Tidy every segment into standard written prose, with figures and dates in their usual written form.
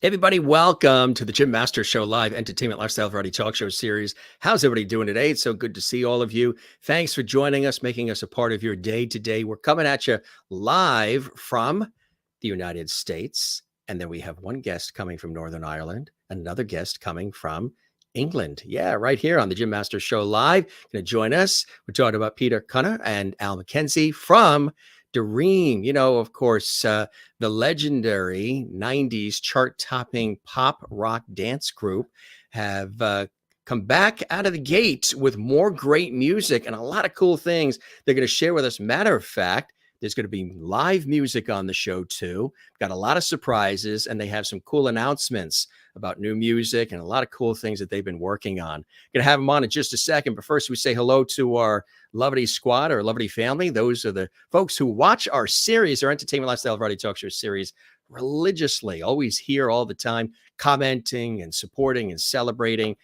Everybody, welcome to the Jim Masters Show live entertainment lifestyle variety talk show series. How's everybody doing today? It's so good to see all of you. Thanks for joining us, making us a part of your day today. We're coming at you live from the United States. And then we have one guest coming from Northern Ireland, another guest coming from England. Yeah, right here on the Jim Masters Show live. Going to join us. We're talking about Peter Cunnah and Mackenzie from D Ream. Of course, the legendary 90s chart-topping pop rock dance group have come back out of the gate with more great music and a lot of cool things they're going to share with us. Matter of fact, there's going to be live music on the show too. Got a lot of surprises, and they have some cool announcements about new music and a lot of cool things that they've been working on. Going to have them on in just a second, but first we say hello to our lovely squad, our lovely family. Those are the folks who watch our series, our entertainment lifestyle variety talk show series, religiously, always here all the time, commenting and supporting and celebrating.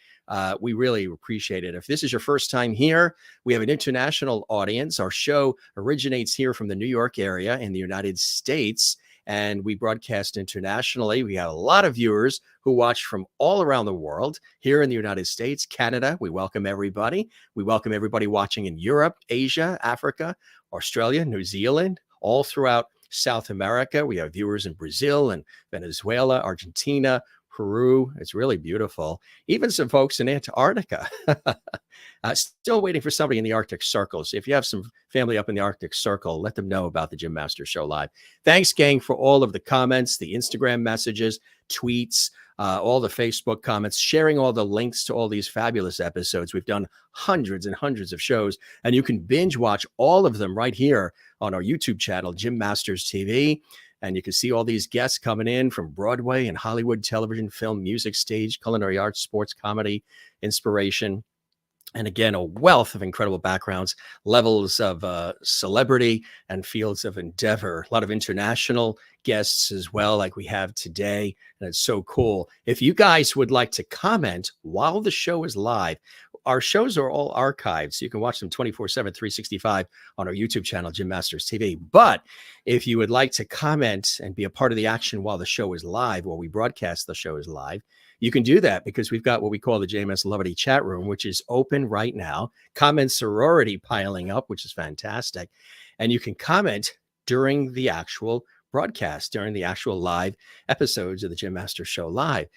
We really appreciate it. If this is your first time here, we have an international audience. Our show originates here from the New York area in the United States, and we broadcast internationally. We have a lot of viewers who watch from all around the world. Here in the United States, Canada, we welcome everybody. We welcome everybody watching in Europe, Asia, Africa, Australia, New Zealand, all throughout South America. We have viewers in Brazil and Venezuela, Argentina, Peru. It's really beautiful. Even some folks in Antarctica. Still waiting for somebody in the Arctic Circle. So if you have some family up in the Arctic Circle, let them know about the Jim Masters Show live. Thanks, gang, for all of the comments, the Instagram messages, tweets, all the Facebook comments, sharing all the links to all these fabulous episodes. We've done hundreds and hundreds of shows, and you can binge watch all of them right here on our YouTube channel, Jim Masters TV. And you can see all these guests coming in from Broadway and Hollywood, television, film, music, stage, culinary arts, sports, comedy, inspiration. And again, a wealth of incredible backgrounds, levels of celebrity and fields of endeavor. A lot of international guests as well, like we have today. And it's so cool. If you guys would like to comment while the show is live, our shows are all archived, so you can watch them 24/7, 365 on our YouTube channel, Jim Masters TV. But if you would like to comment and be a part of the action while the show is live, while we broadcast the show is live, you can do that because we've got what we call the JMS Lovity chat room, which is open right now. Comments are already piling up, which is fantastic. And you can comment during the actual broadcast, during the actual live episodes of the Jim Masters Show live.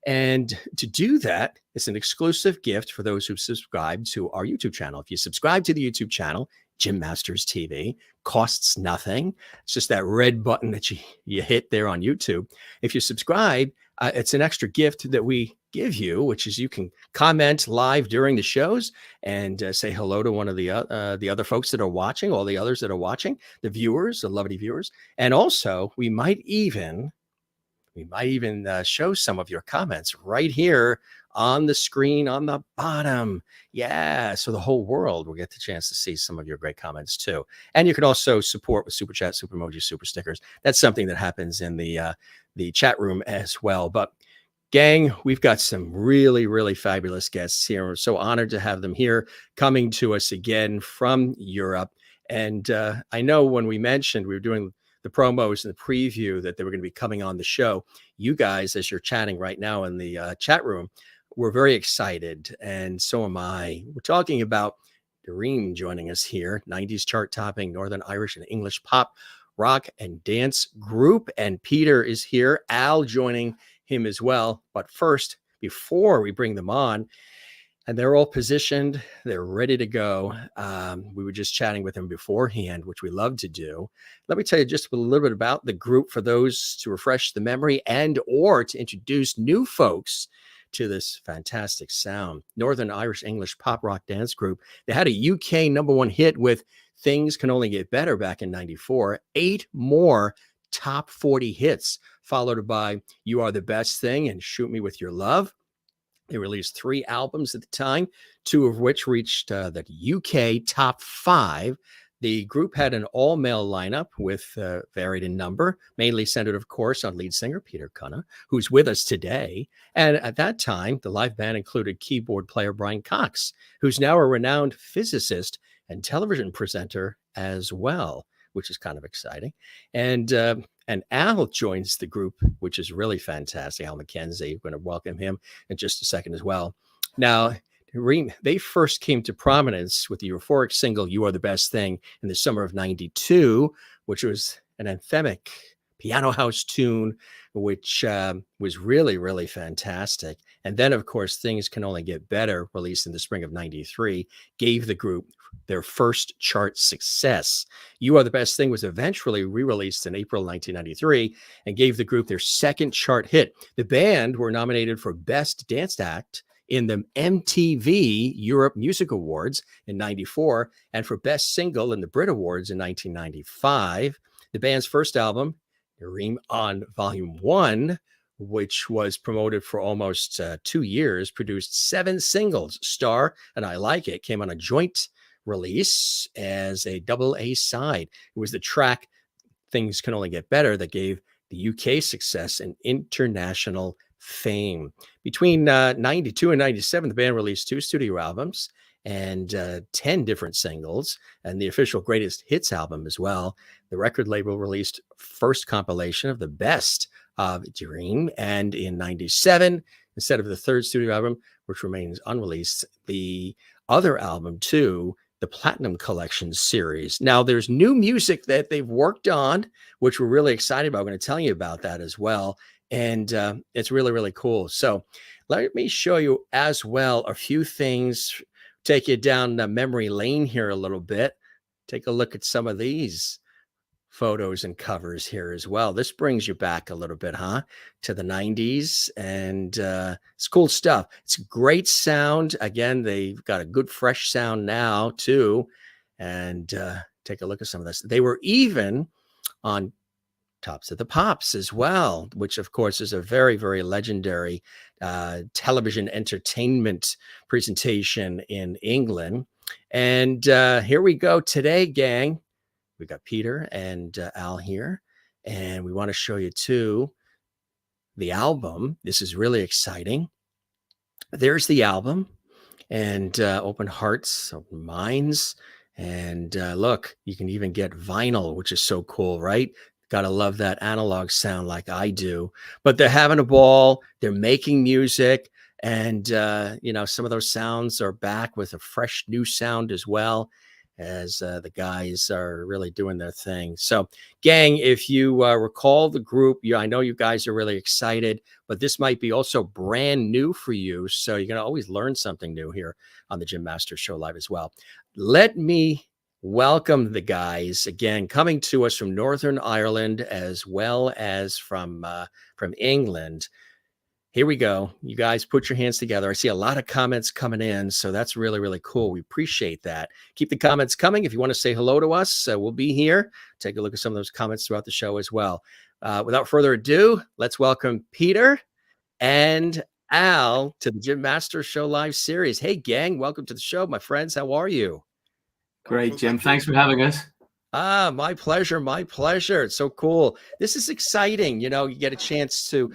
And to do that, it's an exclusive gift for those who subscribe to our YouTube channel. If you subscribe to the YouTube channel, Jim Masters TV, costs nothing. It's just that red button that you hit there on YouTube. If you subscribe, it's an extra gift that we give you, which is you can comment live during the shows and say hello to one of the other folks that are watching, all the others that are watching, the viewers, the lovely viewers. And also, we might even show some of your comments right here on the screen on the bottom. Yeah, so the whole world will get the chance to see some of your great comments too. And you can also support with super chat, super emojis, super stickers. That's something that happens in the chat room as well. But gang, we've got some really, really fabulous guests here. We're so honored to have them here coming to us again from Europe. And I know when we mentioned we were doing the promos and the preview that they were going to be coming on the show, you guys, as you're chatting right now in the chat room, we're very excited, and so am I. We're talking about D Ream joining us here, 90s chart-topping Northern Irish and English pop, rock, and dance group. And Peter is here, Al joining him as well. But first, before we bring them on, and they're all positioned, they're ready to go. We were just chatting with them beforehand, which we love to do. Let me tell you just a little bit about the group for those to refresh the memory and or to introduce new folks to this fantastic sound. Northern Irish English pop rock dance group. They had a UK #1 hit with Things Can Only Get Better back in '94. 8 more top 40 hits, followed by You Are the Best Thing and Shoot Me With Your Love. They released 3 albums at the time, 2 of which reached the UK top 5. The group had an all-male lineup with varied in number, mainly centered, of course, on lead singer Peter Cunnah, who's with us today. And at that time, the live band included keyboard player Brian Cox, who's now a renowned physicist and television presenter as well. which is kind of exciting. And Al joins the group, which is really fantastic. Al Mackenzie, we're going to welcome him in just a second as well. Now, Ream, they first came to prominence with the euphoric single "You Are the Best Thing" in the summer of '92, which was an anthemic piano house tune, which was really, really fantastic. And then, of course, Things Can Only Get Better, released in the spring of '93, gave the group their first chart success. You Are the Best Thing was eventually re-released in April 1993 and gave the group their second chart hit. The band were nominated for Best Dance Act in the MTV Europe Music Awards in '94 and for Best Single in the Brit Awards in 1995. The band's first album, D Ream on Volume 1, which was promoted for almost 2 years, produced 7 singles. Star and I Like It came on a joint release as a double A side. It was the track Things Can Only Get Better that gave the UK success and international fame. Between 92 and 97, the band released 2 studio albums and 10 different singles, and the official greatest hits album as well. The record label released first compilation of the best of D Ream, and in '97, instead of the third studio album, which remains unreleased, the other album too, the Platinum Collection series. Now, there's new music that they've worked on, which we're really excited about. I'm going to tell you about that as well. And it's really, really cool. So let me show you as well a few things, take you down the memory lane here a little bit. Take a look at some of these photos and covers here as well. This brings you back a little bit, to the '90s, and it's cool stuff. It's great sound. Again, they've got a good fresh sound now too. And take a look at some of this. They were even on Tops of the Pops as well, which of course is a very, very legendary television entertainment presentation in England. And here we go today, gang. We got Peter and Al here, and we want to show you too the album. This is really exciting. There's the album, and Open Hearts, Open Minds, and look, you can even get vinyl, which is so cool, right? Gotta love that analog sound like I do. But they're having a ball. They're making music, and some of those sounds are back with a fresh new sound as well, as the guys are really doing their thing. So, gang, if you recall the group, I know you guys are really excited, but this might be also brand new for you. So you're going to always learn something new here on the Jim Masters Show Live as well. Let me welcome the guys again, coming to us from Northern Ireland as well as from England. Here we go. You guys put your hands together. I see a lot of comments coming in, so that's really, really cool. We appreciate that. Keep the comments coming. If you want to say hello to us, we'll be here. Take a look at some of those comments throughout the show as well. Without further ado, let's welcome Peter and Al to the Jim Masters Show Live series. Hey, gang, welcome to the show, my friends. How are you? Great, Jim. Thanks for having us. My pleasure. My pleasure. It's so cool. This is exciting. You get a chance to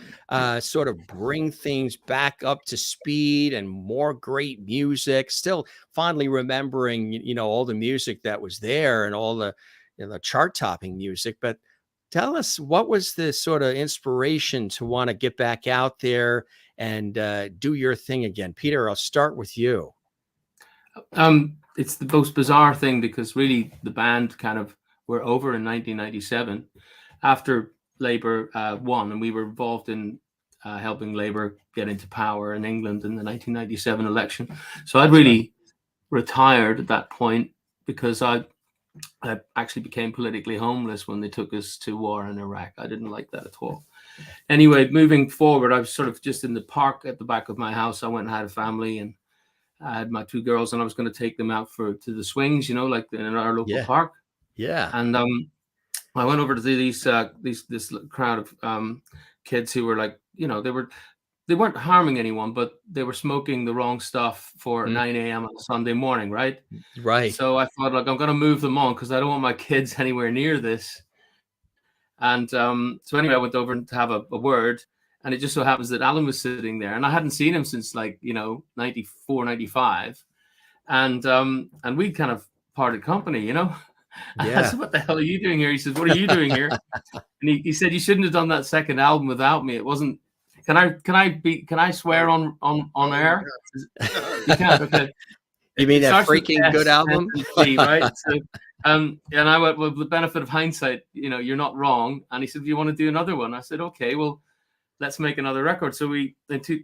sort of bring things back up to speed and more great music, still fondly remembering, all the music that was there and all the chart topping music. But tell us, what was the sort of inspiration to want to get back out there and do your thing again? Peter, I'll start with you. It's the most bizarre thing, because really the band kind of were over in 1997 after Labour won, and we were involved in helping Labour get into power in England in the 1997 election. So I'd really retired at that point, because I actually became politically homeless when they took us to war in Iraq. I didn't like that at all. Anyway, moving forward, I was sort of just in the park at the back of my house. I went and had a family, and I had my 2 girls, and I was going to take them out to the swings, like in our local park. Yeah. And I went over to this crowd of kids who were like, they weren't harming anyone, but they were smoking the wrong stuff for 9 a.m. on a Sunday morning, right? Right. So I thought, I'm going to move them on, because I don't want my kids anywhere near this. And so anyway, I went over to have a word. And it just so happens that Alan was sitting there, and I hadn't seen him since 94, 95. And we kind of parted company, I Yeah. said, "What the hell are you doing here?" He says, "What are you doing here?" And he said, "You shouldn't have done that second album without me. It wasn't." Can I swear on air? You can't. Okay. You mean It that starts with freaking good S and album? G, right? So, and I went, "Well, with the benefit of hindsight, you're not wrong." And he said, "Do you want to do another one?" I said, "Okay, well, let's make another record." So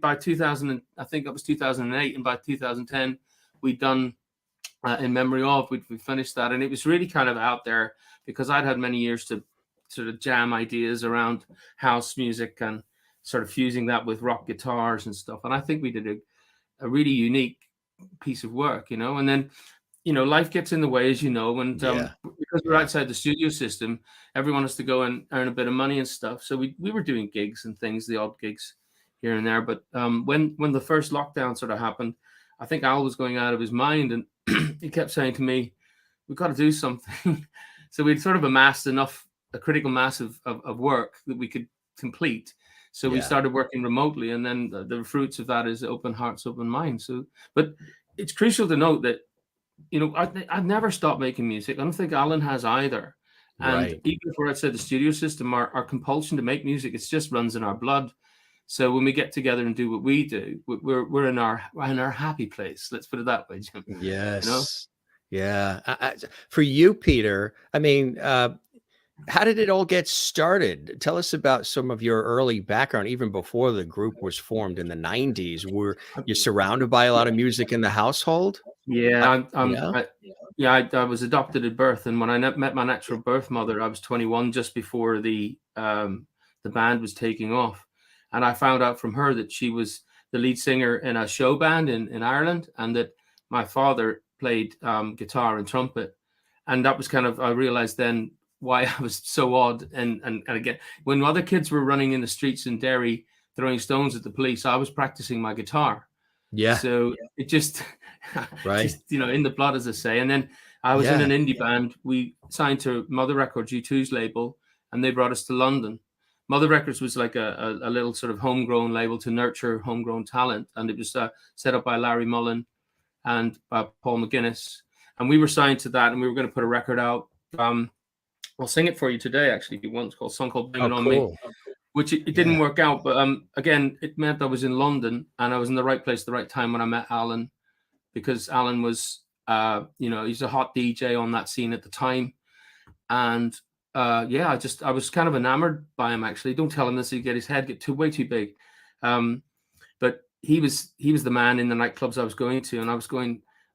by 2000, I think it was 2008, and by 2010, we'd done In Memory Of. We finished that, and it was really kind of out there because I'd had many years to sort of jam ideas around house music and sort of fusing that with rock guitars and stuff. And I think we did a really unique piece of work, and then life gets in the way, as you know, and Yeah. because we're Yeah. outside the studio system, everyone has to go and earn a bit of money and stuff. So we were doing gigs and things, the odd gigs here and there. But when the first lockdown sort of happened, I think Al was going out of his mind, and he kept saying to me, "We've got to do something." So we'd sort of amassed a critical mass of work that we could complete. So we Yeah. started working remotely, and then the fruits of that is open hearts, open minds. So, but it's crucial to note that I've never stopped making music. I don't think Alan has either. And Right. even if we're outside the studio system, our compulsion to make music, it just runs in our blood. So when we get together and do what we do, we're in our happy place. Let's put it that way, Jim. You know? Yes. Yeah. For you, Peter, I mean, how did it all get started? Tell us about some of your early background, even before the group was formed in the 90s. Were you surrounded by a lot of music in the household? Yeah, Yeah. I was adopted at birth, and when I met my natural birth mother, I was 21, just before the band was taking off, and I found out from her that she was the lead singer in a show band in Ireland, and that my father played guitar and trumpet, and that was kind of, I realized then why I was so odd, and again, when other kids were running in the streets in Derry throwing stones at the police, I was practicing my guitar. Yeah. So it just, Right. in the blood, as I say. And then I was in Yeah. an indie band. We signed to Mother Records, U2's label, and they brought us to London. Mother Records was like a little sort of homegrown label to nurture homegrown talent. And it was set up by Larry Mullen and Paul McGuinness. And we were signed to that, and we were going to put a record out. I'll sing it for you today, actually. It's called Song Called Blame Oh, It On Me, cool. which it didn't Yeah. work out. But again, it meant I was in London, and I was in the right place at the right time when I met Alan, because Alan was, he's a hot DJ on that scene at the time. And I was kind of enamored by him, actually. Don't tell him this, he'd get his head way too big. But he was the man in the nightclubs I was going to, and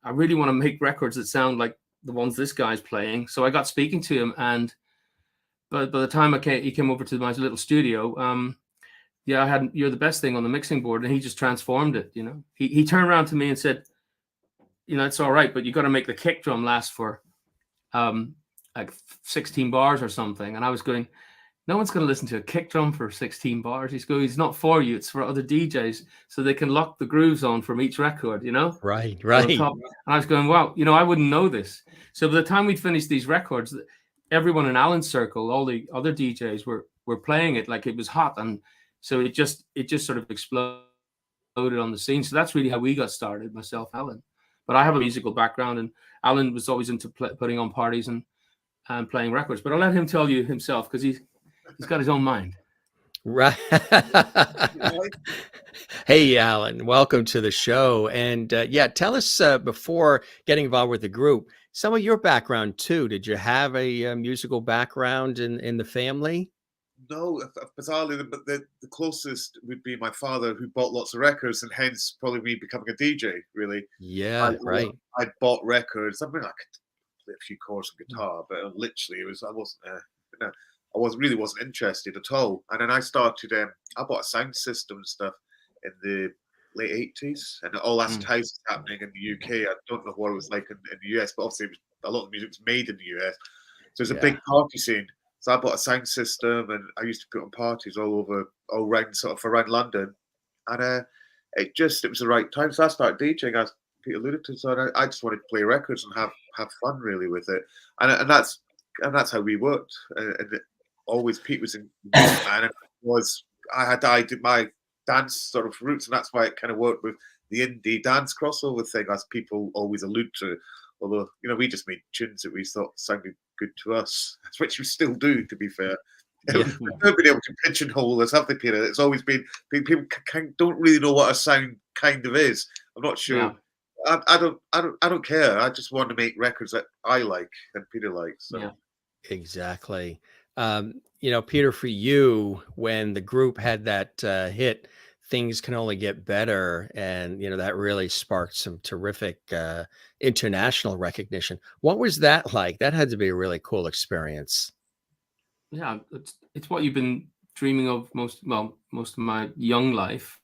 I really want to make records that sound like the ones this guy's playing. So I got speaking to him, and by the time he came over to my little studio, I had You're the Best thing on the mixing board, and he just transformed it. He turned around to me and said, "It's all right, but you got to make the kick drum last for like 16 bars or something." And I was going, "No one's going to listen to a kick drum for 16 bars." He's going, "It's not for you, it's for other DJs, so they can lock the grooves on from each record, Right. on Right. top." And I was going, "Wow, I wouldn't know this." So by the time we'd finished these records, everyone in Alan's circle, all the other DJs were playing it like it was hot, and so it just sort of exploded on the scene. So that's really how we got started, myself, Alan. But I have a musical background, and Alan was always into putting on parties and playing records. But I'll let him tell you himself, because he's got his own mind. Right. Hey, Alan, welcome to the show. And tell us before getting involved with the group, some of your background too. Did you have a musical background in the family? No, bizarrely, the closest would be my father, who bought lots of records, and hence probably me becoming a DJ. Really, Yeah, right. I bought records. I mean, I could play a few chords on guitar, but literally, I wasn't interested at all. And then I started. I bought a sound system and stuff in the late 80s, and all that house was happening in the UK. I don't know what it was like in the US, but obviously a lot of music was made in the US, so it's a big party scene. So I bought a sound system, and I used to put on parties all around London, and it was the right time. So I started DJing, as Peter alluded to. So I just wanted to play records and have fun really with it, and that's how we worked. And always Pete was in music, man, and I did my dance sort of roots, and that's why it kind of worked with the indie dance crossover thing, as people always allude to. Although, we just made tunes that we thought sounded good to us, which we still do, to be fair. Yeah. We've never been able to pigeonhole us, have they, Peter? It's always been people don't really know what a sound kind of is. I'm not sure. Yeah. I don't care. I just want to make records that I like and Peter likes. So. Yeah. Exactly. Peter, for you, when the group had that hit, Things Can Only Get Better, and that really sparked some terrific international recognition. What was that like? That had to be a really cool experience. Yeah, it's what you've been dreaming of most of my young life,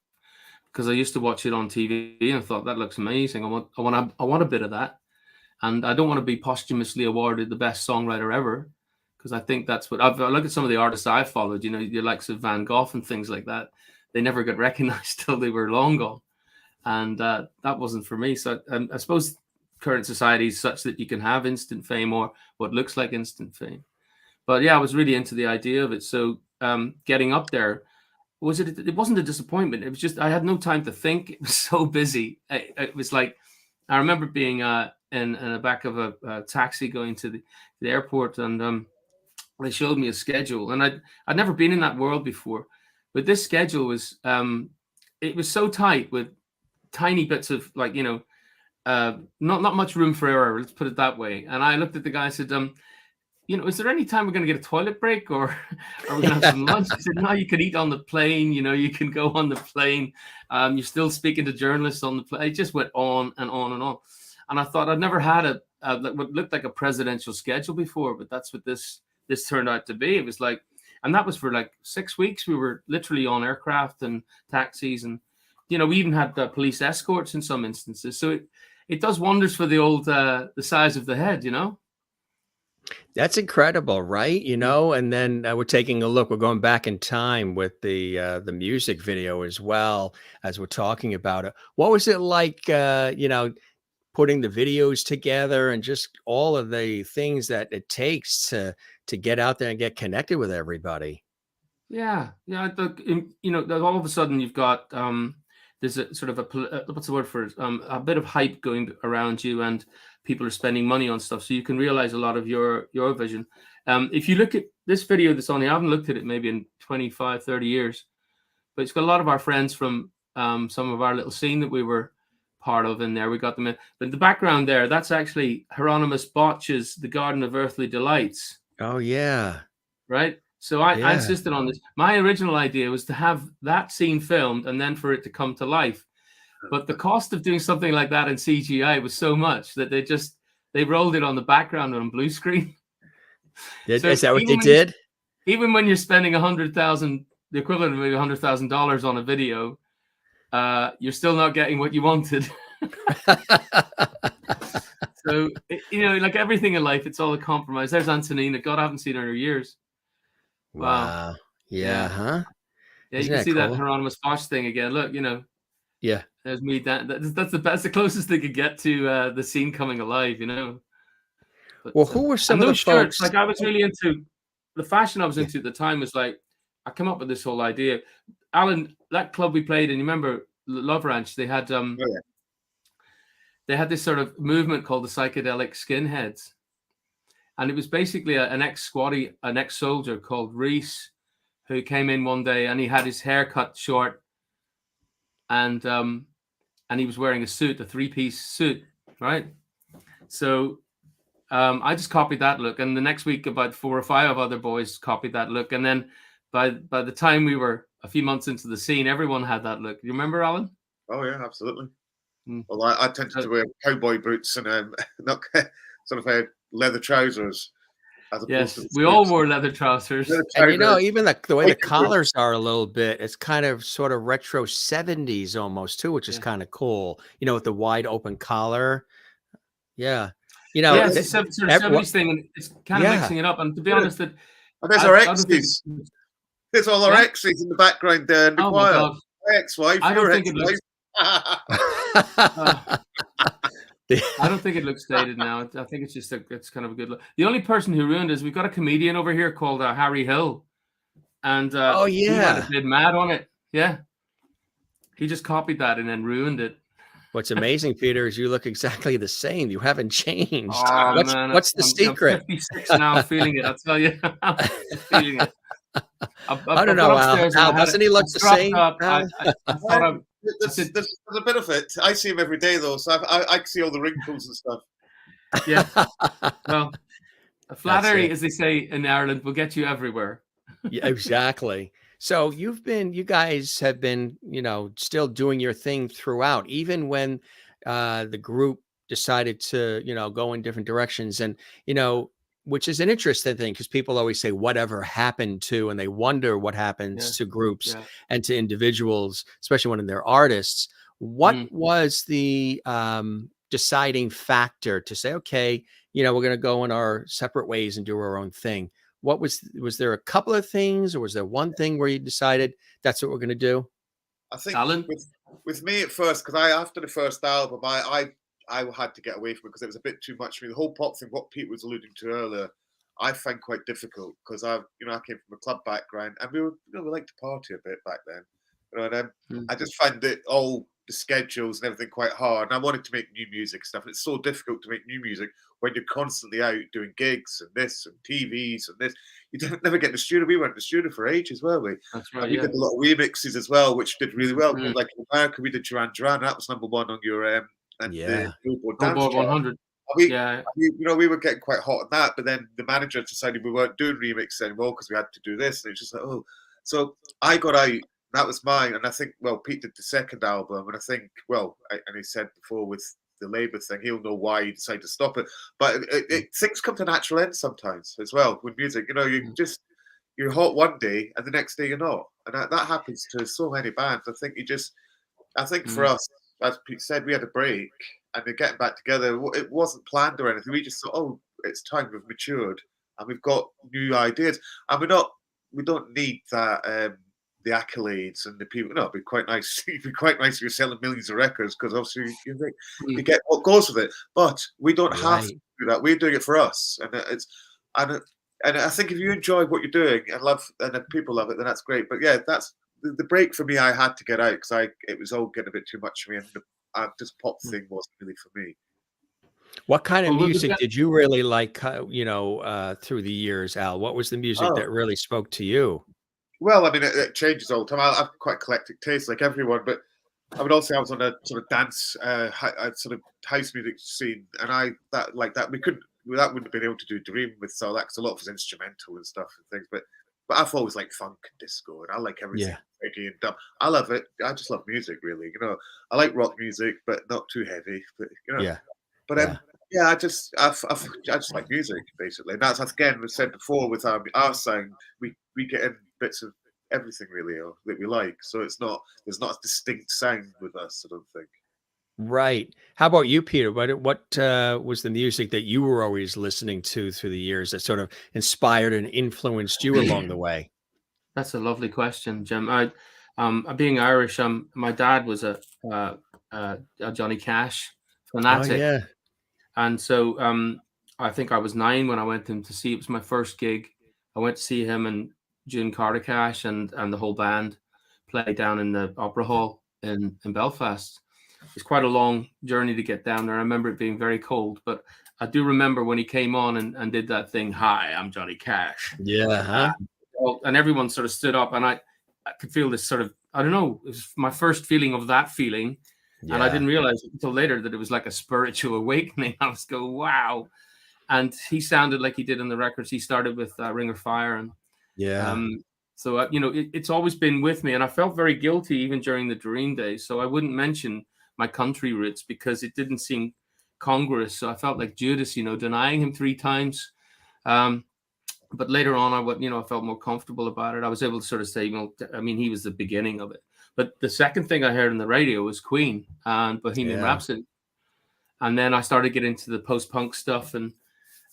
because I used to watch it on TV and thought that looks amazing. I want a bit of that, and I don't want to be posthumously awarded the best songwriter ever, because I think that's what I look at some of the artists I've followed. The likes of Van Gogh and things like that. They never got recognized till they were long gone, and that wasn't for me. So I suppose current society is such that you can have instant fame or what looks like instant fame. But yeah, I was really into the idea of it. So getting up there, it wasn't a disappointment. It was just, I had no time to think. It was so busy. It was like, I remember being in the back of a taxi going to the airport, and they showed me a schedule, and I'd never been in that world before. But this schedule was, it was so tight with tiny bits of not much room for error. Let's put it that way. And I looked at the guy and said, is there any time we're going to get a toilet break, or are we going to have some lunch? He said, no, you can eat on the plane. You can go on the plane. You're still speaking to journalists on the plane. It just went on and on and on. And I thought I'd never had what looked like a presidential schedule before, but that's what this turned out to be. It was like, and that was for like 6 weeks. We were literally on aircraft and taxis, and we even had police escorts in some instances. So it does wonders for the old the size of the head, That's incredible, right? And then we're taking a look. We're going back in time with the music video as well, as we're talking about it. What was it like, putting the videos together and just all of the things that it takes to get out there and get connected with everybody? Yeah. All of a sudden you've got there's a sort of what's the word for it? A bit of hype going around you, and people are spending money on stuff, so you can realize a lot of your vision. If you look at this video that's on here, I haven't looked at it maybe in 25, 30 years, but it's got a lot of our friends from some of our little scene that we were part of in there. We got them in. But the background there, that's actually Hieronymus Bosch's The Garden of Earthly Delights. Oh, yeah. Right? So I insisted on this. My original idea was to have that scene filmed and then for it to come to life. But the cost of doing something like that in CGI was so much that they rolled it on the background on blue screen. Is that what they did? Even when you're spending the equivalent of maybe $100,000 on a video, you're still not getting what you wanted. So, like everything in life, it's all a compromise. There's Antonina. God, I haven't seen her in years. Wow. Yeah. Huh? Yeah, you can see cool? That Hieronymus Bosch thing again. Look, Yeah. There's me. That's the closest they could get to the scene coming alive, But, well, who were some of the shirts, folks? Like I was really into the fashion I was into at the time. Was like I came up with this whole idea. Alan, that club we played in, you remember Love Ranch? They had they had this sort of movement called the psychedelic skinheads, and it was basically an ex-squatty, an ex-soldier called Reese, who came in one day and he had his hair cut short, and he was wearing a suit, a 3-piece suit, right? So I just copied that look, and the next week about 4 or 5 other boys copied that look, and then by the time we were a few months into the scene, everyone had that look. You remember, Alan? Oh yeah, absolutely. Well, I tended to wear cowboy boots and not sort of leather trousers. Yes, we all wore leather trousers. And even the way the collars are a little bit, it's kind of sort of retro 70s almost too, which is kind of cool. With the wide open collar. Yeah. It's a sort of 70s thing, and it's kind of mixing it up. And to be honest, there's our exes. There's all our exes in the background there in the choir. My ex-wife, your ex-wife. I don't think it looks dated now. I think it's just it's kind of a good look. The only person who ruined it is we've got a comedian over here called Harry Hill, and he might have been mad on it. Yeah, he just copied that and then ruined it. What's amazing, Peter, is you look exactly the same. You haven't changed. Oh What's man, what's the I'm secret? 56 now. I'm feeling it. I tell you, I'm feeling it. I don't I've got know, Al. upstairs and Al, I had it. doesn't he look I the dropped same, up. Al? I thought I There's, said, there's, there's a bit of it. I see him every day though, so I see all the wrinkles and stuff. yeah. Well, That's flattery, it. as they say in Ireland, will get you everywhere. Yeah, exactly. So you guys have been, still doing your thing throughout, even when the group decided to, go in different directions. And, which is an interesting thing because people always say, whatever happened to, and they wonder what Yeah, happens to groups yeah. and to individuals, especially when they're artists. What Mm. was the deciding factor to say, okay, we're going to go in our separate ways and do our own thing? What was there a couple of things, or was there one thing where you decided that's what we're going to do? I think Alan? with me at first, because after the first album, I had to get away from it because it was a bit too much for me. The whole pop thing, what Pete was alluding to earlier, I find quite difficult because I came from a club background and we liked to party a bit back then, and I just find it all the schedules and everything quite hard. And I wanted to make new music stuff. It's so difficult to make new music when you're constantly out doing gigs and this and TVs and this. You don't never get in the studio. We went to the studio for ages, weren't we? That's And right. we Yeah. did a lot of remixes as well, which did really well. Mm. Like in America, we did Duran Duran. That was #1 on your and Yeah. the Billboard Dance Billboard Chart. 100. We, Yeah. we were getting quite hot on that, but then the manager decided we weren't doing remix anymore because we had to do this, and it's just like, oh. So I got out. That was mine, and I think, well, Pete did the second album, and I think, well, and he said before with the Labour thing, he'll know why he decided to stop it. But things come to natural end sometimes as well with music. You're hot one day, and the next day you're not, and that happens to so many bands. I think for us, as Pete said, we had a break, and they're getting back together. It wasn't planned or anything. We just thought, oh, it's time, we've matured, and we've got new ideas, and we don't need that. The accolades and the people. No, it'd be quite nice. It'd be quite nice if you're selling millions of records because obviously you get what goes with it. But we don't have to do that. We're doing it for us, and and I think if you enjoy what you're doing and if people love it, then that's great. But yeah, that's the break for me. I had to get out because it was all getting a bit too much for me, and this pop thing wasn't really for me. What kind of music did you really like? Through the years, Al, what was the music that really spoke to you? Well, I mean, it changes all the time. I've quite eclectic taste, like everyone, but I would also say I was on a sort of dance, sort of house music scene, and that we wouldn't have been able to do Dream with all that because a lot of it was instrumental and stuff and things. But I've always liked funk and disco, and I like everything reggae and dub. I love it. I just love music, really. I like rock music, but not too heavy. But I just like music basically. And that's again we said before with our sound, we get in bits of everything really that we like. So there's not a distinct sound with us, I don't think. Right. How about you, Peter? What was the music that you were always listening to through the years that sort of inspired and influenced you along the way? That's a lovely question, Jim. Being Irish, my dad was a Johnny Cash fanatic. Oh yeah. And so I think I was 9 when I went to see. It was my first gig. I went to see him and June Carter Cash and the whole band play down in the Opera Hall in Belfast. It was quite a long journey to get down there. I remember it being very cold, but I do remember when he came on and did that thing. Hi, I'm Johnny Cash. Yeah. Huh? And everyone sort of stood up, and I could feel this sort of, I don't know, it was my first feeling of that feeling. Yeah. And I didn't realize until later that it was like a spiritual awakening. I was going, wow. And he sounded like he did in the records. He started with Ring of Fire. And so, it's always been with me. And I felt very guilty even during the Dream days. So I wouldn't mention my country roots because it didn't seem congruous. So I felt like Judas, denying him 3 times. But later on, I felt more comfortable about it. I was able to sort of say, he was the beginning of it. But the second thing I heard on the radio was Queen and Bohemian Rhapsody. And then I started getting into the post-punk stuff, and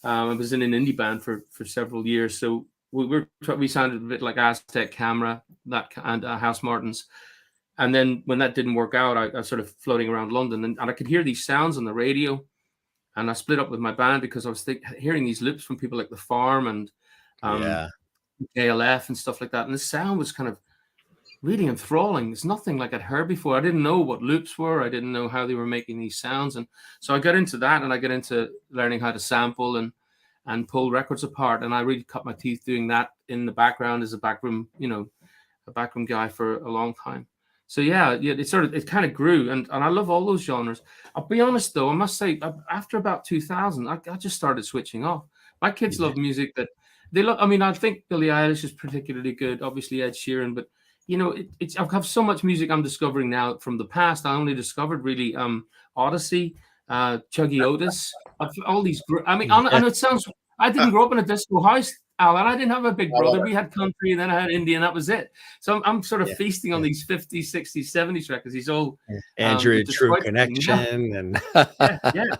I was in an indie band for several years. So we sounded a bit like Aztec Camera and House Martins. And then when that didn't work out, I was sort of floating around London, and I could hear these sounds on the radio. And I split up with my band because I was hearing these loops from people like The Farm and KLF and stuff like that. And the sound was kind of really enthralling. It's nothing like I'd heard before. I didn't know what loops were. I didn't know how they were making these sounds. And so I got into that, and I got into learning how to sample and pull records apart. And I really cut my teeth doing that in the background as a backroom, a backroom guy for a long time. So yeah, it kind of grew, and I love all those genres. I'll be honest though, I must say, after about 2000, I just started switching off. My kids love music that they love. I mean, I think Billie Eilish is particularly good, obviously Ed Sheeran, but I have so much music I'm discovering now from the past. I only discovered really Odyssey, Chuggy Otis, all these. I mean, I know it sounds. I didn't grow up in a disco house, Alan. I didn't have a big brother. We had country, and then I had indie, and that was it. So I'm sort of feasting on these 50s, 60s, 70s records. These old Andrew True Connection and Oh, yeah.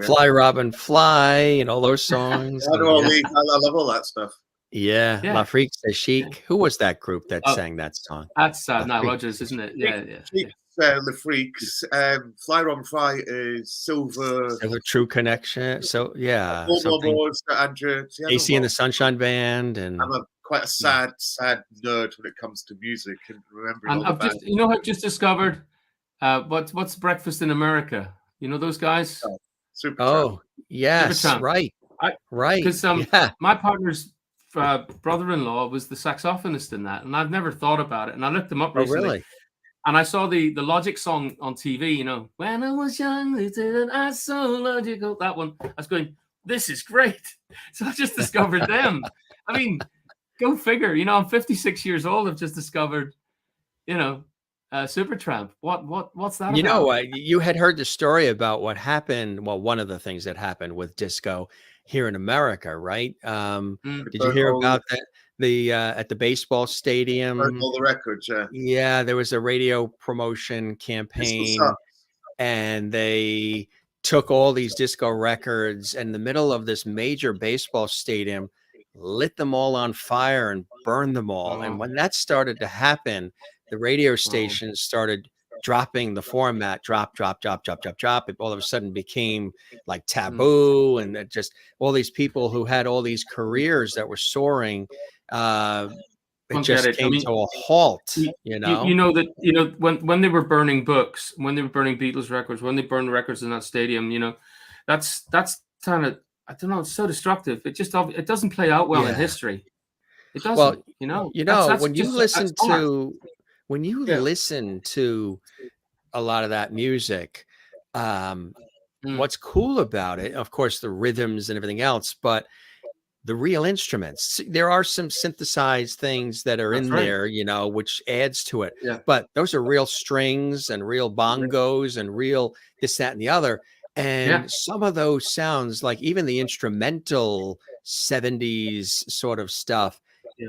Fly Robin Fly and all those songs. I love all that stuff. Yeah, La Freaks, the Chic. Who was that group that sang that song? That's Nile Rodgers, isn't it? Yeah. The Freaks. Fly Robin Fly is Silver True Connection. So yeah, Andrew. AC and the Sunshine Band, and I'm quite a sad nerd when it comes to music and remembering. And I've just discovered what's Breakfast in America. You know those guys? Oh, yes, Supertramp. right. Because my partner's brother-in-law was the saxophonist in that, and I've never thought about it. And I looked him up recently. Oh, really? And I saw the Logic song on TV, when I was young, I so logical. That one. I was going, this is great. So I just discovered them. I mean, go figure. I'm 56 years old. I've just discovered, Supertramp. What's that about? You had heard the story about what happened. Well, one of the things that happened with disco here in America, right? Did you hear about that? At the baseball stadium, all the records, yeah, there was a radio promotion campaign, and they took all these disco records in the middle of this major baseball stadium, lit them all on fire and burned them all. And when that started to happen, the radio stations started dropping the format, drop. It all of a sudden became like taboo, and it just all these people who had all these careers that were soaring, it just came to a halt. When they were burning books, when they were burning Beatles records, when they burned records in that stadium, that's kind of, I don't know, it's so destructive. It doesn't play out well in history. It doesn't. When you listen to a lot of that music, what's cool about it, of course, the rhythms and everything else, but the real instruments. There are some synthesized things that are there, which adds to it. Yeah. But those are real strings and real bongos and real this, that, and the other. And some of those sounds, like even the instrumental 70s sort of stuff,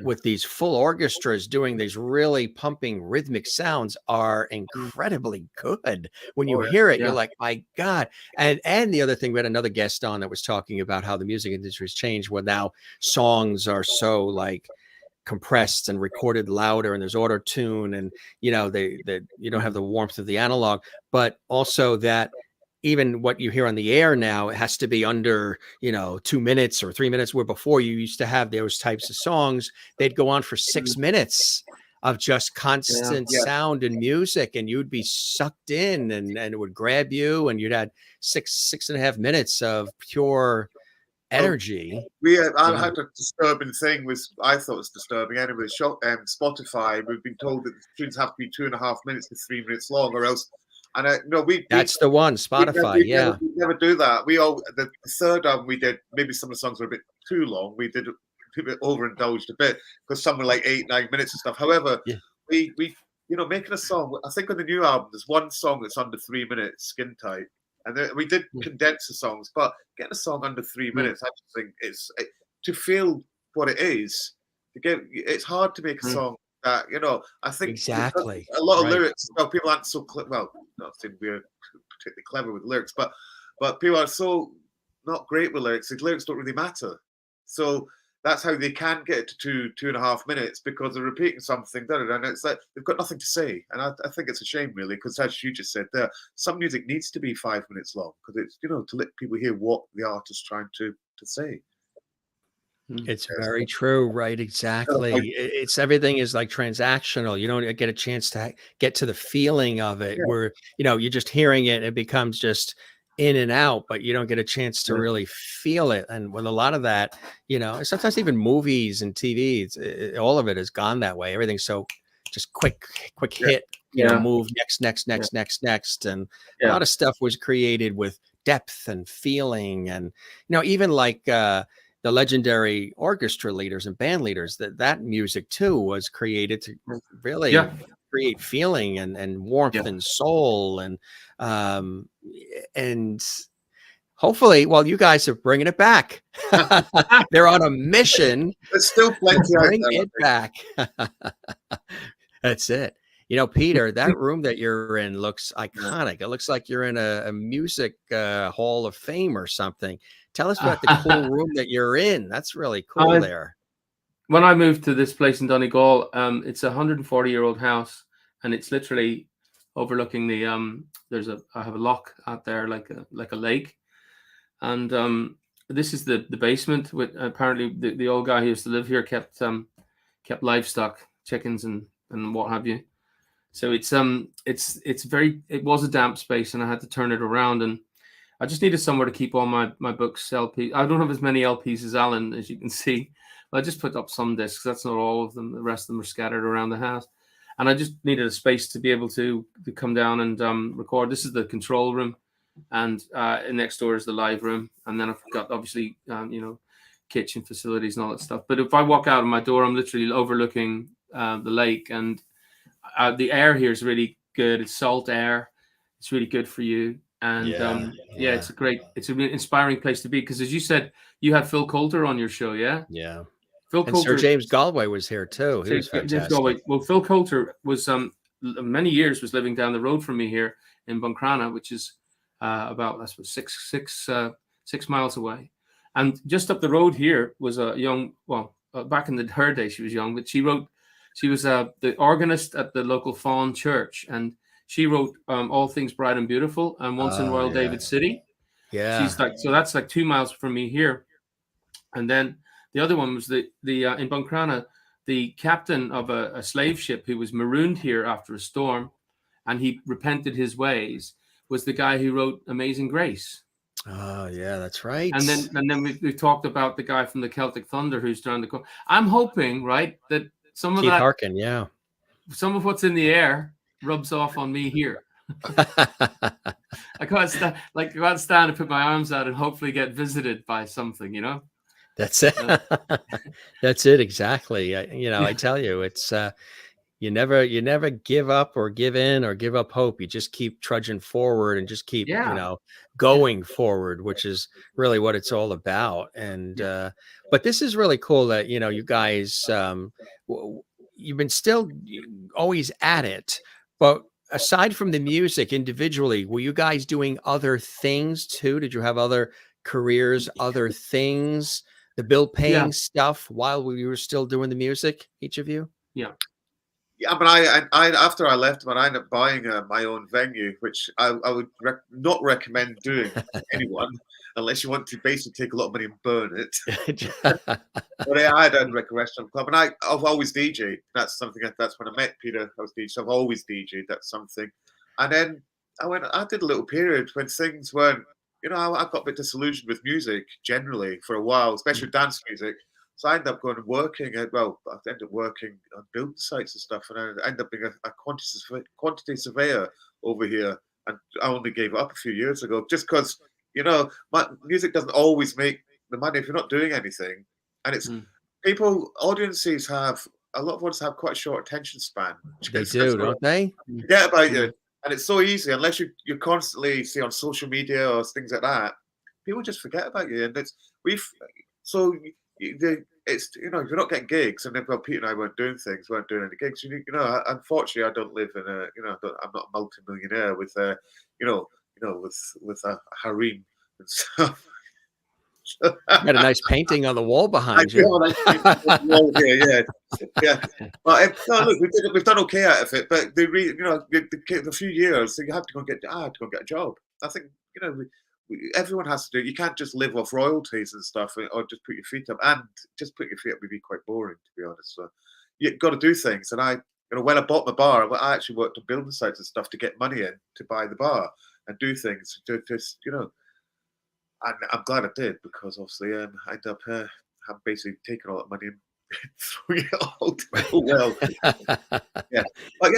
with these full orchestras doing these really pumping rhythmic sounds, are incredibly good. When you hear it, you're like, my God. And the other thing, we had another guest on that was talking about how the music industry has changed, where now songs are so like compressed and recorded louder, and there's auto tune, and you don't have the warmth of the analog, but also that even what you hear on the air now, it has to be under, 2 minutes or 3 minutes, where before you used to have those types of songs, they'd go on for 6 minutes of just constant sound and music, and you'd be sucked in, and it would grab you, and you'd had 6.5 minutes of pure energy. I had a disturbing thing I thought was disturbing anyway. Spotify, we've been told that the tunes have to be 2.5 minutes to 3 minutes long, or else. And that's the one, Spotify. We never do that. The third album we did, maybe some of the songs were a bit too long. We did overindulged a bit, because some were like 8-9 minutes and stuff. However, we making a song. I think on the new album, there's one song that's under 3 minutes, Skin Tight, and we did condense the songs. But getting a song under 3 minutes, I just think it's to feel what it is. It's hard to make a song. I think exactly a lot of lyrics. Well, people aren't so not saying we're particularly clever with lyrics, but people are so not great with lyrics. The lyrics don't really matter. So that's how they can get to 2.5 minutes, because they're repeating something, and it's like they've got nothing to say. And I think it's a shame, really, because as you just said there, some music needs to be 5 minutes long, because it's to let people hear what the artist's trying to say. It's Yeah, very true, right? so, Exactly. like, It's everything is like transactional. You don't get a chance to get to the feeling of it yeah, where, you're just hearing it. It becomes just in and out, but you don't get a chance to yeah, really feel it. And with a lot of that, sometimes even movies and TV, all of it has gone that way. Everything's so just quick yeah, hit, Yeah, move next, next, yeah, next, next, next. And a yeah. lot of stuff was created with depth and feeling. And, even like, the legendary orchestra leaders and band leaders, that music too was created to Yeah, really create feeling and warmth yeah. and soul um and hopefully, well, you guys are bringing it back. They're on a mission there's still to plenty out bring there, I it think. back. That's it. Peter, that room that you're in looks Yeah. iconic. It looks like you're in a music hall of fame or something. Tell us about the cool room that you're in. That's really cool I, there. when I moved to this place in Donegal, it's a 140-year-old house, and it's literally overlooking the I have a lock out there like a lake, and this is the basement. With apparently the old guy who used to live here kept livestock, chickens and what have you. So it was a damp space, and I had to turn it around, and I just needed somewhere to keep all my books, LP. I don't have as many LPs as Alan, as you can see. I just put up some discs. That's not all of them. The rest of them are scattered around the house. And I just needed a space to be able to come down and record. This is the control room, and next door is the live room. And then I've got obviously kitchen facilities and all that stuff. But if I walk out of my door, I'm literally overlooking the lake, and the air here is really good. It's salt air. It's really good for you. And Yeah, yeah, yeah, it's a really inspiring place to be, because, as you said, you had Phil Coulter on your show, yeah? yeah. Phil And Sir Coulter. James Galway was here too. He was James Galway. fantastic. Well, Phil Coulter was many years was living down the road from me here in Buncrana, which is about, I suppose, 6 miles away. And just up the road here was a young, back in her day she was young, but she was the organist at the local Fawn church, and she wrote All Things Bright and Beautiful and Once in Oh Royal yeah, David City. yeah. She's like, so that's like 2 miles from me here. And then the other one was the in Buncrana, the captain of a slave ship who was marooned here after a storm, and he repented his ways, was the guy who wrote Amazing Grace. Oh yeah, that's right. And then we talked about the guy from the Celtic Thunder who's trying to go. I'm hoping, right, that some Keith Harkin, yeah. of what's in the air rubs off on me here. I can't stand and put my arms out and hopefully get visited by something. That's it. That's it exactly. I Yeah, tell you, it's you never give up or give in or give up hope. You just keep trudging forward and just keep, yeah, yeah, going forward, which is really what it's all about. And yeah, but this is really cool that you guys you've been still always at it. But aside from the music individually, were you guys doing other things too? Did you have other careers, other things, the bill yeah, paying stuff while we were still doing the music, each of you? yeah, Yeah, but I after I left, but I ended up buying my own venue, which I would not recommend doing to anyone unless you want to basically take a lot of money and burn it. But I had a restaurant club, and I've always DJed. That's something. That's when I met Peter. I was DJing. So I've always DJed. That's something. And then I did a little period when things weren't. I got a bit disillusioned with music generally for a while, especially dance music. So I ended up going and working I ended up working on building sites and stuff, and I ended up being a quantity surveyor over here. And I only gave it up a few years ago, just because my music doesn't always make the money if you're not doing anything. And it's mm, audiences have a lot of ones have quite a short attention span. They do, don't they? mm, Forget about yeah, you, and it's so easy unless you're constantly see on social media or things like that. People just forget about you, and so it's if you're not getting gigs, and if Peter and I weren't doing any gigs. Unfortunately, I don't live in I'm not a multi-millionaire with with a harem and stuff. You got a nice painting on the wall I behind do you. have a nice painting on the wall here, yeah. But no, look, we've done okay out of it. But the few years, so you have to go and get a job. I think everyone has to do. You can't just live off royalties and stuff, or just put your feet up. And just put your feet up would be quite boring, to be honest. So you've got to do things. And when I bought my bar, I actually worked on building sites and stuff to get money in to buy the bar and do things. To just, and I'm glad I did, because obviously I ended up have basically taken all that money and threw it all to the well. Yeah, but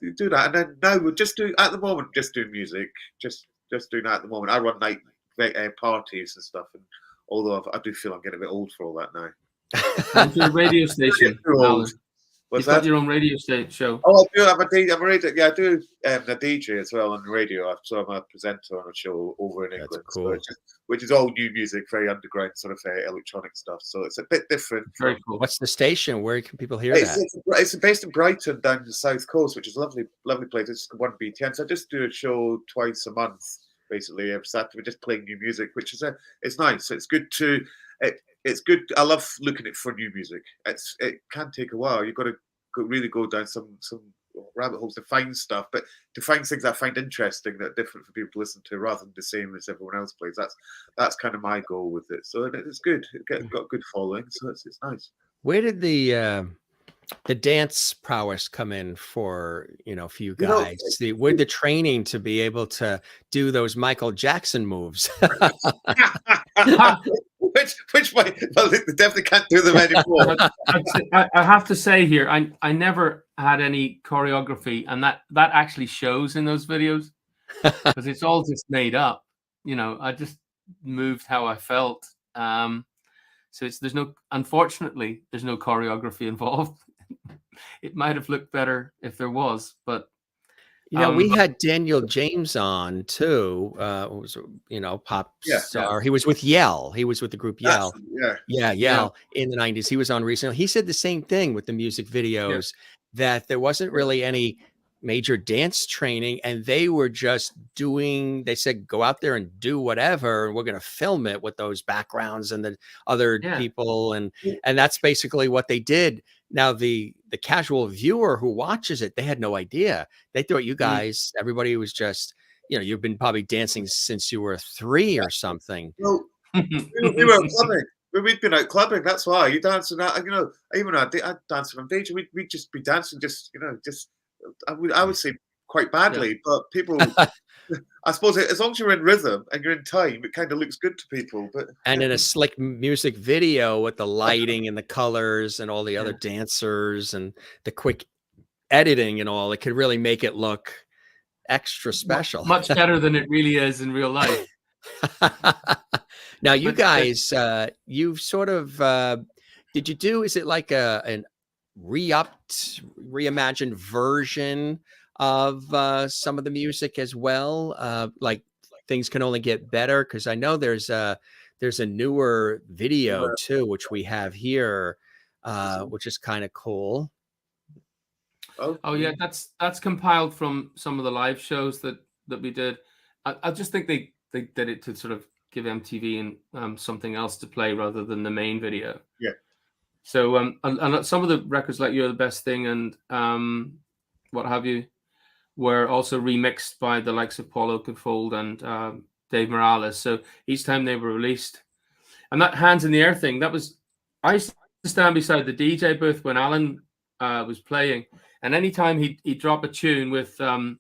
you do that, and then now we're just doing at the moment, just doing music, just doing that at the moment. I run night parties and stuff, and although I do feel I'm getting a bit old for all that now. What's your radio station, Alan? You've got your own radio show. Oh, I do have a DJ. I'm a radio. Yeah, I do a DJ as well on the radio. So I'm a presenter on a show over in England, cool. which is all new music, very underground sort of electronic stuff. So it's a bit different. Very cool. What's the station? Where can people hear that? It's based in Brighton, down the south coast, which is a lovely place. It's 1BTN. So I just do a show twice a month, basically. Every Saturday, we're just playing new music, which is it's nice. It's good to. It's good. I love looking for new music. It can take a while. You've got to really go down some rabbit holes to find stuff, but to find things I find interesting that are different for people to listen to, rather than the same as everyone else plays. That's kind of my goal with it. So it's good. It got good following, so it's nice. Where did the dance prowess come in for you guys? With the training to be able to do those Michael Jackson moves? Which way? Well, they definitely can't do them anymore. I have to say here, I never had any choreography, and that actually shows in those videos, because it's all just made up. I just moved how I felt. So unfortunately, there's no choreography involved. It might have looked better if there was, but. We had Daniel James on too. Who was pop star. He was with Yell. He was with the group Yell. Yell in the 90s. He was on recently. He said the same thing with the music videos, that there wasn't really any major dance training, and they were just doing. They said, go out there and do whatever, and we're going to film it with those backgrounds and the other people, and that's basically what they did. Now the casual viewer who watches it, they had no idea. They thought you guys, everybody was just, you've been probably dancing since you were 3 or something. Well, we were clubbing. We'd been out clubbing. That's why you dancing. Even I dancing on stage. We'd just be dancing. I would say quite badly, but people. I suppose as long as you're in rhythm and you're in time, it kind of looks good to people. And in a slick music video with the lighting and the colors and all the other dancers and the quick editing and all, it could really make it look extra special. Much better than it really is in real life. Now, you guys, you've sort of, did you do? Is it like an reimagined version of some of the music as well, like things can only get better? Because I know there's a newer video too, which we have here, which is kind of cool. Oh yeah, that's compiled from some of the live shows that we did. I just think they did it to sort of give MTV and something else to play rather than the main video. Yeah. So and some of the records like You're the Best Thing and what have you were also remixed by the likes of Paul Oakenfold and Dave Morales. So each time they were released, and that Hands in the Air thing, I used to stand beside the DJ booth when Alan was playing, and anytime he'd drop a tune with the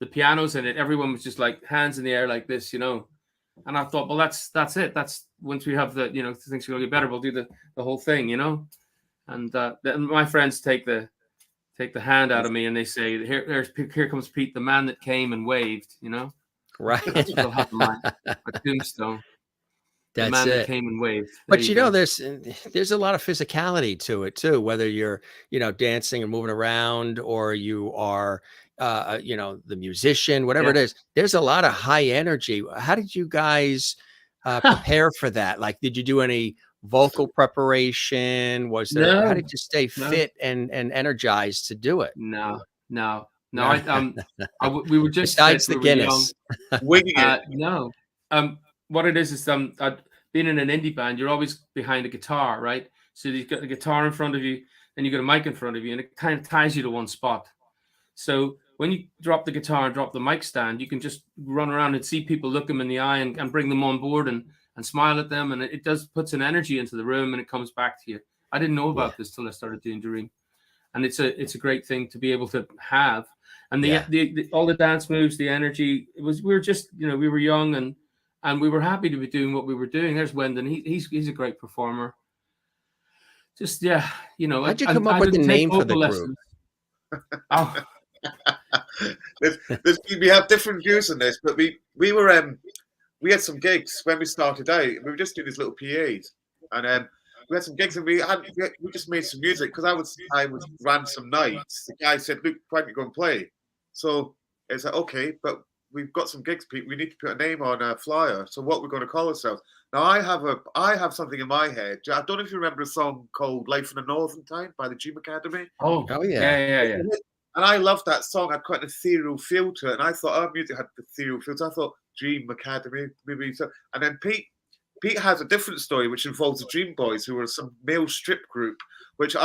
pianos in it, everyone was just like hands in the air like this, And I thought, well, that's it. That's once we have the, things are going to get better, we'll do the whole thing, And my friends take the hand out of me and they say, here comes Pete, the man that came and waved, Right. That's what will happen my tombstone. That's the man it. That came and waved. But there's a lot of physicality to it too, whether you're, dancing and moving around, or you are, the musician, whatever it is. There's a lot of high energy. How did you guys prepare for that? Like, did you do any vocal preparation? Was there? How did you stay fit and energized to do it? No. We were just besides the Guinness. Winging it. No. What it is being in an indie band, you're always behind a guitar, right? So you've got the guitar in front of you, and you've got a mic in front of you, and it kind of ties you to one spot. So when you drop the guitar and drop the mic stand, you can just run around and see people, look them in the eye, and bring them on board and smile at them, and it does puts an energy into the room, and it comes back to you. I didn't know about this till I started doing D Ream, and it's a great thing to be able to have. And the all the dance moves, the energy, we were just, we were young and we were happy to be doing what we were doing. There's Wendon, he's a great performer. Just how'd you come up with the name for the group? Oh. We have different views on this, but we we had some gigs when we started out. We were just doing these little PAs, and we had some gigs, and we just made some music because I ran some nights. The guy said, "Look, why don't you go and play?" So it's like, okay, but we've got some gigs, Pete. We need to put a name on a flyer. So what we're going to call ourselves? Now I have something in my head. I don't know if you remember a song called "Life in a Northern Town" by the Dream Academy. Oh yeah. And I loved that song. Had quite an ethereal feel to it, and I thought our music had an ethereal feel. So I thought Dream Academy, maybe. So, and then Pete has a different story, which involves the Dream Boys, who were some male strip group, which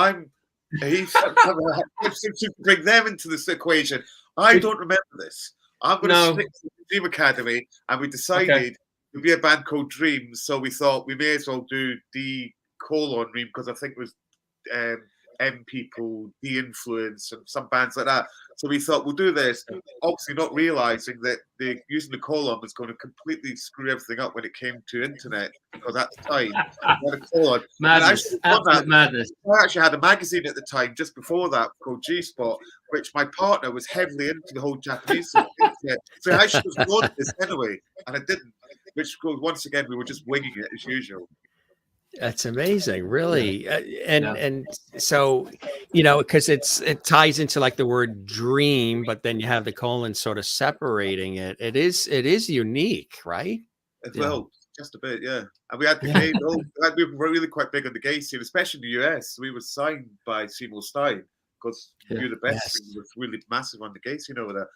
he's to bring them into this equation. I don't remember this. I'm going to stick to the Dream Academy, and we decided it'd be a band called Dreams. So we thought we may as well do D:'Ream because I think it was M People, The Influence, and some bands like that. So we thought we'll do this, obviously not realizing that using the colon was going to completely screw everything up when it came to internet, because at the time, we had a colon. Madness. Madness. I actually had a magazine at the time, just before that, called G-Spot, which my partner was heavily into the whole Japanese internet. So I should have done this anyway, and I didn't, which, once again, we were just winging it as usual. That's amazing, really. And so, because it ties into like the word dream, but then you have the colon sort of separating it. It is unique, right? Well, just a bit, yeah. And we had the gay, we were really quite big on the gay scene, especially in the US. We were signed by Seymour Stein because we were the best. We were really massive on the gay scene over there.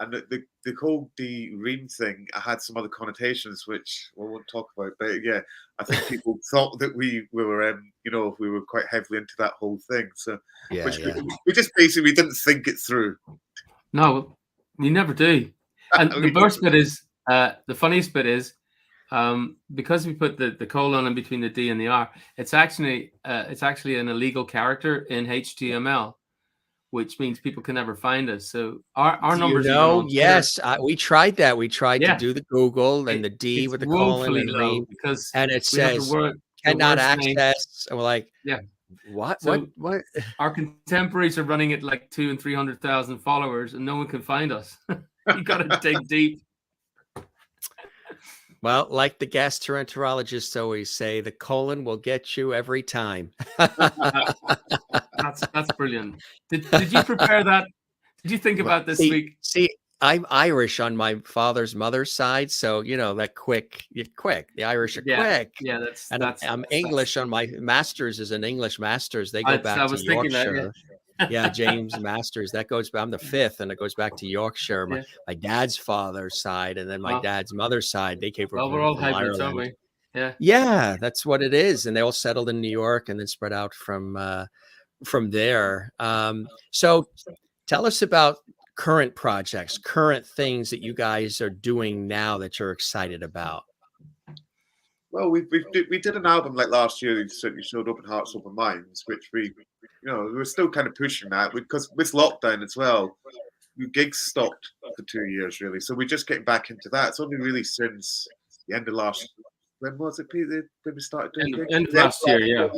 And the whole D Ream thing, I had some other connotations which we won't talk about. But yeah, I think people thought that we were, we were quite heavily into that whole thing. So, we just basically didn't think it through. No, we never do. And the worst bit is, the funniest bit is, because we put the colon in between the D and the R, it's actually an illegal character in HTML. Which means people can never find us. So our numbers. Yes, we tried that. We tried to do the Google and the D with the colon and Ream, and it says cannot access. And we're like, what? So what? Our contemporaries are running at like 200,000 and 300,000 followers, and no one can find us. You got to dig deep. Well, like the gastroenterologists always say, the colon will get you every time. That's brilliant. Did you prepare that? Did you think about this week? See, I'm Irish on my mother's side, so that quick. The Irish are quick. Yeah, I'm English on my master's is an English master's. They go back to Yorkshire. James Masters. That goes back. I'm the fifth, and it goes back to Yorkshire. My dad's father's side, and then my dad's mother's side. They came from. We're all hybrids, aren't we? Yeah, that's what it is. And they all settled in New York, and then spread out from there. So, tell us about current projects, current things that you guys are doing now that you're excited about. Well, we did an album like last year. It certainly showed Open Hearts, Open Minds, which we were still kind of pushing that because with lockdown as well, gigs stopped for 2 years really. So we're just getting back into that. It's only really since the end of last. When was it, Pete? When we started doing gigs? End of last year, yeah.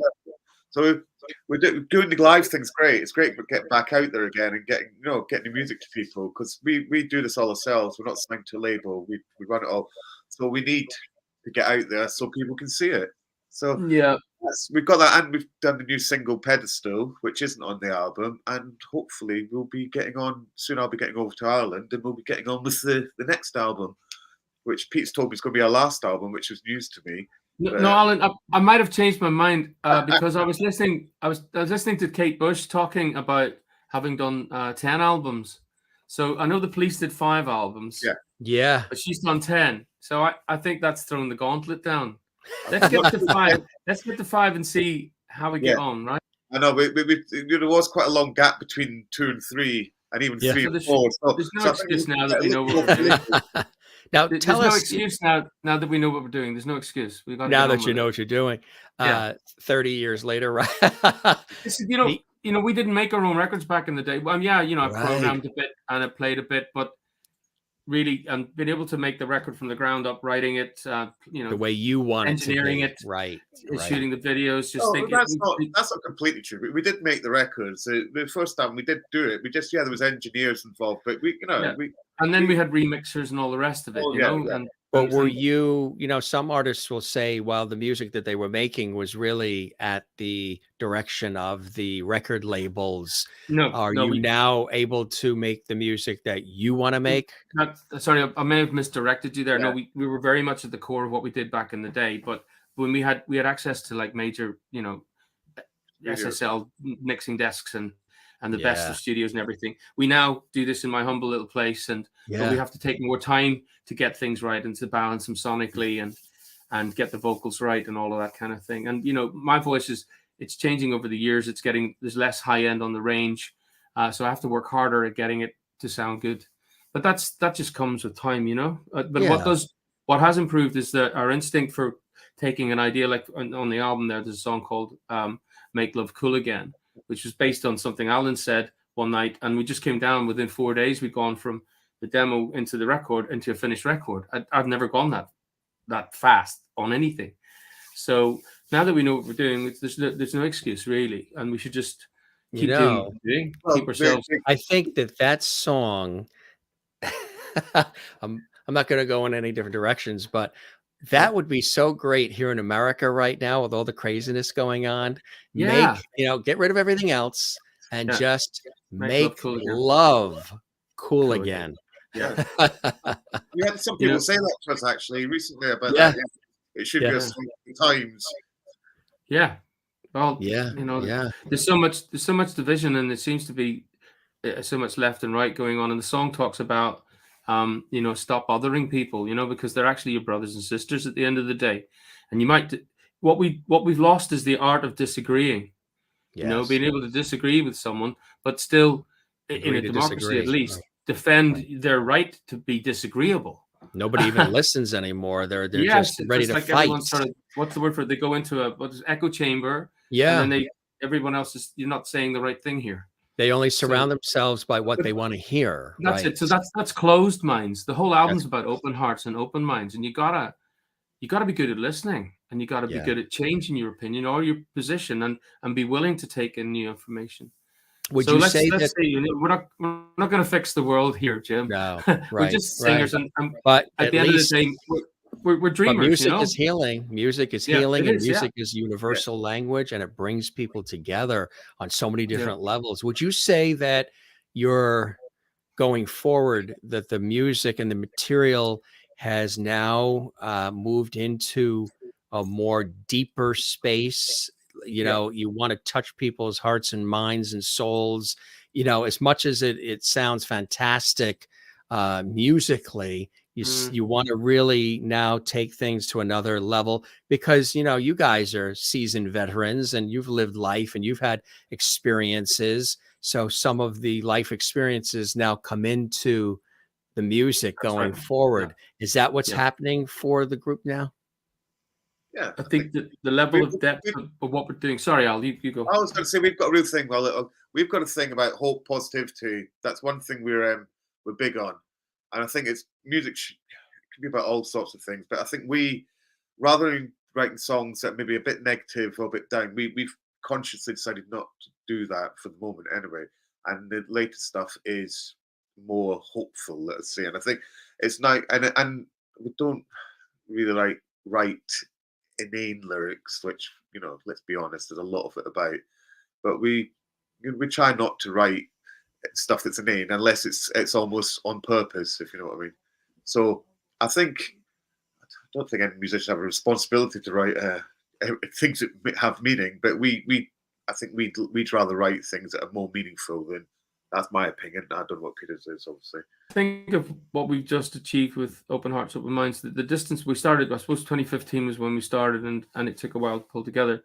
So we're doing the live thing's great. It's great to get back out there again and getting the music to people because we do this all ourselves. We're not signed to a label. We run it all. So we need to get out there so people can see it. So we've got that, and we've done the new single Pedestal, which isn't on the album, and hopefully we'll be getting on soon. I'll be getting over to Ireland, and we'll be getting on with the next album, which Pete's told me is going to be our last album, which was news to me. No, Alan, I might have changed my mind because I was listening to Kate Bush talking about having done 10 albums. So I know the Police did 5 albums. Yeah, but she's done 10. So I think that's throwing the gauntlet down. Let's get to 5. Let's get to 5 and see how we get on, right? I know there was quite a long gap between 2 and 3, and even Yeah. 3 So and there's 4. there's no So I think excuse we now get that a we know little what we're doing. more Now There's tell no us, excuse now that we know what we're doing. There's no excuse. We got to now get on that you with know it. what you're doing, Yeah. 30 years later, right? This is, The we didn't make our own records back in the day. Well, yeah, I right. programmed a bit and I played a bit, but really, being able to make the record from the ground up, writing it, The way you want it to engineering be. it, Right. Right. shooting the videos, just No, thinking. that's not completely true. We did make the records. The first time we did do it, we just there was engineers involved, but Yeah. And then we had remixers and all the rest of it, Oh, yeah. and But were and- you, some artists will say, well, the music that they were making was really at the direction of the record labels. no, Are no, you now able to make the music that you want to make? sorry, I may have misdirected you there. Yeah. No, we were very much at the core of what we did back in the day, but when we had access to like major, SSL mixing desks and the best of studios and everything. We now do this in my humble little place, but we have to take more time to get things right and to balance them sonically and get the vocals right and all of that kind of thing. And my voice it's changing over the years. There's less high end on the range, so I have to work harder at getting it to sound good. But that just comes with time, But what has improved is that our instinct for taking an idea, like on the album there's a song called Make Love Cool Again, which was based on something Alan said one night, and we just came down within 4 days. We'd gone from the demo into the record, into a finished record. I've never gone that fast on anything. So now that we know what we're doing, there's no excuse really, and we should just keep doing what we're doing, keep ourselves. I think that song, I'm not going to go in any different directions, but that would be so great here in America right now with all the craziness going on. Yeah. Get rid of everything else and just make love cool again. Yeah. We had some people say that to us actually recently about Yeah. that. It should be a song of times. Yeah. Well, yeah. There's so much division, and there seems to be so much left and right going on. And the song talks about stop bothering people, because they're actually your brothers and sisters at the end of the day. And you might, what we've lost is the art of disagreeing, being able to disagree with someone, but still in a democracy at least defend their right to be disagreeable. Nobody even listens anymore. They're just ready to like fight. What's the word for it? They go into echo chamber. Yeah. And then everyone else you're not saying the right thing here. They only surround themselves by what they want to hear. That's right? it. So that's closed minds. The whole album's about open hearts and open minds, and you gotta be good at listening, and you gotta be good at changing your opinion or your position, and be willing to take in new information. Would you say that we're not going to fix the world here, Jim? No, we're just singers, and but at the end of the day, we're dreamers. But music is healing. Music is healing, and music is universal language, and it brings people together on so many different levels. Would you say that you're going forward, that the music and the material has now moved into a more deeper space? You want to touch people's hearts and minds and souls, as much as it sounds fantastic musically, you want to really now take things to another level, because you guys are seasoned veterans and you've lived life and you've had experiences. So some of the life experiences now come into the music going forward. Is that what's happening for the group now? Yeah, I think that the level of depth of what we're doing. Sorry, Al, you go. I was going to say we've got a real thing. Well, we've got a thing about hope, positivity. That's one thing we're big on, and I think it's music. It can be about all sorts of things, but I think we, rather than writing songs that may be a bit negative or a bit down, we've consciously decided not to do that for the moment, anyway. And the latest stuff is more hopeful, let's say. And I think it's nice, and we don't really write inane lyrics, which let's be honest, there's a lot of it about, but we try not to write stuff that's inane unless it's almost on purpose, if you know what I mean. So I don't think any musician have a responsibility to write things that have meaning, but I think we'd rather write things that are more meaningful than. That's my opinion. I don't know what Peter's is, obviously. Think of what we've just achieved with Open Hearts, Open Minds. The distance we started, I suppose 2015 was when we started, and it took a while to pull together.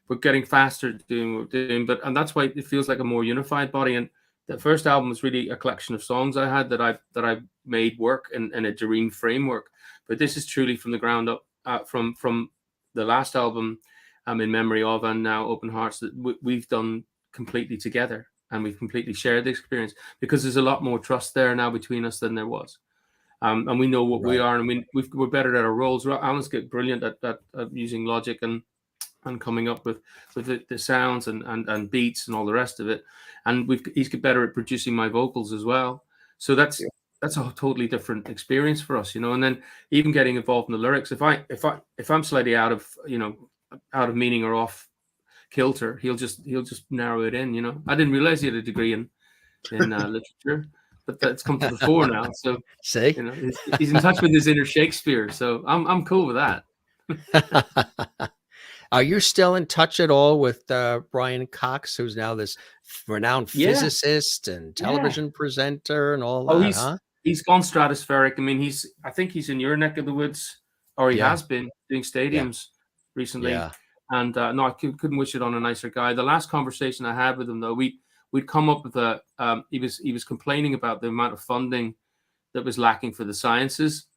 We're getting faster at doing what we're doing, and that's why it feels like a more unified body. And the first album was really a collection of songs I had that I made work in a D Ream framework. But this is truly from the ground up, from the last album, In Memory Of, and now Open Hearts, that we've done completely together, and we've completely shared the experience, because there's a lot more trust there now between us than there was. And we know what we are, and we're better at our roles. Alan's get brilliant at using logic and coming up with the sounds and beats and all the rest of it. And he's get better at producing my vocals as well. So that's a totally different experience for us, you know. And then even getting involved in the lyrics, if I'm slightly out of meaning or off kilter, he'll just narrow it in, you know. I didn't realize he had a degree in literature, but that's come to the fore now. So See, you know, he's in touch with his inner Shakespeare. So I'm cool with that. Are you still in touch at all with Brian Cox, who's now this renowned physicist and television presenter and all that? He's gone stratospheric. I mean, I think he's in your neck of the woods, or he has been doing stadiums recently. Yeah. And no, I couldn't wish it on a nicer guy. The last conversation I had with him, though, we'd come up with he was complaining about the amount of funding that was lacking for the sciences.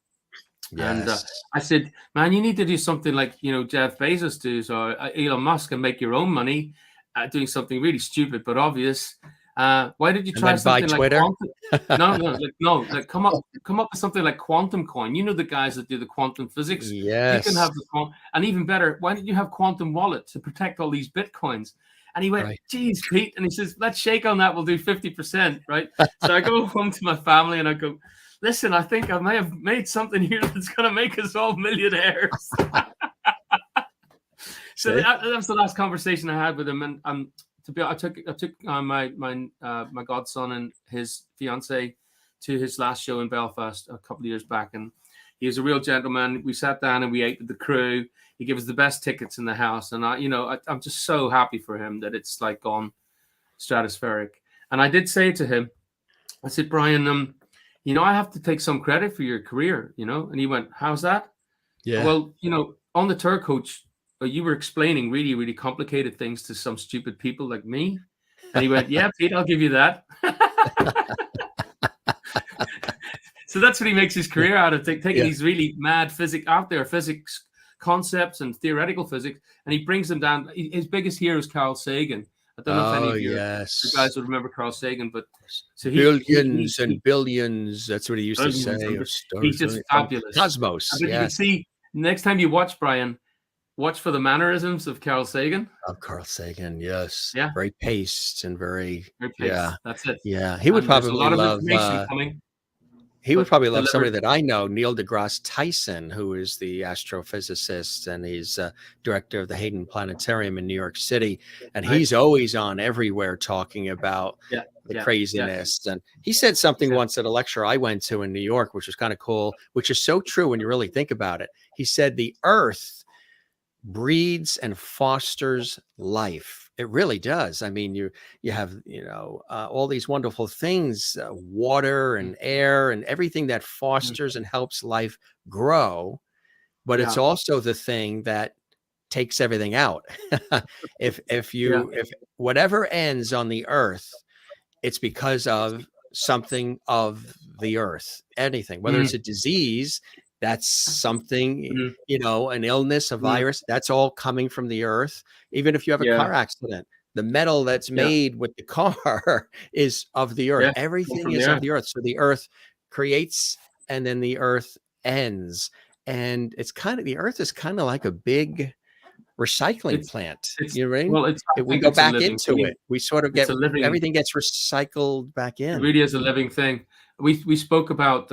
Yes. And I said, man, you need to do something like, you know, Jeff Bezos does, or Elon Musk, and make your own money doing something really stupid but obvious. Why did you try something like Twitter? Like come up with something like Quantum Coin? You know, the guys that do the quantum physics. Yes. You can have and even better, why didn't you have Quantum Wallet to protect all these Bitcoins? And he went, geez, Pete. And he says, let's shake on that. We'll do 50%, right? So I go home to my family and I go, listen, I think I may have made something here that's going to make us all millionaires. So that was the last conversation I had with him. And I took my godson and his fiance to his last show in Belfast a couple of years back, and he was a real gentleman. We sat down and we ate with the crew. He gave us the best tickets in the house, and I'm just so happy for him that it's like gone stratospheric. And I did say to him, I said, Brian, you know, I have to take some credit for your career, you know. And he went, how's that? Yeah. Well, you know, on the tour coach, you were explaining really, really complicated things to some stupid people like me. And he went, yeah, Pete, I'll give you that. So that's what he makes his career out of, taking these really mad physics concepts and theoretical physics, and he brings them down. His biggest hero is Carl Sagan. I don't know if any of you guys would remember Carl Sagan, but so billions and billions. That's what he used to say. He's just fabulous. Cosmos. But you can see next time you watch, Brian, watch for the mannerisms of Carl Sagan. Of Carl Sagan, yes. Yeah. Very paced and very paced. Yeah. That's it. Yeah. He would probably love coming. He would probably love somebody that I know, Neil deGrasse Tyson, who is the astrophysicist, and he's director of the Hayden Planetarium in New York City. And he's always on everywhere talking about the craziness. And he said something once at a lecture I went to in New York, which was kind of cool, which is so true when you really think about it. He said the Earth breeds and fosters life. It really does. I mean, you have, you know, all these wonderful things, water and air and everything that fosters and helps life grow. But it's also the thing that takes everything out. if whatever ends on the earth, it's because of something of the earth, anything, whether it's a disease, that's something, you know, an illness, a virus, that's all coming from the earth. Even if you have a car accident, the metal that's made with the car is of the earth. Everything is of the earth. So the earth creates and then the earth ends. And it's the earth is kind of like a big recycling plant. You know what I mean? Well, we go back into it. We sort of everything gets recycled back in. It really is a living thing. We spoke about,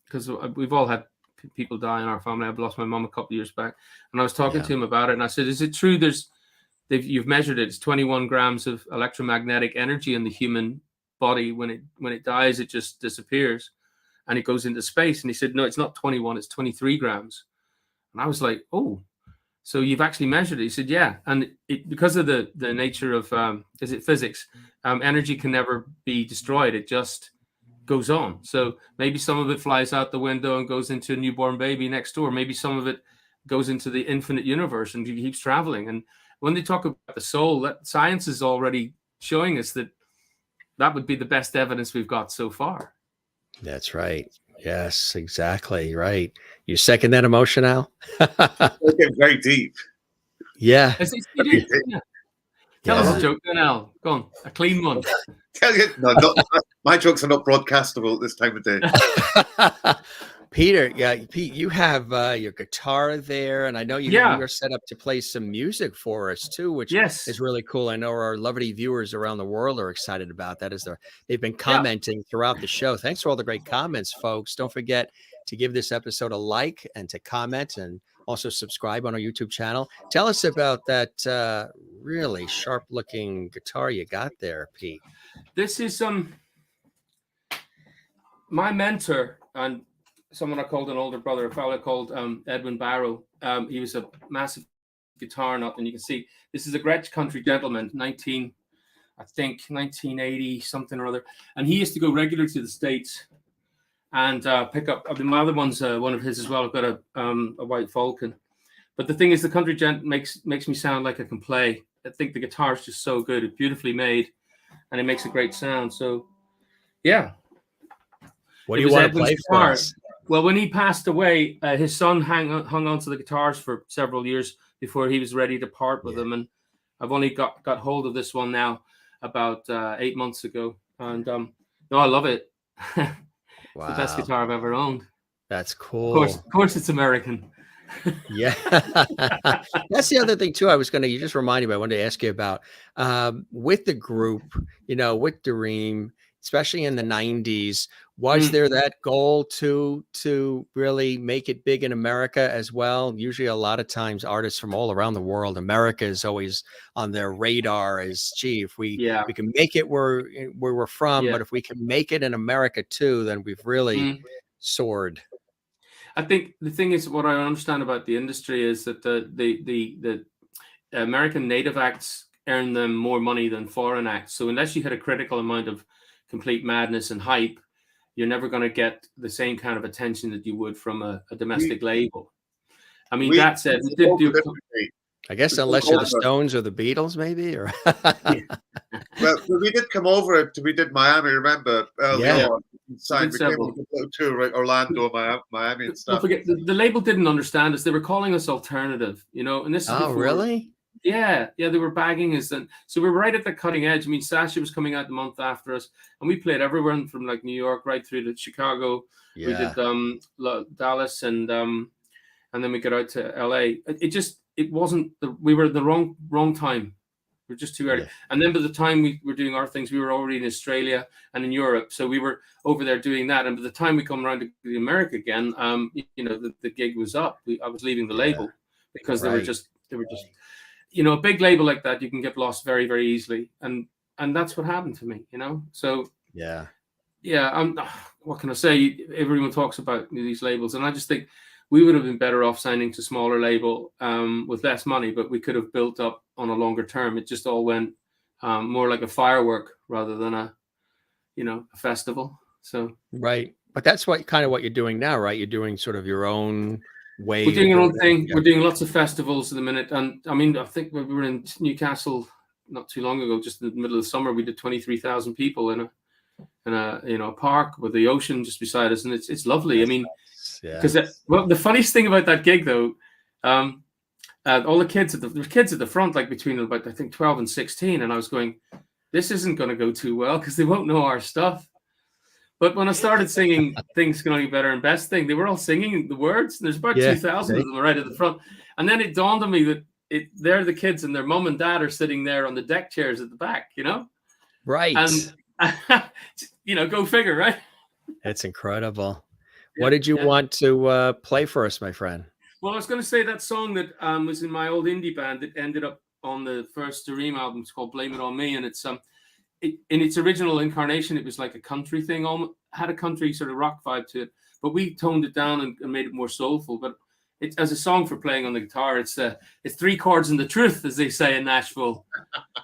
because we've all had people die in our family. I've lost my mom a couple of years back, and I was talking to him about it, and I said, is it true you've measured it, it's 21 grams of electromagnetic energy in the human body. When it dies, it just disappears and it goes into space. And he said, no, it's not 21, it's 23 grams. And I was like, oh, so you've actually measured it? He said, yeah. And because of the nature of physics, energy can never be destroyed. It just goes on. So maybe some of it flies out the window and goes into a newborn baby next door. Maybe some of it goes into the infinite universe and keeps traveling. And when they talk about the soul, that science is already showing us that that would be the best evidence we've got so far. That's right. Yes, exactly right. You second that emotion, Al? Okay, very deep. Yeah. Yeah. Tell us a joke then, Al. Go on, a clean one. Tell you, no, my jokes are not broadcastable at this time of day. Peter, Pete, you have your guitar there, and I know you are set up to play some music for us too, which is really cool. I know our lovely viewers around the world are excited about that, as they've been commenting throughout the show. Thanks for all the great comments, folks. Don't forget to give this episode a like and to comment, and also subscribe on our YouTube channel. Tell us about that really sharp-looking guitar you got there, Pete. This is my mentor and someone I called an older brother, a fellow called Edwin Barrow. He was a massive guitar nut, and you can see this is a Gretsch Country Gentleman, 1980 something or other. And he used to go regularly to the States and pick up. I mean, my other one's one of his as well. I've got a white Falcon. But the thing is, the Country Gent makes me sound like I can play. I think the guitar is just so good. It's beautifully made, and it makes a great sound. So, yeah. What do you want to play for us? Well, when he passed away, his son hung on to the guitars for several years before he was ready to part with them. And I've only got hold of this one now about 8 months ago. And no, I love it. It's the best guitar I've ever owned. That's cool. Of course it's American. Yeah. That's the other thing too. You just reminded me, I wanted to ask you about with the group, with D Ream, especially in the 90s, was there that goal to really make it big in America as well? Usually a lot of times artists from all around the world, America is always on their radar as, gee, if we can make it where we're from, but if we can make it in America too, then we've really soared. I think the thing is, what I understand about the industry is that the American native acts earn them more money than foreign acts. So unless you had a critical amount of complete madness and hype, you're never going to get the same kind of attention that you would from a domestic label. I mean, that said, we did do. I guess unless you're the Stones or the Beatles, maybe, or. Well, we did come over. We did Miami. Remember? Signed. We came to Orlando, Miami, and stuff. Don't forget, the label didn't understand us. They were calling us alternative, and this is before, really? Yeah, they were bagging us, and so we were right at the cutting edge. I mean, Sasha was coming out the month after us, and we played everywhere from like New York right through to Chicago. We did Dallas, and then we got out to LA. It wasn't we were at the wrong time. We're just too early. And then by the time we were doing our things, we were already in Australia and in Europe. So we were over there doing that. And by the time we come around to America again, the gig was up. I was leaving the label because they were just a big label like that, you can get lost very, very easily. And that's what happened to me, So what can I say? Everyone talks about these labels, and I just think we would have been better off signing to smaller label with less money, but we could have built up on a longer term. It just all went more like a firework rather than a festival. So right, but that's what you're doing now, right? You're doing sort of your own way. We're doing our own thing. Yeah. We're doing lots of festivals at the minute, and I mean, I think we were in Newcastle not too long ago, just in the middle of the summer. We did 23,000 people in a park with the ocean just beside us, and it's lovely. I mean. Because the funniest thing about that gig though, all the kids at the front, like between about I think 12 and 16, and I was going, this isn't going to go too well because they won't know our stuff. But when I started singing "Things Can Only Be Better" and "Best Thing," they were all singing the words, and there's about 2,000 of them right at the front. And then it dawned on me that they're the kids, and their mom and dad are sitting there on the deck chairs at the back, Right. And go figure, right? It's incredible. What did you want to play for us, my friend? Well, I was going to say that song that was in my old indie band that ended up on the first D Ream album. It's called "Blame It On Me," and it's in its original incarnation, it was like a country thing, had a country sort of rock vibe to it. But we toned it down and made it more soulful. But it's as a song for playing on the guitar. It's 3 chords and the truth, as they say in Nashville.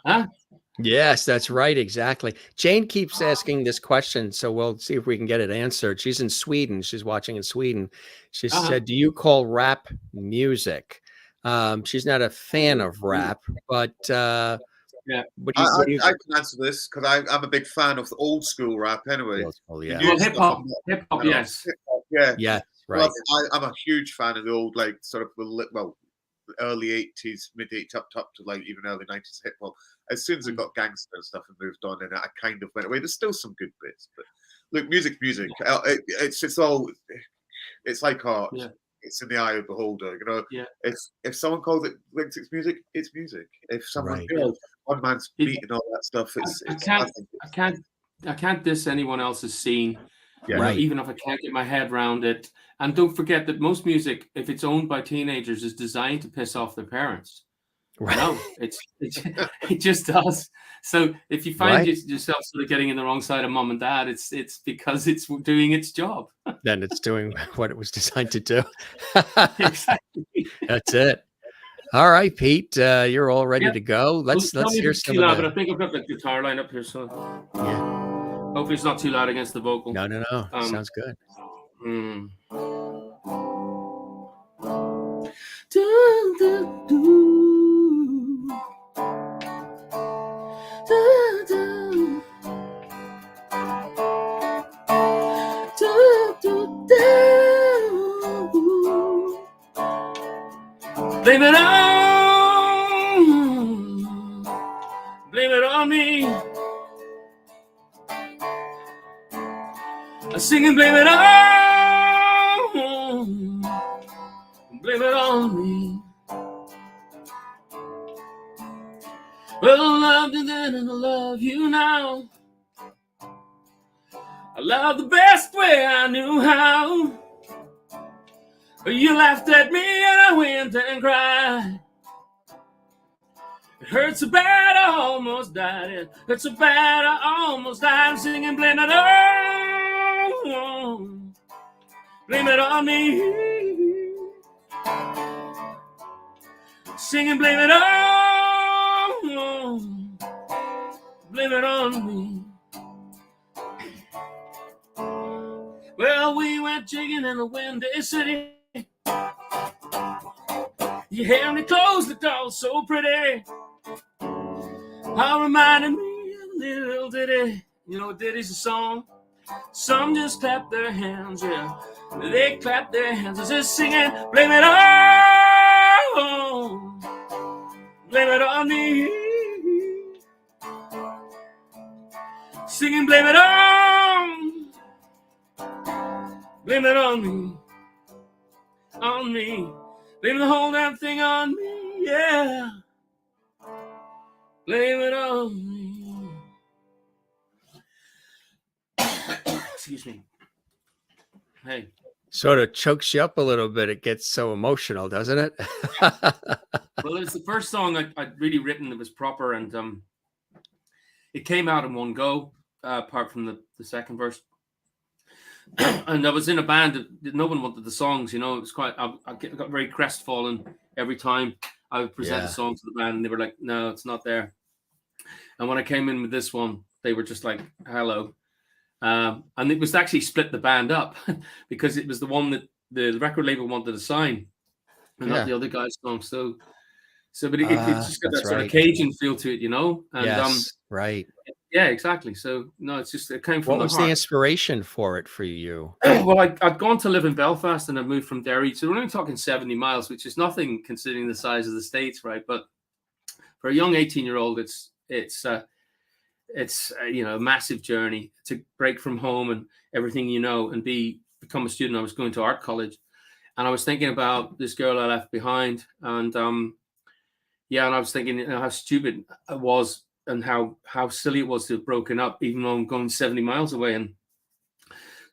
Huh? Yes, that's right. Exactly. Jane keeps asking this question, so we'll see if we can get it answered. She's in Sweden. She's watching in Sweden. She said, do you call rap music? She's not a fan of rap, but What do you? What do you I can answer this because I'm a big fan of the old school rap anyway. oh, The yeah. new Well, stuff, hip hop, I'm not- hip hop, you know, yes. hip-hop, yeah. Yes, Well, right. I'm a huge fan of the old, like, sort of, well, early 80s, mid 80s, up to like even early 90s hip hop. As soon as it got gangster and stuff and moved on, and I kind of went away. There's still some good bits, but look, music. It's like art. Yeah. It's in the eye of the beholder. You know, Yeah. if someone calls it thinks it's music, it's music. If someone, Right. you know, one man's beat and all that stuff, I can't diss anyone else's scene. Yeah. You know, Right. even if I can't get my head around it. And don't forget that most music, if it's owned by teenagers, is designed to piss off their parents. Right. No, it just does. So if you find yourself sort of getting in the wrong side of mom and dad, it's because it's doing its job. Then it's doing what it was designed to do. Exactly. That's it. All right, Pete, you're all ready to go. Let's Tell me if hear it's some too of loud, the. but I think I've got the guitar line up here, so Yeah. hopefully it's not too loud against the vocal. No. Sounds good. Blame it on me. I'm singing, blame it on me. Well, I loved you then and I love you now. I love the best way I knew how. You laughed at me and I went and cried. It hurts so bad I almost died. It hurts so bad I almost died. I'm singing, blame it on. Blame it on me. Singing, blame it on. Blame it on me. Well, we went jigging in the windy city. Your hair and your clothes looked all so pretty. How reminded me of a little ditty. You know, ditty's a song. Some just clap their hands, yeah. They clap their hands as they're singing, blame it on. Blame it on me. Singing, blame it on. Blame it on me. On me. Blame the whole damn thing on me, yeah. Blame it on me. Excuse me. Hey. Sort of chokes you up a little bit. It gets so emotional, doesn't it? Well, it's the first song I'd really written that was proper, and it came out in one go, apart from the second verse. And I was in a band that no one wanted the songs, you know. It was quite, I got very crestfallen every time I would present a song to the band, and they were like, no, it's not there. And when I came in with this one, they were just like, hello. And it was to actually split the band up because it was the one that the record label wanted to sign and not the other guy's song. So but it just got that sort of Cajun feel to it, you know? And, right. Yeah, exactly. So no, it came from What was the inspiration for it for you? Well, I'd gone to live in Belfast and I moved from Derry. So we're only talking 70 miles, which is nothing considering the size of the States, right? But for a young 18-year-old, it's you know, a massive journey to break from home and everything, you know, and become a student. I was going to art college and I was thinking about this girl I left behind. And and I was thinking, you know, how stupid I was and how silly it was to have broken up, even though I'm going 70 miles away. And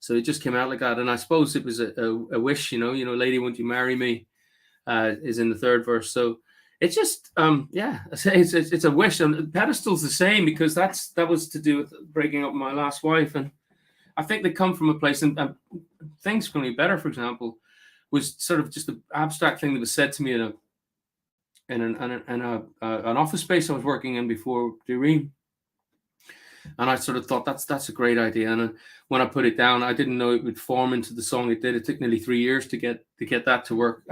so it just came out like that. And I suppose it was a wish, you know, lady, won't you marry me, is in the third verse. So it's just, it's a wish. And the pedestal's the same because that was to do with breaking up with my last wife. And I think they come from a place, and Things Can Be Better, for example, was sort of just an abstract thing that was said to me in an office space I was working in before D Ream. And I sort of thought that's a great idea. And when I put it down, I didn't know it would form into the song it did. It took nearly 3 years to get that to work.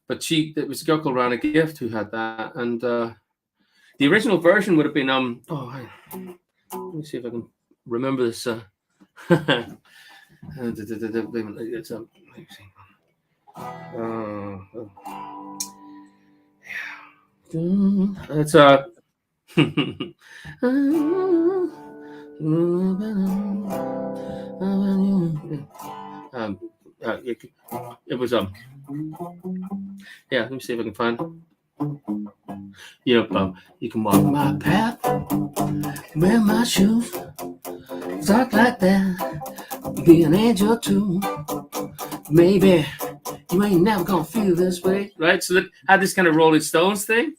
But it was a girl called Rana Gift who had that. And The original version would have been let me see if I can remember this. It's it's it was let me see if I can find. You can walk my path, wear my shoes, talk like that, be an angel too. Maybe you ain't never gonna feel this way, right? So that had this kind of Rolling Stones thing,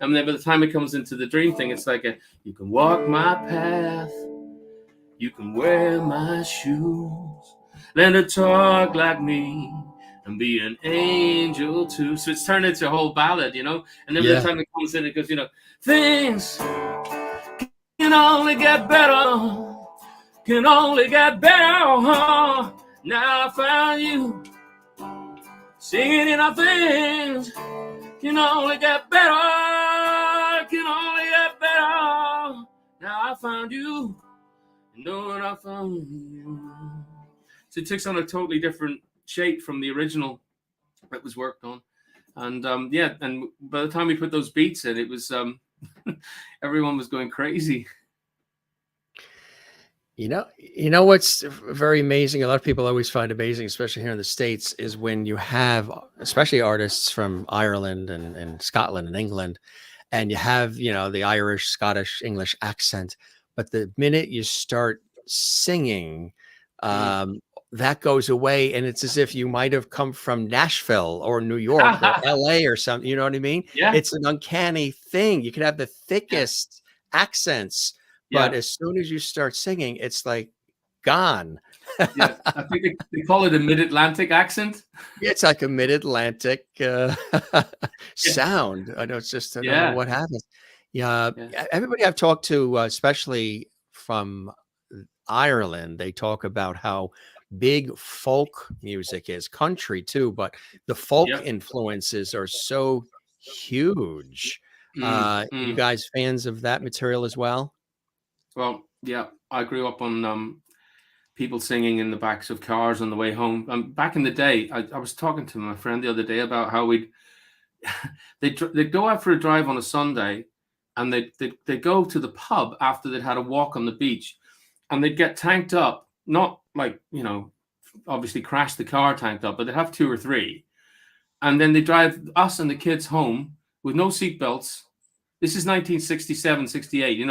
and then by the time it comes into the Dream thing, it's like you can walk my path, you can wear my shoes, learn to talk like me, and be an angel too. So it's turned into a whole ballad, And then by the time it comes in, it goes, things can only get better, can only get better. Now I found you, singing in our things can only get better, can only get better. Now I found you, knowing I found you. So it takes on a totally different shape from the original that was worked on. And and by the time we put those beats in, it was everyone was going crazy. You know what's very amazing, a lot of people always find amazing, especially here in the States, is when you have especially artists from Ireland and Scotland and England, and you have the Irish, Scottish, English accent, but the minute you start singing, that goes away, and it's as if you might have come from Nashville or New York or LA or something. You know what I mean? Yeah. It's an uncanny thing. You can have the thickest accents, but as soon as you start singing, it's like gone. Yeah, I think they call it a mid-Atlantic accent. It's like a mid-Atlantic sound. I know, it's just, I don't know what happens. Yeah. Everybody I've talked to, especially from Ireland, they talk about how big folk music is, country too, but the folk influences are so huge. You guys fans of that material as well? Well, yeah, I grew up on people singing in the backs of cars on the way home. Back in the day, I was talking to my friend the other day about how they'd go out for a drive on a Sunday, and they'd go to the pub after they'd had a walk on the beach, and they'd get tanked up, not like, obviously crash the car tanked up, but they'd have 2 or 3. And then they drive us and the kids home with no seatbelts. This is 1967, 68,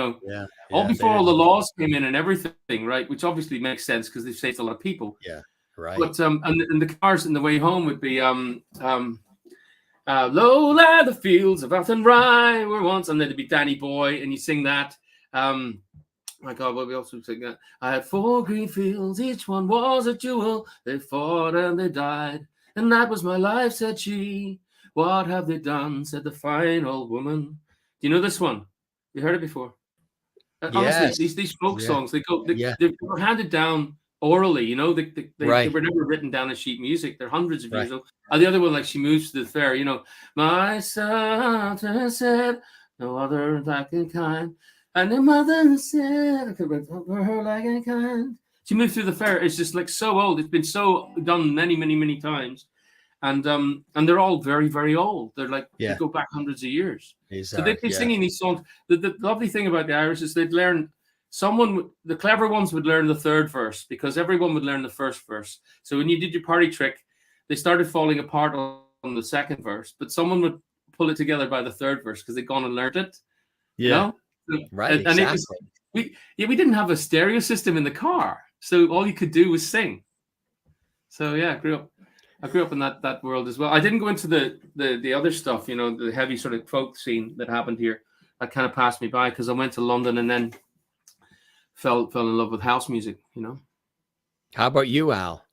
all before all the laws came in and everything, right? Which obviously makes sense because they've saved a lot of people. Yeah, right. But and the cars on the way home would be low lie the fields of earth and rye were once, and then it'd be Danny Boy, and you sing that. My God, what we also sing that. I had 4 green fields, each one was a jewel. They fought and they died, and that was my life, said she. What have they done, said the fine old woman. Do you know this one? You heard it before? Honestly, these folk songs, they were handed down orally, they were never written down as sheet music. They're hundreds of years old. And the other one, like She Moves to the Fair, my son said, no other like in kind. And the mother said, I could wait for her like in kind. She Moved Through the Fair. It's just like so old. It's been so done many, many, many times. And they're all very, very old. They're like, they go back hundreds of years. So they'd be singing these songs. The lovely thing about the Irish is they'd learn, the clever ones would learn the 3rd verse, because everyone would learn the 1st verse. So when you did your party trick, they started falling apart on the 2nd verse, but someone would pull it together by the 3rd verse because they'd gone and learned it. Right. And exactly. We didn't have a stereo system in the car, so all you could do was sing. So I grew up in that world as well. I didn't go into the other stuff, the heavy sort of folk scene that happened here. That kind of passed me by because I went to London and then fell in love with house music. How about you, Al?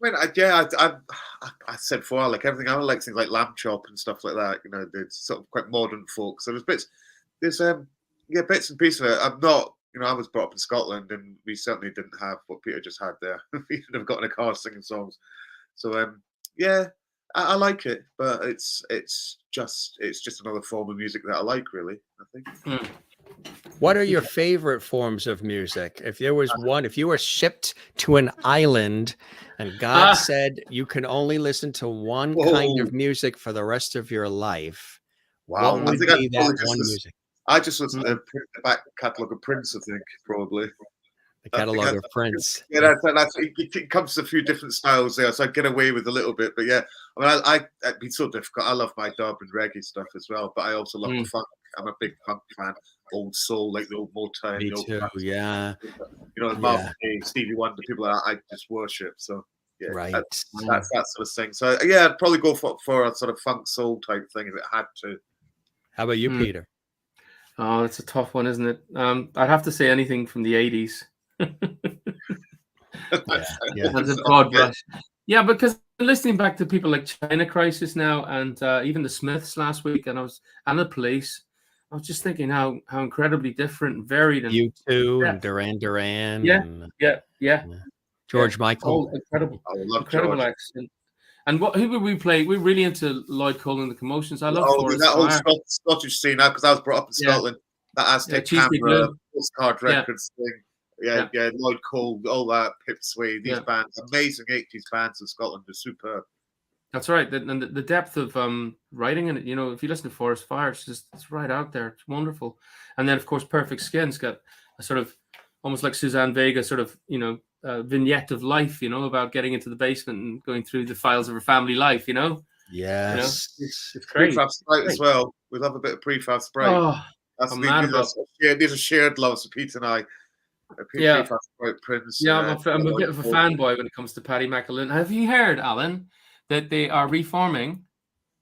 I mean, I said before, I like everything. I like things like Lamb Chop and stuff like that. It's sort of quite modern folk. So there's bits and pieces of it. I'm not, I was brought up in Scotland, and we certainly didn't have what Peter just had there. We never got in a car singing songs. So I like it, but it's just another form of music that I like, really. I think. Mm. What are your favorite forms of music? If there was one, if you were shipped to an island and God Ah, said you can only listen to one kind Whoa! of music for the rest of your life, Wow! what I mm, would think I be that probably just one listen. music? I just listen to mm. the back catalogue of Prince. I think probably. The I think catalog of Prince. yeah, it comes to a few different styles there, so I get away with a little bit. But yeah, I mean, it'd be so difficult. I love my dub and reggae stuff as well, but I also love the Mm. funk. I'm a big funk fan. Old soul, like the old Motown, Me the old too. classics. Yeah. Marvin Yeah. Gaye, Stevie Wonder, people that I just worship. So yeah, Right. that's that sort of thing. So yeah, I'd probably go for a sort of funk soul type thing if it had to. How about you, Mm. Peter? Oh, it's a tough one, isn't it? I'd have to say anything from the 80s. Yeah. Yeah. That's a broad brush. Yeah, because listening back to people like China Crisis now, and even the Smiths last week, and the Police, I was just thinking how incredibly different, and varied, and U2 and depth. Duran Duran Yeah, and yeah, yeah. George Michael. all incredible, I love incredible George. accent. And who would we play? We're really into Lloyd Cole and the Commotions. I love Forest That whole Fire. Scottish scene now, because I was brought up in Yeah, Scotland. That Aztec Cheesecake Camera, Blue. postcard Yeah, records thing. yeah, Yeah, Lloyd Cole, all that, Pip Sway, these yeah. bands, amazing 80s bands in Scotland are superb. That's right. And the depth of writing in it, if you listen to Forest Fire, it's right out there. It's wonderful. And then of course Perfect Skin's got a sort of almost like Suzanne Vega sort of, vignette of life, about getting into the basement and going through the files of her family life, Yes. It's great. Prefab Sprite as Great. well. We love a bit of Prefab Sprite. Oh, I'm mad about. These are shared loves for Pete and I. Yeah. Prefab Sprite, Prince. Yeah, I'm a bit of a fanboy when it comes to Paddy McAloon. Have you heard, Alan, that they are reforming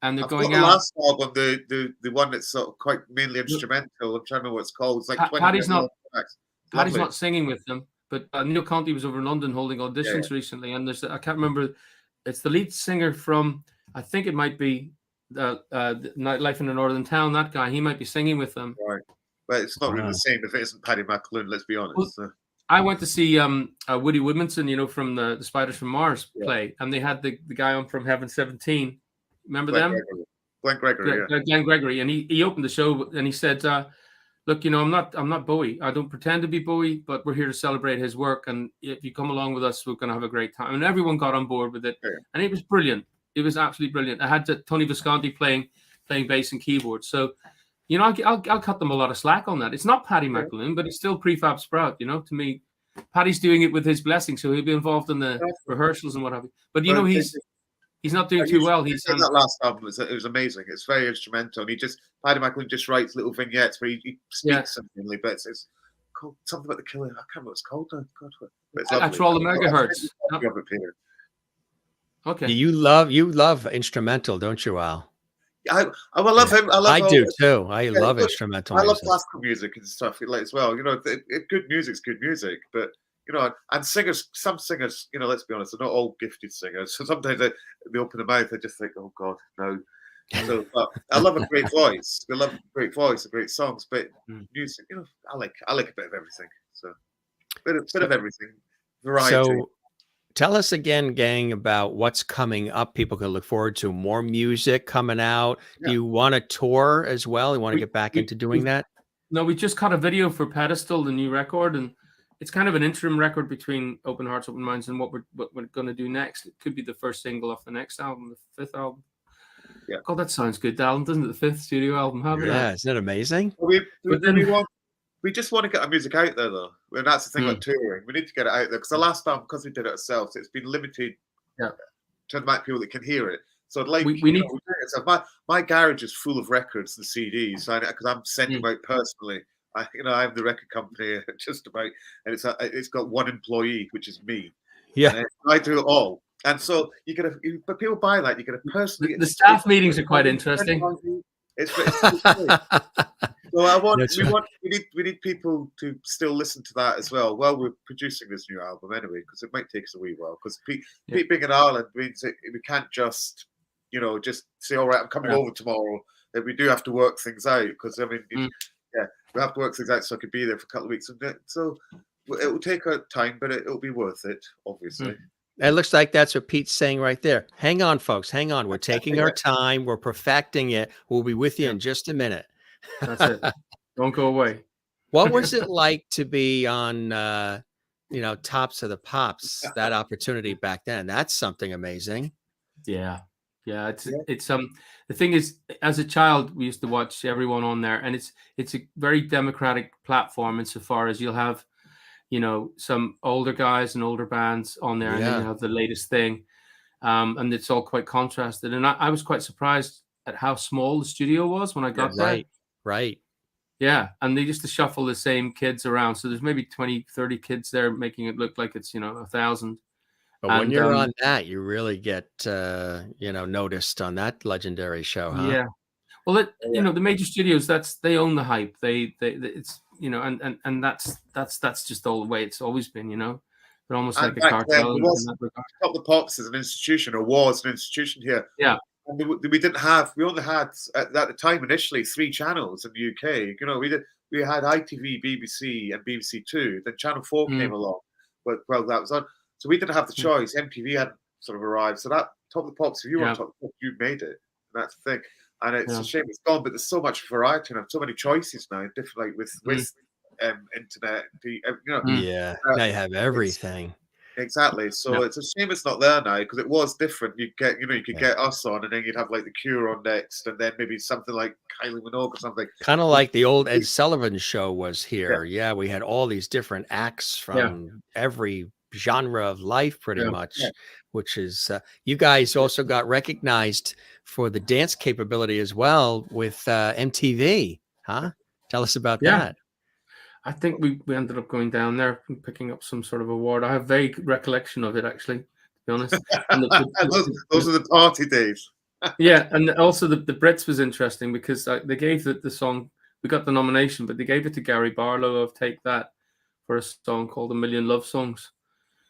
and they're I've going got the out? last album, the one that's sort of quite mainly instrumental. I'm trying to remember what it's called. It's like 20 Paddy's minutes not tracks. Paddy's Lovely. not singing with them, but Neil Conti was over in London holding auditions recently, and I can't remember. It's the lead singer from, I think it might be Nightlife in a Northern Town. That guy, he might be singing with them. Right, but it's not really Wow. the same if it isn't Paddy McAloon. Let's be honest. Well, I went to see Woody Woodmanson, from the Spiders from Mars play, and they had the guy on from Heaven 17. Remember them? Glenn Gregory, yeah. Glenn Gregory, and he opened the show and he said, "Look, I'm not Bowie. I don't pretend to be Bowie, but we're here to celebrate his work. And if you come along with us, we're going to have a great time." And everyone got on board with it, and it was brilliant. It was absolutely brilliant. I had Tony Visconti playing bass and keyboard, so. I'll cut them a lot of slack on that. It's not Paddy McAloon, but it's still Prefab Sprout. To me, Paddy's doing it with his blessing, so he'll be involved in the rehearsals and what have you. But he's not doing too well. He's that last album. It was amazing. It's very instrumental. And Paddy McAloon just writes little vignettes where he speaks something, but it's called something about the killer. I can't remember what it's called. God, it's After all the megahertz. Okay. You love instrumental, don't you, Al? I love him. I do too. I love instrumental. I love classical music and stuff like as well. Good music's good music, but and singers. Some singers, let's be honest, they're not all gifted singers. So sometimes they open their mouth, I just think, oh God, no. So I love a great voice. I love a great voice and great songs, but music, I like a bit of everything. So bit of everything, variety. So tell us again, gang, about what's coming up. People can look forward to more music coming out. Yeah. Do you want to tour as well? You want to get back into doing that? No, we just cut a video for Pedestal, the new record, and it's kind of an interim record between Open Hearts, Open Minds, and what we're going to do next. It could be the first single off the next album, the 5th album. Yeah. God, that sounds good, Alan, doesn't it? The 5th studio album. How about that? Isn't it amazing? We just want to get our music out there, though. And that's the thing about touring. We need to get it out there because the last time, because we did it ourselves, it's been limited to the amount of people that can hear it. So we need. My garage is full of records and CDs because I'm sending them out personally. I have the record company just about, and it's got one employee, which is me. Yeah, and I do it all. And so but people buy that. You get a personally. The staff meetings are quite interesting. It's so we need people to still listen to that as well. Well, we're producing this new album anyway, because it might take us a wee while. Because Pete being in Ireland means that we can't just say, all right, I'm coming over tomorrow. That we do have to work things out because we have to work things out so I could be there for a couple of weeks. And so it will take time, but it will be worth it, obviously. It looks like that's what Pete's saying right there. Hang on, folks. Hang on. We're taking our time. We're perfecting it. We'll be with you in just a minute. That's it. Don't go away. What was it like to be on, Tops of the Pops, that opportunity back then? That's something amazing. Yeah. It's the thing is, as a child, we used to watch everyone on there, and it's a very democratic platform insofar as you'll have, some older guys and older bands on there, and then you have the latest thing, and it's all quite contrasted. And I was quite surprised at how small the studio was when I got there. Right. Yeah, and they used to shuffle the same kids around, so there's maybe 20, 30 kids there, making it look like it's 1,000. But when you're on that, you really get noticed on that legendary show, huh? Yeah. Well, the major studios, they own the hype. It's and that's just all the way it's always been. They're almost like a cartel. Top the Pops is an institution, or was an institution here. Yeah. And we only had at the time initially 3 channels in the UK. We had ITV, BBC, and BBC Two. Then Channel 4 came along. Well, that was on. So we didn't have the choice. MTV hadn't sort of arrived. So that Top of the Pops, if you were on Top of the Pops, you made it. And that's the thing. And it's a shame it's gone, but there's so much variety and so many choices now, different, like with internet. Now you have everything. Exactly. So it's a shame it's not there now, because it was different. You could get us on, and then you'd have like the Cure on next, and then maybe something like Kylie Minogue or something. Kind of like the old Ed Sullivan show was here. Yeah, we had all these different acts from every genre of life, pretty much. Which is you guys also got recognized for the dance capability as well with MTV, huh? Tell us about that. I think we ended up going down there and picking up some sort of award. I have vague recollection of it, actually, to be honest. Those are the party days. Yeah, and also the Brits was interesting because they gave the song, we got the nomination, but they gave it to Gary Barlow of Take That for a song called A Million Love Songs.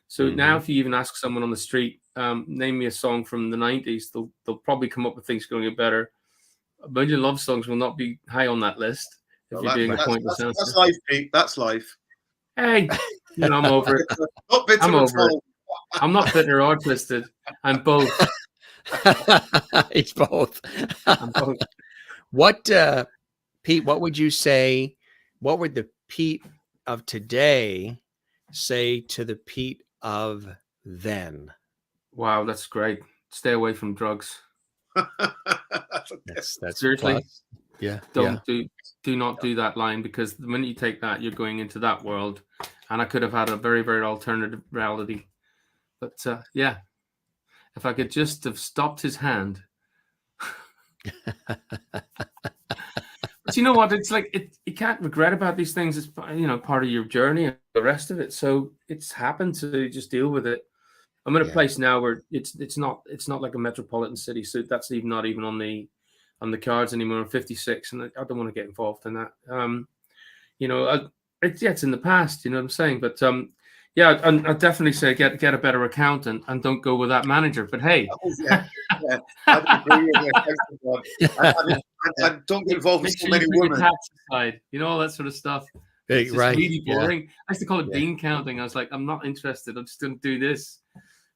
So now if you even ask someone on the street, name me a song from the 90s, they'll probably come up with things going to get better. A Million Love Songs will not be high on that list. If you're doing a pointless answer. That's life, Pete. That's life. Hey, I'm over it. I'm over it. I'm not bitter or twisted. I'm both. It's both. I'm both. What, Pete, what would you say? What would the Pete of today say to the Pete of then? Wow, that's great. Stay away from drugs. That's seriously. Plus. Yeah. Do not do that line, because the minute you take that, you're going into that world. And I could have had a very, very alternative reality. But if I could just have stopped his hand. But you know what? It's like you can't regret about these things. It's part of your journey and the rest of it. So it's happened to just deal with it. I'm in a place now where it's not like a metropolitan city. So that's not even on the cards anymore. I'm 56, and I don't want to get involved in that. It's in the past. You know what I'm saying? But I'd definitely say get a better accountant and don't go with that manager. But hey, I agree with you. And don't get involved with so many women. Tax aside, all that sort of stuff. It's right. really boring. Yeah. I used to call it bean counting. I was like, I'm not interested. I'm just going to do this.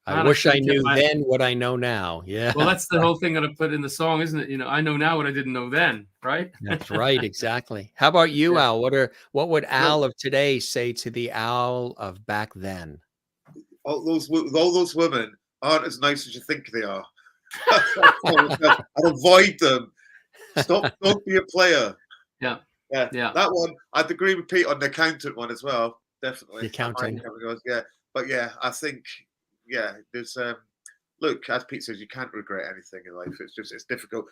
I wish I knew then what I know now. Yeah. Well, that's the whole thing that I put in the song, isn't it? I know now what I didn't know then, right? That's right, exactly. How about you, Al? What would Al of today say to the Al of back then? All those women aren't as nice as you think they are. And avoid them. Don't be a player. Yeah. That one, I'd agree with Pete on the accountant one as well. Definitely. The accounting. Yeah. But I think there's look, as Pete says, you can't regret anything in life. It's difficult.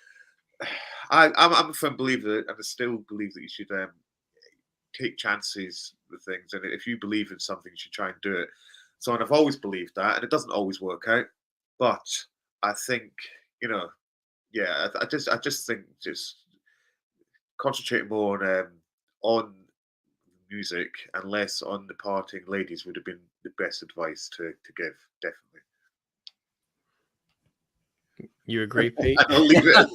I'm a firm believer, and I still believe that you should take chances with things, and if you believe in something, you should try and do it. So, and I've always believed that, and it doesn't always work out, but I think I just think concentrate more on music and less on the partying ladies would have been the best advice to give, definitely. You agree, Pete? I'll leave it.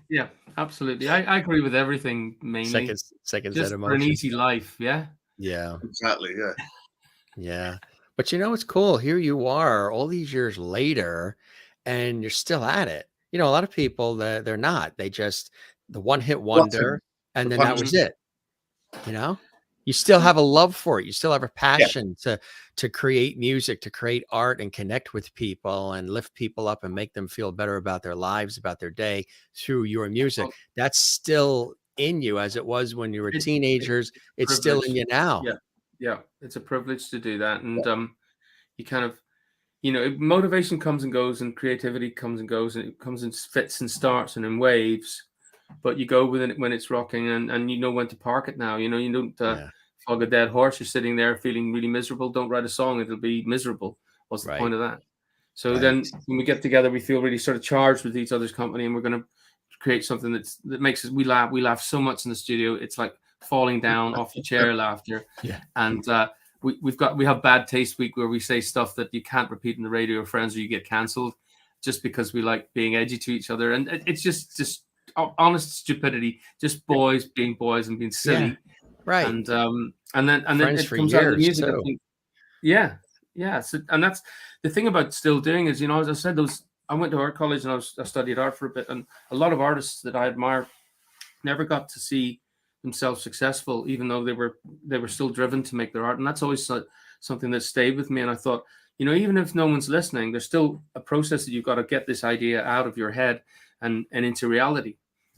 Yeah, absolutely. I agree with everything, mainly. Second just set of for an motion. easy life, yeah? Yeah. Exactly, yeah. Yeah. But you know what's cool? Here you are all these years later, and you're still at it. You know, a lot of people that they're not. They just the one hit Button, wonder, and the then that punch. was it. You know, you still have a love for it. You still have a Yeah. passion to create music, to create art, and connect with people, and lift people up, and make them feel better about their lives, about their day through your music. Well, That's still in you as it was when you were teenagers. it's a It's still in privilege. you now. Yeah, yeah, it's a privilege to do that, and you kind of, motivation comes and goes, and creativity comes and goes, and it comes in fits and starts and in waves. But you go with it when it's rocking, and you know when to park it now. You don't Yeah. flog a dead horse. You're sitting there feeling really miserable. Don't write a song; it'll be miserable. What's the point Right. of that? So Right. then, when we get together, we feel really sort of charged with each other's company, and we're going to create something that makes us. We laugh so much in the studio. It's like falling down off your chair laughter. Yeah. And we have bad taste week where we say stuff that you can't repeat in the radio, friends, or you get cancelled, just because we like being edgy to each other. And it's just honest stupidity, just boys being boys and being silly. Yeah. Right. And then Friends it for comes out of the years music. I too. think. Yeah. So, and that's the thing about still doing is, as I said, I went to art college and I studied art for a bit, and a lot of artists that I admire never got to see themselves successful, even though they were still driven to make their art. And that's always something that stayed with me. And I thought, even if no one's listening, there's still a process that you've got to get this idea out of your head and into reality.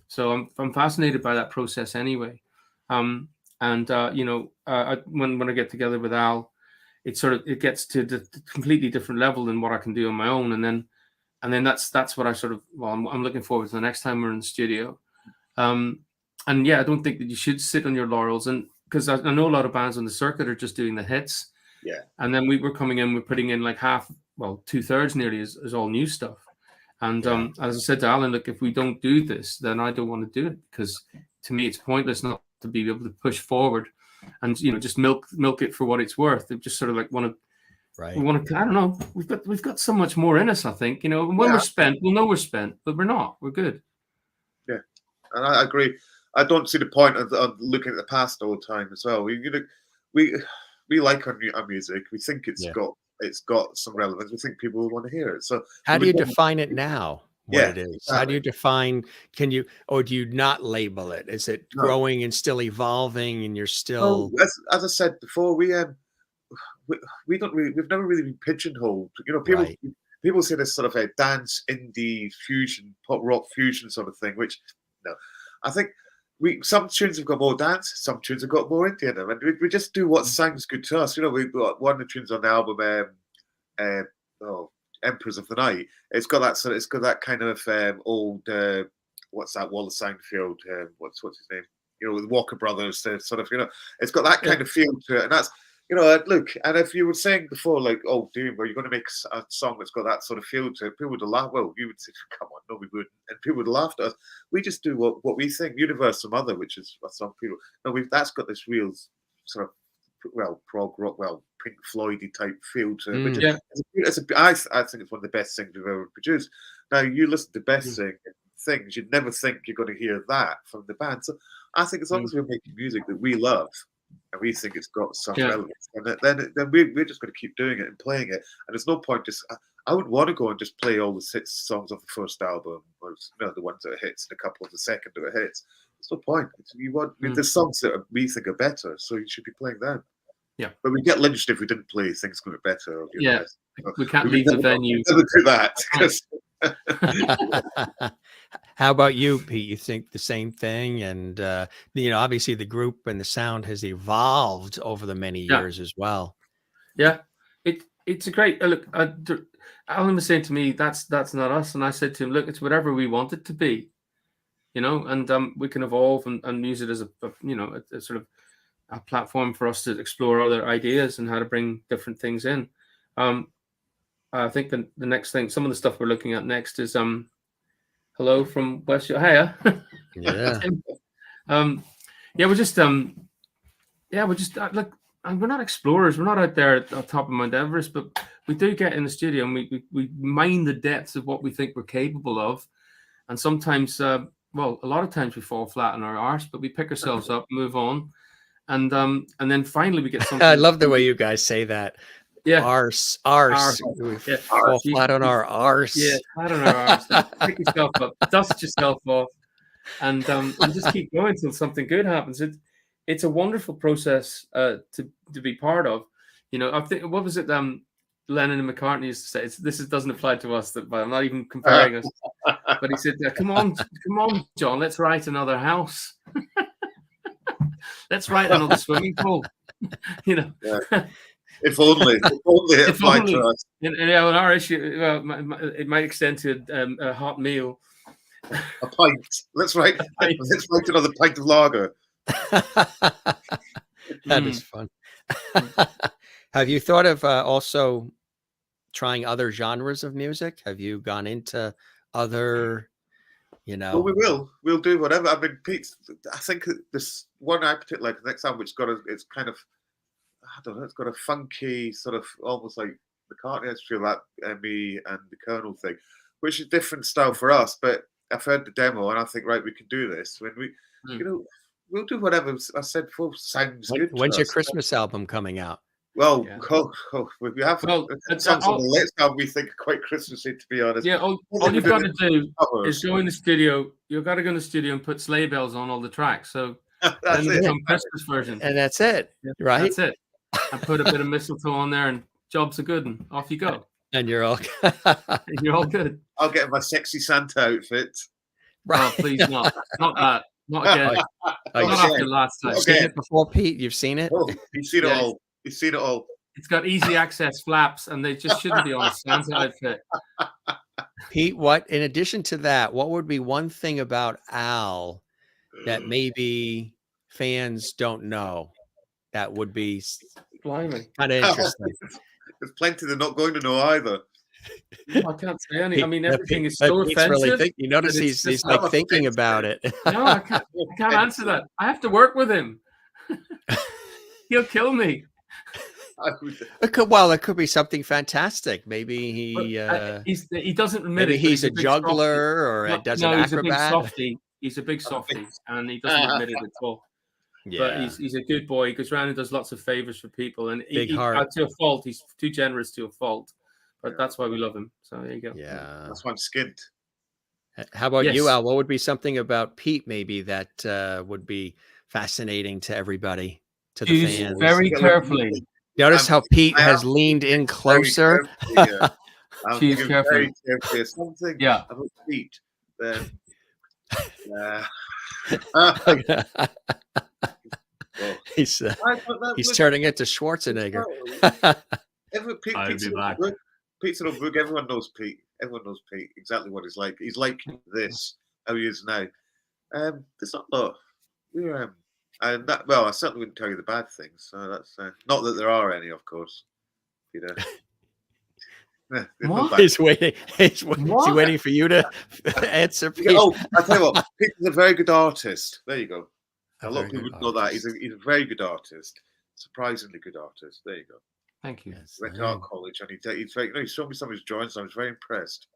So I'm fascinated by that process anyway. When I get together with Al, it gets to the completely different level than what I can do on my own. And then that's what I'm looking forward to the next time we're in the studio. And yeah, I don't think that you should sit on your laurels, and because I know a lot of bands on the circuit are just doing the hits. Yeah. And then we're putting in like 2/3 nearly is all new stuff. And as I said to Alan, look, if we don't do this, then I don't want to do it, because to me it's pointless not to be able to push forward and just milk it for what it's worth. They just sort of like want to. Right. We want to. I don't know. We've got so much more in us. I think when we're spent, we'll know we're spent, but we're not. We're good. Yeah, and I agree. I don't see the point of looking at the past all the time as well. We like our music. We think it's got some relevance. We think people will want to hear it. So how do you define it now? What it is? Exactly. How do you define? Or do you not label it? Is it growing and still evolving, and you're still? Well, as I said before, we've never really been pigeonholed. People say this sort of a dance, indie, fusion, pop rock fusion sort of thing, which I think some tunes have got more dance, some tunes have got more indie in them, and we just do what sounds good to us. We've got one of the tunes on the album, Emperors of the Night. It's got that kind of old what's that? Wallace Soundfield. What's his name? With Walker Brothers. It's got that kind of feel to it, and that's. Look, and if you were saying before, like, oh, Doom, are you going to make a song that's got that sort of feel to it? People would laugh. Well, you would say, come on, no, we wouldn't. And people would laugh at us. We just do what we think. Universe, some other, which is what some people. No, that's got this real sort of, prog rock, Pink Floydy type feel to it. I think it's one of the best things we've ever produced. Now, you listen to best things, you'd never think you're going to hear that from the band. So I think as long as we're making music that we love, and we think it's got some relevance, and then we're just going to keep doing it and playing it. And there's no point I wouldn't want to go and just play all the hits songs off the first album, or the ones that are hits and a couple of the second that are hits. There's no point. There's songs that we think are better, so you should be playing them. Yeah, but we get lynched if we didn't play things going to be better. We can't leave the venue. Never do that. How about you, Pete? You think the same thing? And obviously the group and the sound has evolved over the many years as well. Yeah, it's a great look. Alan was saying to me, "That's not us," and I said to him, "Look, it's whatever we want it to be, and we can evolve and use it as a sort of a platform for us to explore other ideas and how to bring different things in." I think the next thing, some of the stuff we're looking at next is hello from West York. Hiya. Yeah. We're just look. And we're not explorers. We're not out there at the top of Mount Everest, but we do get in the studio and we mine the depths of what we think we're capable of. And sometimes, a lot of times we fall flat on our arse, but we pick ourselves up, move on, and then finally we get something. I love the way you guys say that. Yeah. Arse. We Yeah. fall flat on our arse. Yeah, flat on our arse. Pick yourself up, dust yourself off, and just keep going until something good happens. It's a wonderful process to be part of. You know, I think, what was it? Lennon and McCartney used to say, this doesn't apply to us, but I'm not even comparing us. But he said, come on, John, let's write another house. Let's write another swimming pool. You know. Yeah. If only it applied to us. And on our issue, it might extend to a hot meal. A pint. Let's write another pint of lager. That is fun. Have you thought of also trying other genres of music? Have you gone into other, Well, we'll do whatever. I mean, Pete's, I think this one I particularly like, the next album, which it's kind of, I don't know, it's got a funky sort of, almost like McCartney has feel that me and the Colonel thing, which is a different style for us, but I've heard the demo and I think, right, we can do this. When we, we'll do whatever. I said, sounds good. When's your Christmas album coming out? Well, we have songs on the list album we think are quite Christmassy, to be honest. Yeah, all you've got to do is go in the studio. You've got to go in the studio and put sleigh bells on all the tracks. So then they become Christmas version. And that's it, right? That's it. And put a bit of mistletoe on there, and jobs are good, and off you go. And you're all good. I'll get my sexy Santa outfit. Right. Oh, please not that. Not again. Not after last time. You've seen it before, Pete? You've seen it? Oh, you've seen it all. You've seen it all. It's got easy access flaps, and they just shouldn't be on a Santa outfit. Pete, in addition to that, what would be one thing about Al that maybe fans don't know that would be kind of interesting? There's plenty they're not going to know either. No, I can't say any. I mean, everything is so offensive. You notice he's like thinking about it. No, I can't answer that. I have to work with him. He'll kill me. It could be something fantastic. Maybe he doesn't admit maybe it. He's a juggler or does an acrobat. He's a big softie, and he doesn't admit it at all. Yeah. But he's a good boy. He goes around and does lots of favors for people, and to a fault. He's too generous to a fault. But that's why we love him. So there you go. Yeah. That's why I'm skint. How about you, Al? What would be something about Pete maybe that would be fascinating to everybody, to the fans? Very carefully. Notice how Pete has leaned in closer. Choose carefully. Something about Pete. He's turning into Schwarzenegger. Pete's an old book. Everyone knows Pete. Everyone knows Pete. Exactly what he's like. He's like this. How he is now. There's not a lot. And that. Well, I certainly wouldn't tell you the bad things. So that's not that there are any, of course. What? He's waiting. Is he waiting for you to answer, Pete? Oh, I tell you what. Pete's a very good artist. There you go. A lot of people would know that. He's a very good artist. Surprisingly good artist. There you go. Thank you. Went to art college, and he's very. He showed me some of his drawings. I was very impressed.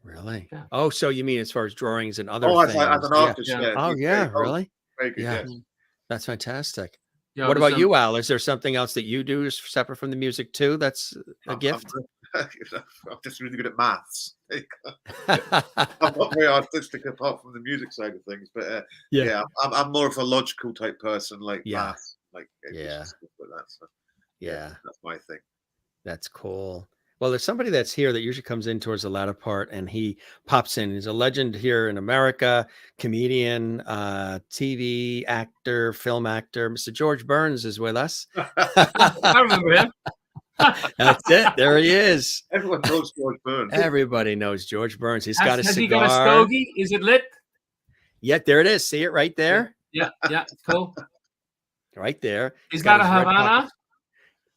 Really? Yeah. Oh, so you mean as far as drawings and other things? As an artist, yeah. Oh, yeah. Really? Very good. Yeah. That's fantastic. Yeah, what about you, Al? Is there something else that you do separate from the music too? That's a gift. I'm just really good at maths. I'm not very artistic apart from the music side of things, but I'm more of a logical type person, like math, like stuff like that. So, that's my thing. That's cool. Well, there's somebody that's here that usually comes in towards the latter part, and he pops in. He's a legend here in America, comedian, TV actor, film actor. Mr. George Burns is with us. I remember him. That's it. There he is. Everyone knows George Burns. Everybody knows George Burns. He's got a cigar. Has he got a stogie? Is it lit? Yeah, there it is. See it right there? Yeah, cool. Right there. He's got a Havana?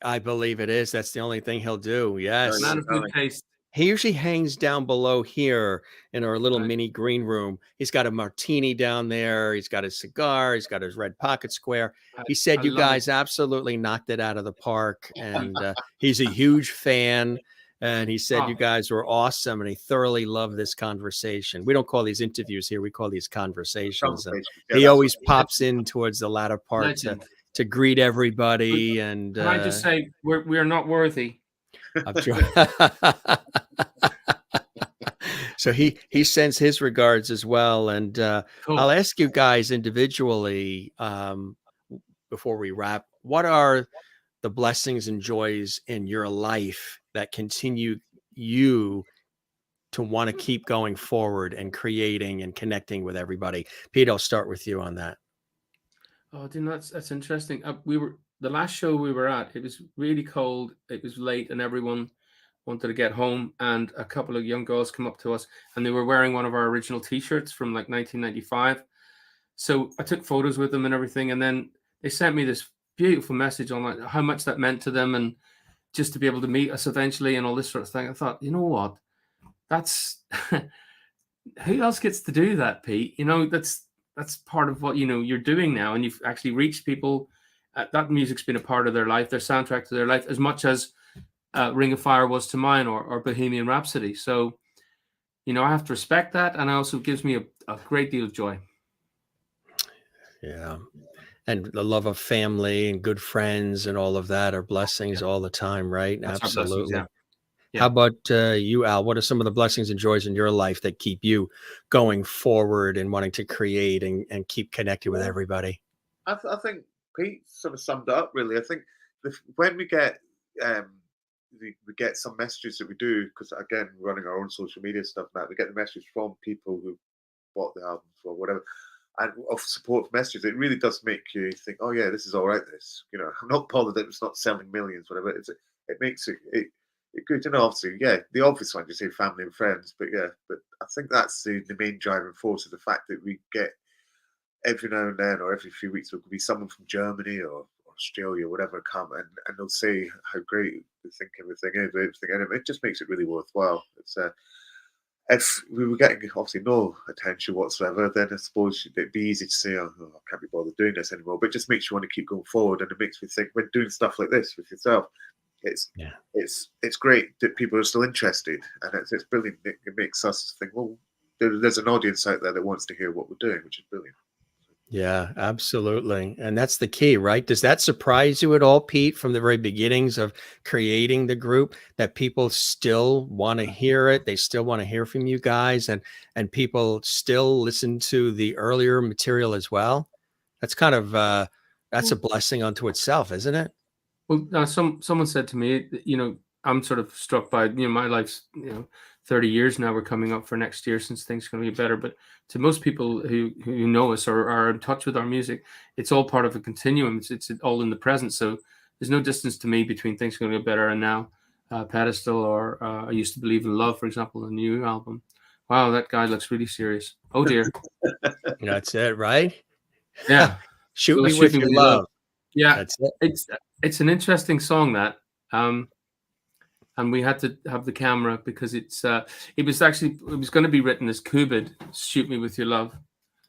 I believe it is. That's the only thing he'll do. Yes. Man of good taste. He usually hangs down below here in our little mini green room. He's got a martini down there. He's got his cigar. He's got his red pocket square. He said you guys absolutely knocked it out of the park. And he's a huge fan. And he said you guys were awesome. And he thoroughly loved this conversation. We don't call these interviews here. We call these conversations. And he always pops in towards the latter part to greet everybody. And can I just say, we're not worthy I'm sure. So he sends his regards as well, and Cool. I'll ask you guys individually before we wrap. What are the blessings and joys in your life that continue you to want to keep going forward and creating and connecting with everybody? Pete, I'll start with you on that. Oh, dude, that's interesting. We were the last show we were at. It was really cold. It was late, and everyone wanted to get home. And a couple of young girls come up to us, and they were wearing one of our original T-shirts from like 1995. So I took photos with them and everything, and then they sent me this beautiful message on like how much that meant to them, and just to be able to meet us eventually, and all this sort of thing. I thought, you know what, that's who else gets to do that, Pete? You know, that's part of what you're doing now, and you've actually reached people. That music's been a part of their life, their soundtrack to their life, as much as Ring of Fire was to mine, or Bohemian Rhapsody. So, I have to respect that, and it also gives me a great deal of joy. Yeah. And the love of family and good friends and all of that are blessings all the time, right? That's our Absolutely. blessings, yeah. How about you, Al? What are some of the blessings and joys in your life that keep you going forward and wanting to create and keep connected with everybody? I think Pete sort of summed it up, really. I think when we get some messages that we do, because again, we're running our own social media stuff now, we get the messages from people who bought the albums or whatever, and of support messages. It really does make you think, oh yeah, this is all right. This, I'm not bothered that it's not selling millions, whatever. It makes it good. Obviously, yeah, the obvious one, you say family and friends, but I think that's the main driving force of the fact that we get every now and then, or every few weeks, there could be someone from Germany or Australia, whatever, come and they'll say how great they think everything is, and it just makes it really worthwhile. It's if we were getting obviously no attention whatsoever, then I suppose it'd be easy to say, oh, I can't be bothered doing this anymore. But it just makes you want to keep going forward, and it makes me think when doing stuff like this with yourself, it's great that people are still interested, and it's brilliant. It makes us think, well, there's an audience out there that wants to hear what we're doing, which is brilliant. Yeah, absolutely. And that's the key, right? Does that surprise you at all, Pete, from the very beginnings of creating the group, that people still want to hear it? They still want to hear from you guys, and people still listen to the earlier material as well? That's kind of that's a blessing unto itself, isn't it? Well, someone said to me, I'm sort of struck by, my life's, 30 years now. We're coming up for next year, since things are going to be better. But to most people who know us or are in touch with our music, it's all part of a continuum. It's all in the present. So there's no distance to me between things going to get better and now. Pedestal, or I Used to Believe in Love, for example, the new album. Wow, that guy looks really serious. Oh dear. That's it, right? Yeah. Shoot me with your love. Yeah, that's it. It's an interesting song, that. And we had to have the camera because it was going to be written as Kubid, Shoot Me With Your Love.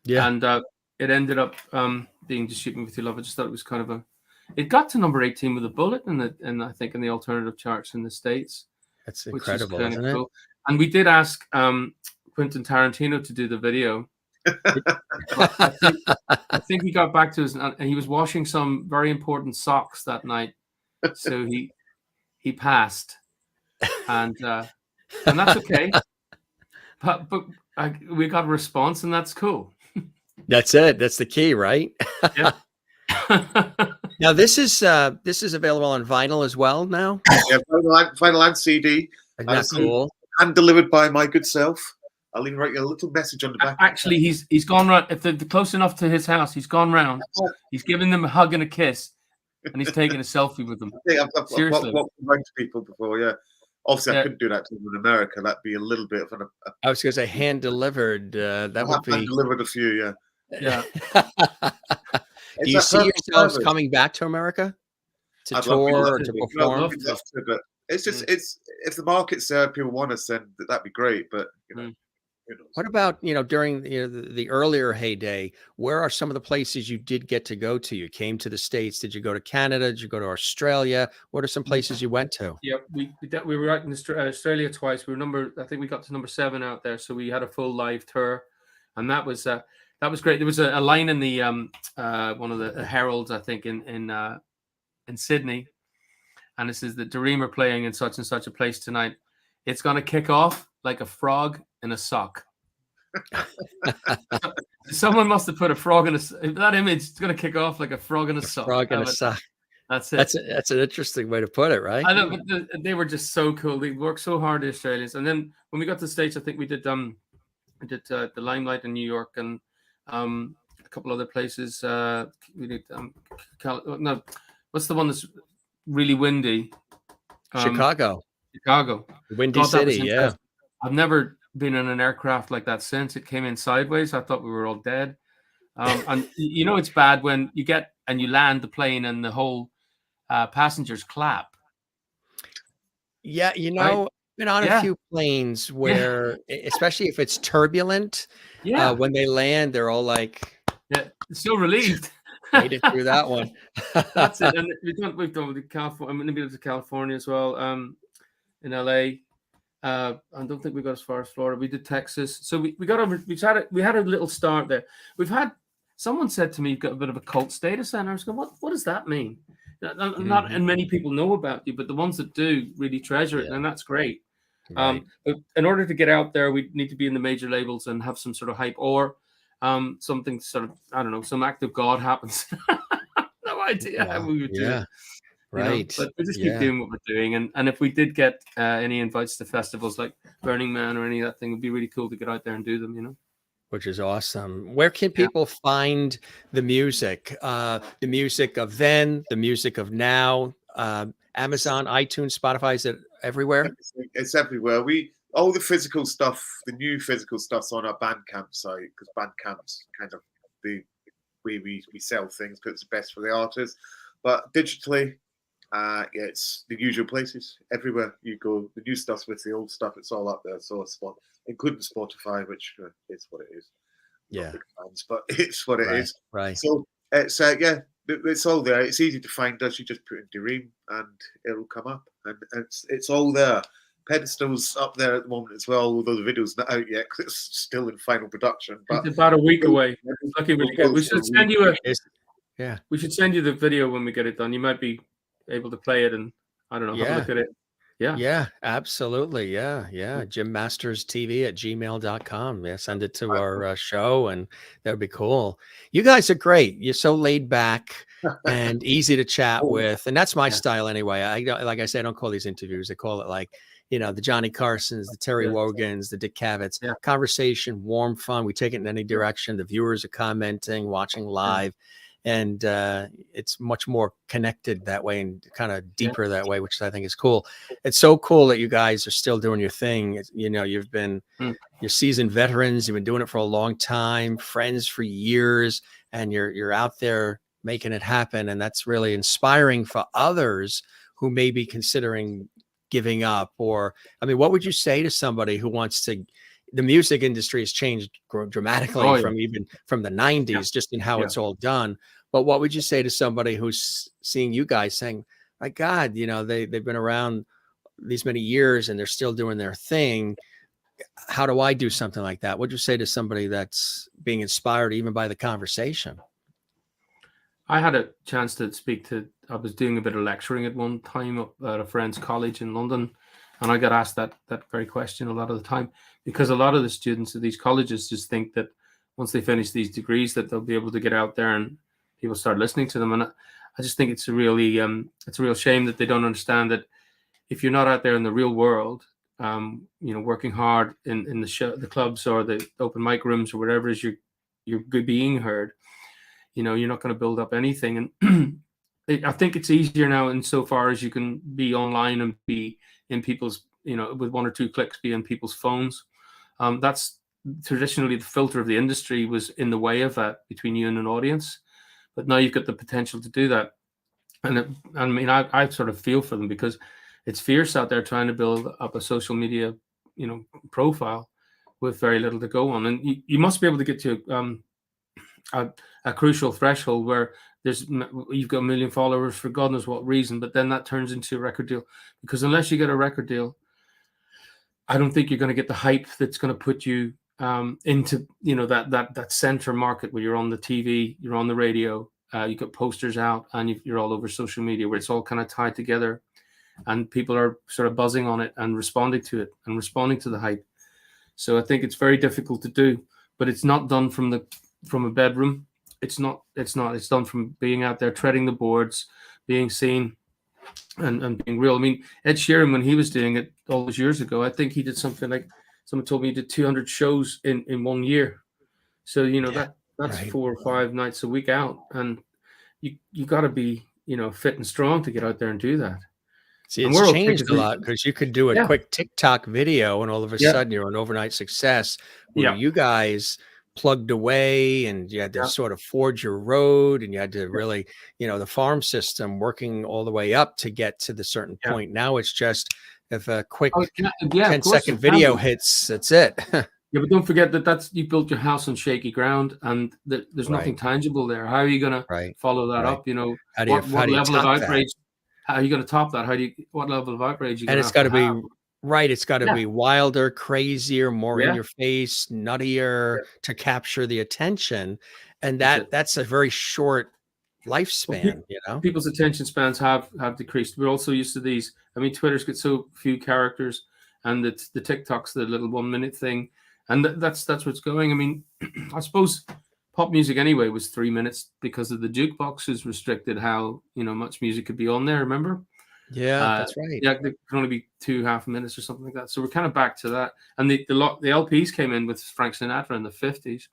Yeah. And it ended up being Just Shoot Me With Your Love. I just thought it was kind of it got to number 18 with a bullet and I think in the alternative charts in the States. That's incredible, isn't it? Cool. And we did ask Quentin Tarantino to do the video. I think he got back to us, and he was washing some very important socks that night. So he passed. And that's okay, but we got a response, and that's cool. That's it. That's the key, right? Yeah. Now this is available on vinyl as well now. Yeah, vinyl and CD. Isn't that cool? And delivered by my good self. I'll even write you a little message on the back. Actually, he's gone round. If they're close enough to his house, he's gone round. He's giving them a hug and a kiss, and he's taking a selfie with them. Seriously, I've walked to people before. Yeah. Obviously, I couldn't do that to them in America. That'd be a little bit of I was going to say hand delivered. That would be hand delivered a few. Yeah. Yeah. Do you see yourselves coming back to America to tour or to perform? I'd love to, but it's just if the market's there, people want us, then that'd be great. But what about during the earlier heyday? Where are some of the places you did get to go to? You came to the States. Did you go to Canada? Did you go to Australia? What are some places you went to? Yeah, we were out in Australia twice. I think we got to number 7 out there. So we had a full live tour, and that was great. There was a line in the one of the heralds, I think, in Sydney, and it says that D Ream are playing in such and such a place tonight. It's going to kick off like a frog in a sock. Someone must have put a frog in that image. It's going to kick off like a frog in a sock. Frog in a sock. That's it. That's an interesting way to put it, right? I know, but they were just so cool. They worked so hard, the Australians. And then when we got to the States, I think we did the Limelight in New York and a couple other places. We did what's the one that's really windy? Chicago. Windy City, yeah. I've never been in an aircraft like that since. It came in sideways. I thought we were all dead. And you know it's bad when you get and you land the plane and the whole passengers clap. Yeah, you know, been on a few planes where, especially if it's turbulent, when they land, they're all like, so relieved. Made it through that one. That's it. And we've done with California. I'm going to be able to California as well. In LA. I don't think we got as far as Florida. We did Texas. So we got over. We had a little start there. Someone said to me, "You've got a bit of a cult status," and I was going, "What does that mean?" Not and many people know about you, but the ones that do really treasure it, and that's great. Right. But in order to get out there, we need to be in the major labels and have some sort of hype or something sort of, I don't know, some act of God happens. No idea how we would do it. Right. But we just keep doing what we're doing. And if we did get any invites to festivals like Burning Man or any of that thing, it would be really cool to get out there and do them, you know. Which is awesome. Where can people find the music? The music of then, the music of now, Amazon, iTunes, Spotify, is it everywhere? It's everywhere. All the physical stuff, the new physical stuff's on our Bandcamp site, because Bandcamp's kind of the way we sell things, because it's the best for the artists. But digitally, it's the usual places. Everywhere you go, the new stuff's with the old stuff, it's all up there. So it's including Spotify, which is what it is. Yeah. Big fans, but it's what it is. Right. So it's it's all there. It's easy to find us. You just put in D Ream and it'll come up, and it's all there. Pedestal's up there at the moment as well, although the video's not out yet because it's still in final production. But it's about a week away. Lucky we get. We should send you we should send you the video when we get it done. You might be able to play it and I don't know, have a look at it. Yeah, absolutely. Yeah. JimMastersTV@gmail.com. Yeah, send it to our show, and that would be cool. You guys are great. You're so laid back and easy to chat with, and that's my style anyway. Like I said, I don't call these interviews. I call it like, the Johnny Carsons, the Terry Wogans, the Dick Cavett's. Conversation, warm, fun. We take it in any direction. The viewers are commenting, watching live. And it's much more connected that way and kind of deeper that way, which I think is cool. It's so cool that you guys are still doing your thing. You've been you're seasoned veterans. You've been doing it for a long time, friends for years, and you're out there making it happen. And that's really inspiring for others who may be considering giving up. Or, I mean, what would you say to somebody who wants to? The music industry has changed dramatically from the 90s, just in how it's all done. But what would you say to somebody who's seeing you guys saying, my God, they've been around these many years and they're still doing their thing. How do I do something like that? What'd you say to somebody that's being inspired even by the conversation? I had a chance to I was doing a bit of lecturing at one time up at a friend's college in London. And I got asked that very question a lot of the time, because a lot of the students at these colleges just think that once they finish these degrees that they'll be able to get out there and people start listening to them. And I just think it's a real shame that they don't understand that if you're not out there in the real world, working hard in the clubs or the open mic rooms or whatever it is you're being heard, you're not going to build up anything. And I think it's easier now insofar as you can be online and be in people's, with one or two clicks, be in people's phones. That's traditionally the filter of the industry was in the way of that between you and an audience. But now you've got the potential to do that. And I sort of feel for them, because it's fierce out there trying to build up a social media, profile with very little to go on. And you must be able to get to a crucial threshold where you've got 1 million followers for God knows what reason, but then that turns into a record deal. Because unless you get a record deal, I don't think you're going to get the hype that's going to put you into that center market where you're on the TV, you're on the radio, you got posters out, and you're all over social media, where it's all kind of tied together. and people are sort of buzzing on it and responding to it and responding to the hype. So I think it's very difficult to do, but it's not done from a bedroom. It's not. It's done from being out there, treading the boards, being seen, and being real. I mean, Ed Sheeran, when he was doing it all those years ago, I think he did something like, someone told me he did 200 shows in 1 year. So, you know, that's right. 4 or 5 nights a week out. And you got to be, you know, fit and strong to get out there and do that. See, And it's we're okay changed 'cause a we- lot because you could do a Yeah. quick TikTok video and all of a Yeah. sudden you're an overnight success. Where Yeah. you guys plugged away and you had to Yeah. sort of forge your road, and you had to really, you know, the farm system working all the way up to get to the certain Yeah. point. Now it's just if a quick Oh, yeah, 10 of course second it can video be. hits, that's it. Yeah, but don't forget that you built your house on shaky ground, and there's nothing Right. tangible there. How are you going to Right. follow that Right. up? You know, How do you what level of top that? outrage? How are you going to top that? What level of outrage are you And going to it's have got to to be have? right. It's got to Yeah. be wilder, crazier, more in Yeah. your face, nuttier to capture the attention. And That's it. that's a very short Well, lifespan, you know? people's attention spans have decreased. We're also used to these. I mean, Twitter's got so few characters, and the TikTok's the little 1 minute thing, and that's what's going. I mean, I suppose pop music anyway was 3 minutes because of the jukeboxes restricted how, you know, much music could be on there. Remember? Yeah, that's right. Yeah, there can only be 2.5 minutes or something like that. So we're kind of back to that. And the LPs came in with Frank Sinatra in the 50s.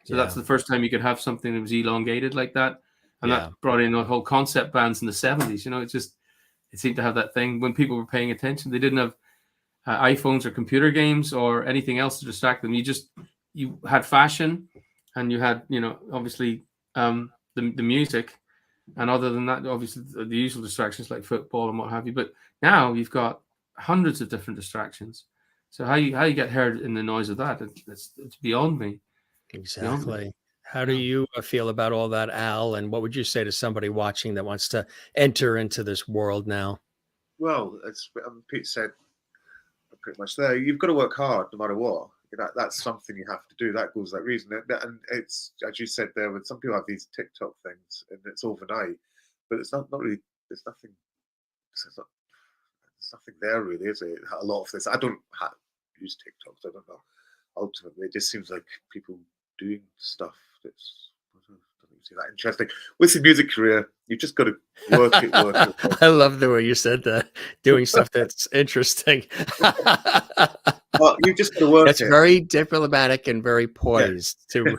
So that's the first time you could have something that was elongated like that. And that brought in a whole concept bands in the 70s. You know, it seemed to have that thing when people were paying attention. They didn't have iPhones or computer games or anything else to distract them. You had fashion, and you had, you know, obviously the music. And other than that, obviously the usual distractions like football and what have you. But now you've got hundreds of different distractions. So how you get heard in the noise of that? It's beyond me. Exactly. How do you feel about all that, Al? And what would you say to somebody watching that wants to enter into this world now? Well, as Pete said, pretty much there. You've got to work hard no matter what. That's something you have to do. That goes that reason. And it's, as you said there, when some people have these TikTok things and it's overnight, but it's not really. There's nothing. There's nothing there really, is it? A lot of this. I don't use TikTok, so I don't know. Ultimately, it just seems like people doing stuff that's doesn't seem that interesting. With your music career, you just got to work it. I love the way you said that. Doing stuff that's interesting. Well, you just got to work That's it. very diplomatic and very poised. And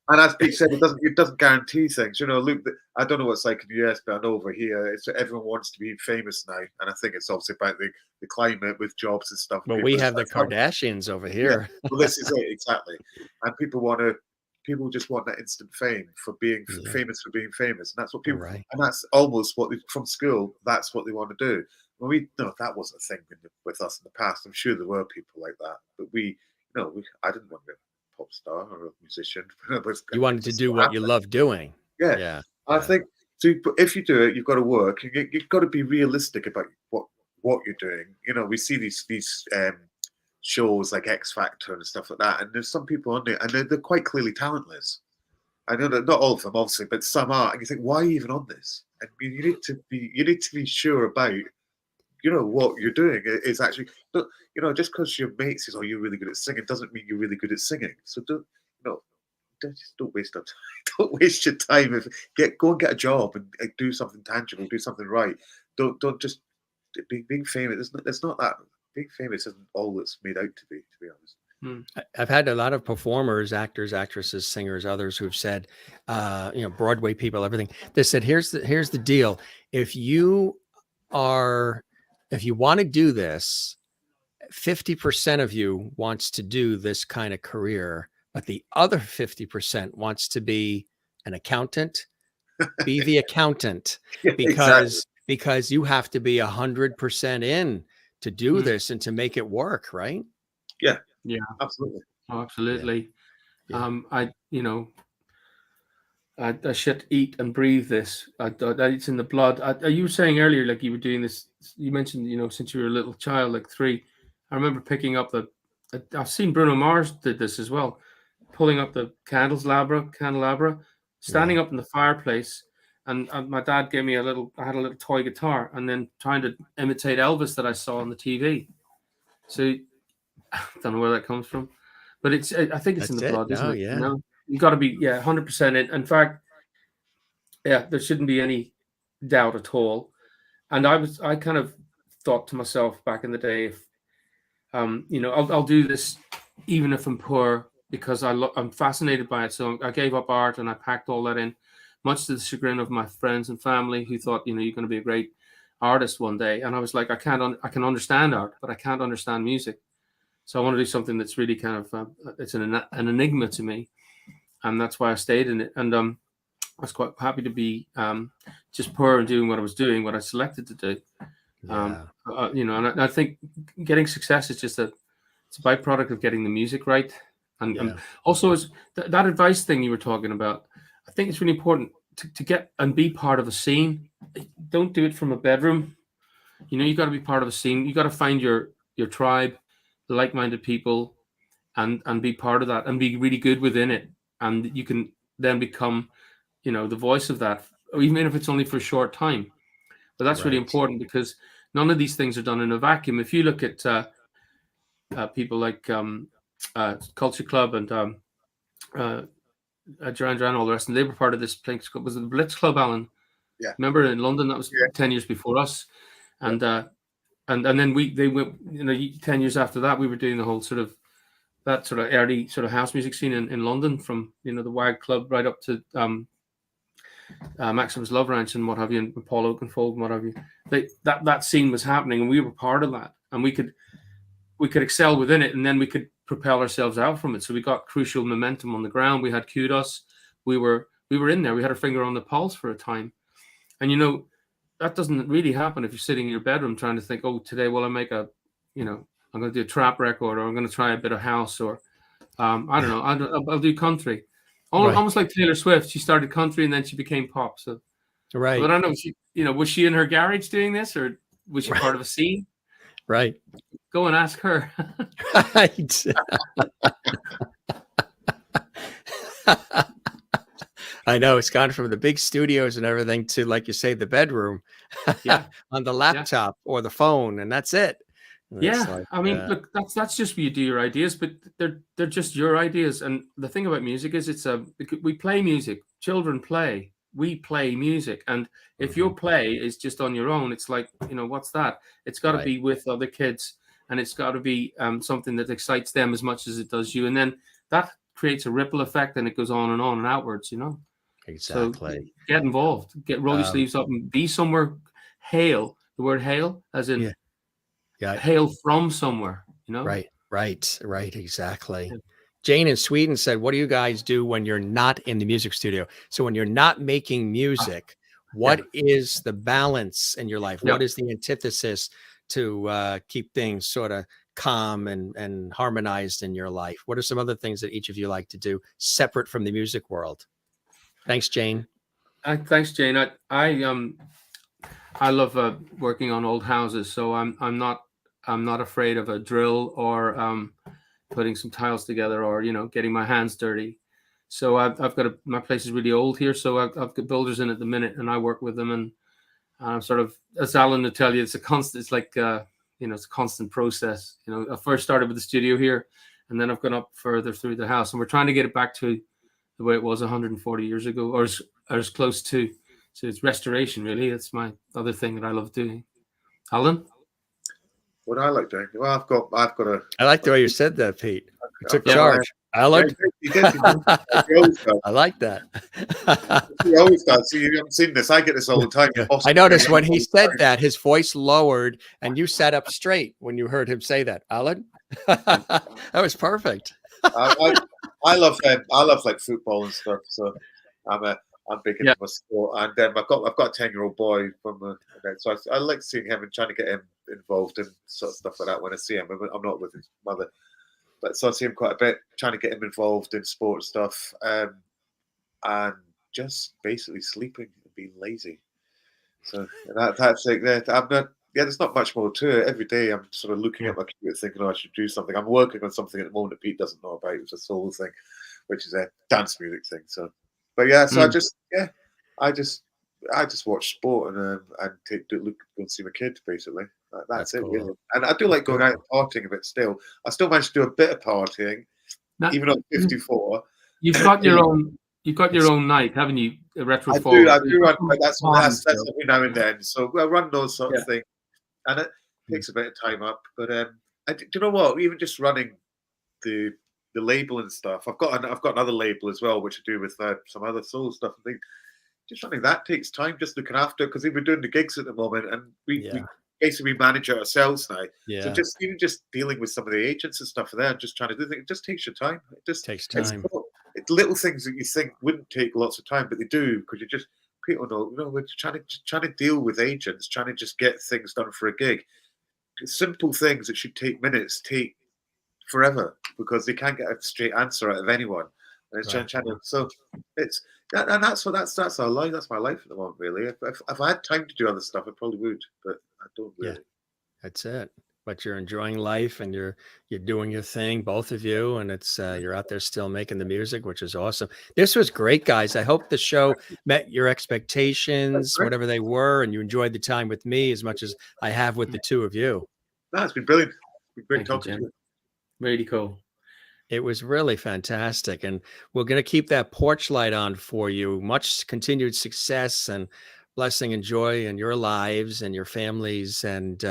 as Pete said, it doesn't guarantee things. You know, Luke, I don't know what it's like in the US, but I know over here, everyone wants to be famous now, and I think it's obviously about the climate with jobs and stuff. Well, we have the Kardashians over here. Yeah. Well, this is it exactly, and people just want that instant fame for being famous for being famous, and that's what people. Right. And that's almost what from school. That's what they want to do. Well, that wasn't a thing with us in the past. I'm sure there were people like that, but I didn't want to be a pop star or a musician. You wanted to do what you love doing. Yeah. I think so. If you do it, you've got to work. You've got to be realistic about what you're doing. You know, we see these shows like X Factor and stuff like that, and there's some people on there, and they're quite clearly talentless. I know that not all of them, obviously, but some are. And you think, why are you even on this? I mean, you need to be sure about. You know what you're doing is actually, just because your mate says, "Oh, you're really good at singing," doesn't mean you're really good at singing. So don't waste your time. Don't waste your time. Go and get a job and do something tangible, do something right. Don't just being famous. It's not that being famous isn't all it's made out to be honest. I've had a lot of performers, actors, actresses, singers, others who've said, Broadway people, everything. They said, here's the deal. If you want to do this, 50% of you wants to do this kind of career, but the other 50% wants to be an accountant, be the accountant, because you have to be 100% in to do this and to make it work, right? Yeah, absolutely. Oh, absolutely. Yeah. I should eat and breathe this. It's in the blood. You were saying earlier, like you were doing this. You mentioned, since you were a little child, like 3. I remember picking up I've seen Bruno Mars did this as well, pulling up the candelabra, standing up in the fireplace, and my dad gave me I had a little toy guitar, and then trying to imitate Elvis that I saw on the TV. So I don't know where that comes from, but I think it's in That's the it. blood, isn't No, it? yeah. You know, you got to be 100% in fact, yeah, there shouldn't be any doubt at all. And I kind of thought to myself back in the day, if I'll do this even if I'm poor, because I'm fascinated by it. So I gave up art and I packed all that in, much to the chagrin of my friends and family, who thought, you're going to be a great artist one day. And I was like, I can understand art, but I can't understand music. So I want to do something that's really kind of it's an enigma to me, and that's why I stayed in it. And I was quite happy to be just poor and doing what I was doing, what I selected to do. Yeah. And I think getting success is just it's a byproduct of getting the music right. And also, is that advice thing you were talking about, I think it's really important to get and be part of a scene. Don't do it from a bedroom. You got to be part of a scene. You got to find your tribe, like-minded people, and be part of that and be really good within it. And you can then become, the voice of that, even if it's only for a short time. But that's really important, because none of these things are done in a vacuum. If you look at people like Culture Club and Duran Duran, all the rest, and they were part of this place. Was it the Blitz Club, Alan? Yeah. Remember in London? That was 10 years before us, and then they went. 10 years after that, we were doing the whole sort of early sort of house music scene in London, from the WAG Club right up to Maximus Love Ranch and what have you, and Paul Oakenfold and what have you. That scene was happening, and we were part of that, and we could excel within it, and then we could propel ourselves out from it. So we got crucial momentum on the ground. We had kudos. We were in there. We had our finger on the pulse for a time, and that doesn't really happen if you're sitting in your bedroom trying to think, oh, today will I make I'm going to do a trap record, or I'm going to try a bit of house, or I don't know, I'll do country. Almost like Taylor Swift. She started country and then she became pop. So right. But I don't know, was she in her garage doing this, or was she part of a scene? Right. Go and ask her. Right. I know, it's gone from the big studios and everything to, like you say, the bedroom, on the laptop or the phone, and that's it. And yeah, I mean, look, that's just where you do your ideas, but they're just your ideas. And the thing about music is, we play music. Children play. We play music, and if your play is just on your own, it's like, what's that? It's got to be with other kids, and it's got to be something that excites them as much as it does you, and then that creates a ripple effect, and it goes on and outwards. Exactly. So get involved. Roll your sleeves up and be somewhere. Hail, the word hail, as in hail from somewhere. Right. Exactly. Yeah. Jane in Sweden said, what do you guys do when you're not in the music studio? So when you're not making music, what is the balance in your life? What is the antithesis to keep things sort of calm and harmonized in your life? What are some other things that each of you like to do separate from the music world? Thanks, Jane. Thanks, Jane. I love working on old houses, so I'm not afraid of a drill or putting some tiles together, or getting my hands dirty. So I've got my place is really old here, so I've got builders in at the minute, and I work with them, and I'm sort of, as Alan would tell you, it's a constant. It's like it's a constant process. I first started with the studio here, and then I've gone up further through the house, and we're trying to get it back to the way it was 140 years ago, or as close to. So it's restoration, really. That's my other thing that I love doing. Alan? What I like doing? Well, I've got a. I like the way you said that, Pete. You took charge. Alan? I like that. You always does. So you haven't seen this. I get this all the time. I noticed when he said that, his voice lowered, and you sat up straight when you heard him say that. Alan? That was perfect. I love like football and stuff. So I'm big into my sport, and I've got a 10-year-old boy so I like seeing him and trying to get him involved in sort of stuff like that when I see him. I'm not with his mother, but so I see him quite a bit, trying to get him involved in sport stuff, and just basically sleeping and being lazy. So that's like that. I'm not. Yeah, there's not much more to it. Every day I'm sort of looking at my computer thinking, I should do something. I'm working on something at the moment that Pete doesn't know about. It's a solo thing, which is a dance music thing. So, but yeah, so I just I just watch sport and go and see my kids basically. That's it cool. really. And I do like going out and partying a bit still. I still manage to do a bit of partying, Now, even at 54. you've got your own. You've got your own night, haven't you? A retro I forward. do run. That's every now and then. So I run those sort of things, and it takes a bit of time up. But do you know what? Even just running the label and stuff. I've got another label as well, which I do with some other soul stuff and things. Just running that takes time, just looking after, because we're doing the gigs at the moment, and we basically manage it ourselves now. Yeah. So just dealing with some of the agents and stuff there, and just trying to do things, it just takes your time. It just takes time. It's little things that you think wouldn't take lots of time, but they do, because people know, we're trying to deal with agents, trying to just get things done for a gig. Simple things that should take minutes take forever, because they can't get a straight answer out of anyone. And it's so it's and that's our life. That's my life at the moment, really. If I had time to do other stuff, I probably would, but I don't really. Yeah, that's it. But you're enjoying life, and you're doing your thing, both of you, and it's you're out there still making the music, which is awesome. This was great, guys. I hope the show met your expectations, whatever they were, and you enjoyed the time with me as much as I have with the two of you. No, it's been brilliant. It's been great talking to you. Really cool. It was really fantastic, and we're going to keep that porch light on for you. Much continued success and blessing and joy in your lives and your families. And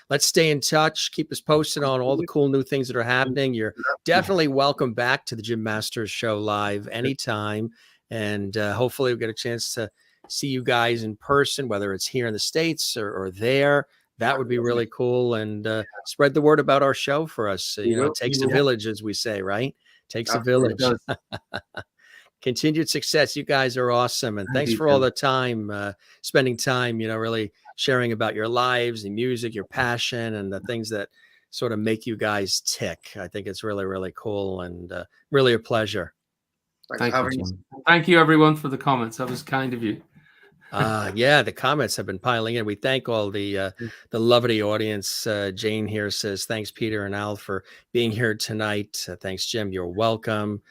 let's stay in touch. Keep us posted on all the cool new things that are happening. You're definitely welcome back to the Jim Masters Show live anytime. And hopefully we'll get a chance to see you guys in person, whether it's here in the States or there. That would be really cool. And spread the word about our show for us. It takes a village, as we say, right? Takes a village. Continued success. You guys are awesome. And thanks for all the time, spending time, really sharing about your lives and music, your passion, and the things that sort of make you guys tick. I think it's really, really cool, and really a pleasure. Thank you, Jim. Thank you, everyone, for the comments. That was kind of you. Yeah, the comments have been piling in. We thank all the lovely audience. Jane here says, thanks, Peter and Al, for being here tonight. Thanks, Jim. You're welcome.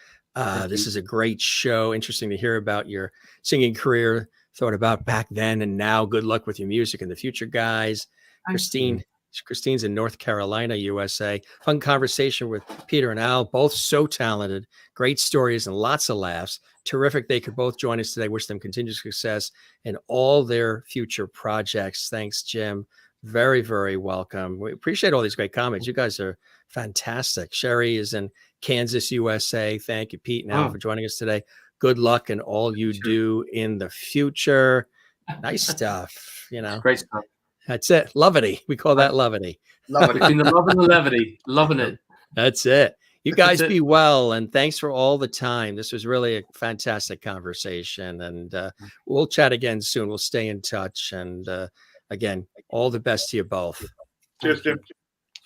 This is a great show. Interesting to hear about your singing career, thought about back then and now. Good luck with your music in the future, guys. Christine's in North Carolina, USA. Fun conversation with Peter and Al, both so talented, great stories and lots of laughs. Terrific. They could both join us today. Wish them continued success in all their future projects. Thanks, Jim. Very, very welcome. We appreciate all these great comments. You guys are fantastic. Sherry is in Kansas, USA. Thank you, Pete and Al, for joining us today. Good luck in all you do in the future. Nice stuff. Great stuff. That's it. Levity. We call that levity. Between the love and the levity. Loving it. That's it. You guys be well, and thanks for all the time. This was really a fantastic conversation, and we'll chat again soon. We'll stay in touch, and again, all the best to you both. Cheers, Jim.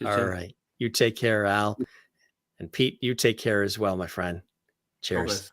All right. You take care, Al. And Pete, you take care as well, my friend. Cheers. Always.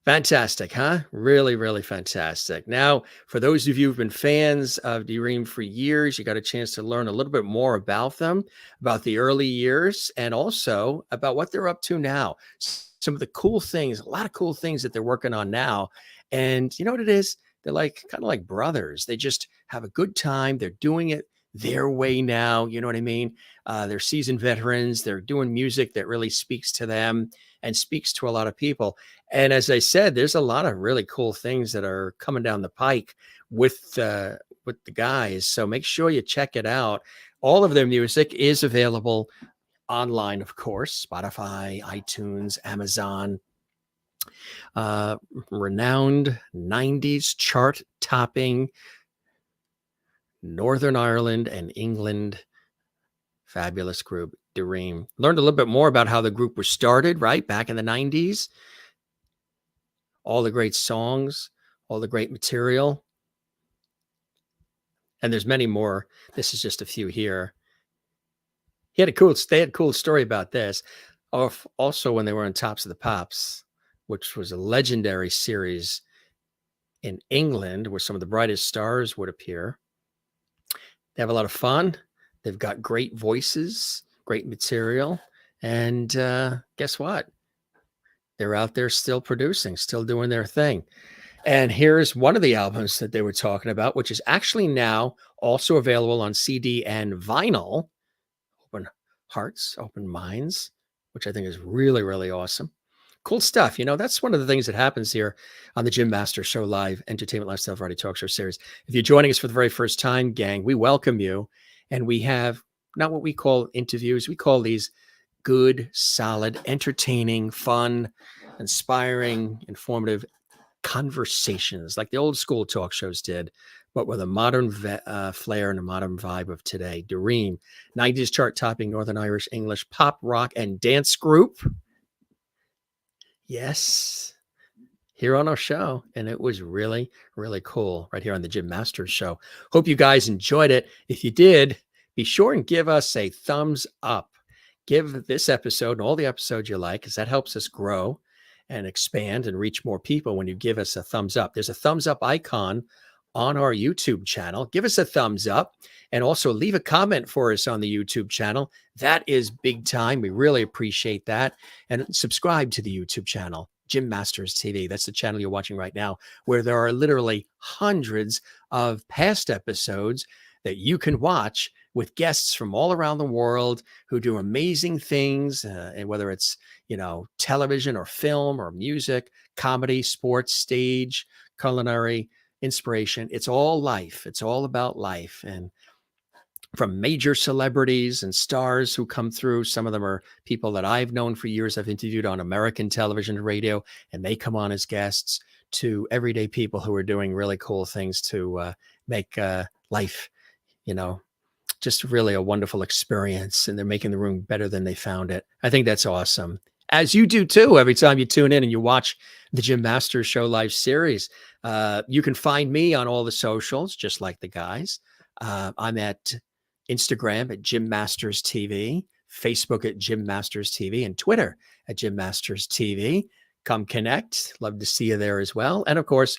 Fantastic, huh? Really, really fantastic. Now, for those of you who've been fans of D Ream for years, you got a chance to learn a little bit more about them, about the early years, and also about what they're up to now. Some of the cool things, a lot of cool things that they're working on now. And you know what it is? They're kind of like brothers. They just have a good time. They're doing it their way now. You know what I mean? They're seasoned veterans. They're doing music that really speaks to them and speaks to a lot of people. And as I said, there's a lot of really cool things that are coming down the pike with the guys. So make sure you check it out. All of their music is available online, of course, Spotify, iTunes, Amazon. Renowned 90s chart topping Northern Ireland and England fabulous group, D Ream. Learned a little bit more about how the group was started, right? Back in the 90s. All the great songs, all the great material. And there's many more. This is just a few here. They had a cool story about this. Also, when they were on Tops of the Pops, which was a legendary series in England where some of the brightest stars would appear. They have a lot of fun. They've got great voices, great material. And guess what? They're out there still producing, still doing their thing. And here's one of the albums that they were talking about, which is actually now also available on CD and vinyl. Open Hearts, Open Minds, which I think is really, really awesome. Cool stuff. That's one of the things that happens here on the Jim Master Show Live Entertainment Lifestyle Variety Talk Show series. If you're joining us for the very first time, gang, we welcome you. And we have not what we call interviews. We call these good, solid, entertaining, fun, inspiring, informative conversations like the old school talk shows did, but with a modern flair and a modern vibe of today. D Ream, 90s chart topping Northern Irish English pop, rock, and dance group. Yes, here on our show. And it was really, really cool right here on the Jim Masters Show. Hope you guys enjoyed it. If you did, be sure and give us a thumbs up. Give this episode and all the episodes you like, because that helps us grow and expand and reach more people when you give us a thumbs up. There's a thumbs up icon on our YouTube channel. Give us a thumbs up and also leave a comment for us on the YouTube channel. That is big time. We really appreciate that. And subscribe to the YouTube channel, Jim Masters TV. That's the channel you're watching right now, where there are literally hundreds of past episodes that you can watch with guests from all around the world who do amazing things, and whether it's, television or film or music, comedy, sports, stage, culinary, inspiration. It's all life. It's all about life. And from major celebrities and stars who come through, some of them are people that I've known for years. I've interviewed on American television and radio, and they come on as guests, to everyday people who are doing really cool things to make life, just really a wonderful experience, and they're making the room better than they found it. I think that's awesome. As you do too, every time you tune in and you watch the Jim Masters Show Live series. You can find me on all the socials, just like the guys. I'm at Instagram at Jim Masters TV, Facebook at Jim Masters TV, and Twitter at Jim Masters TV. Come connect. Love to see you there as well. And of course,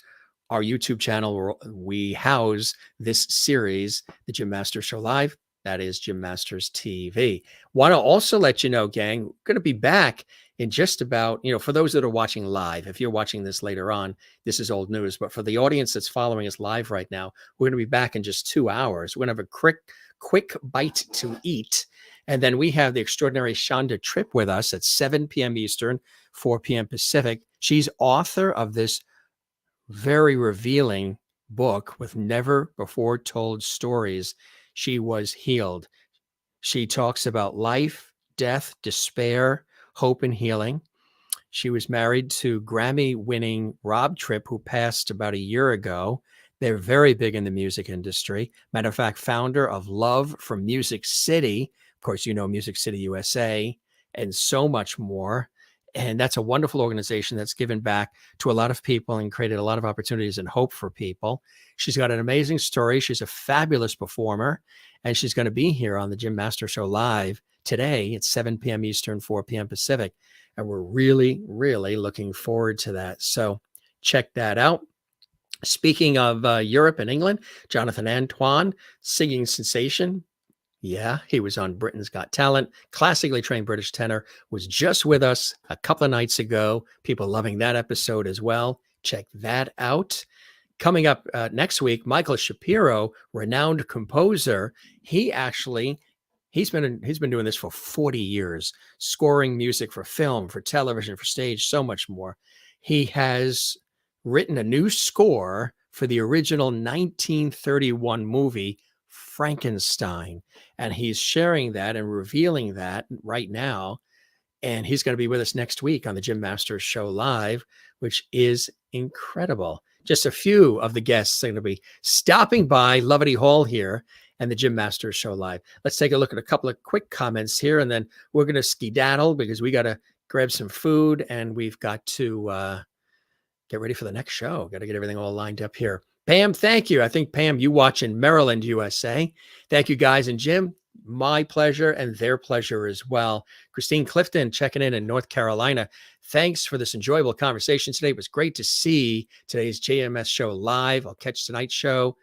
our YouTube channel where we house this series, the Jim Masters Show Live. That is Jim Masters TV. Want to also let you know, gang, we're going to be back in just about, for those that are watching live. If you're watching this later on, this is old news. But for the audience that's following us live right now, we're going to be back in just 2 hours. We're going to have a quick bite to eat. And then we have the extraordinary Shonda Tripp with us at 7 p.m. Eastern, 4 p.m. Pacific. She's author of this very revealing book with never before told stories. She Was Healed. She talks about life, death, despair, hope, and healing. She was married to Grammy-winning Rob Tripp, who passed about a year ago. They're very big in the music industry. Matter of fact, founder of Love from Music City. Of course, Music City USA, and so much more. And that's a wonderful organization that's given back to a lot of people and created a lot of opportunities and hope for people. She's got an amazing story. She's a fabulous performer, and she's going to be here on the Jim Master Show Live today at 7 p.m. Eastern, 4 p.m. Pacific. And we're really, really looking forward to that. So check that out. Speaking of Europe and England, Jonathan Antoine, singing sensation. Yeah, he was on Britain's Got Talent. Classically trained British tenor, was just with us a couple of nights ago. People loving that episode as well. Check that out. Coming up next week, Michael Shapiro, renowned composer. He's been doing this for 40 years, scoring music for film, for television, for stage, so much more. He has written a new score for the original 1931 movie Frankenstein, and he's sharing that and revealing that right now. And he's going to be with us next week on the Jim Masters Show Live, which is incredible. Just a few of the guests are going to be stopping by Lovety Hall here and the Jim Masters Show Live. Let's take a look at a couple of quick comments here, and then we're going to skedaddle because we got to grab some food and we've got to get ready for the next show. Got to get everything all lined up here. Pam, thank you. I think, Pam, you watch in Maryland, USA. Thank you, guys. And Jim, my pleasure and their pleasure as well. Christine Clifton checking in North Carolina. Thanks for this enjoyable conversation today. It was great to see today's JMS show live. I'll catch tonight's show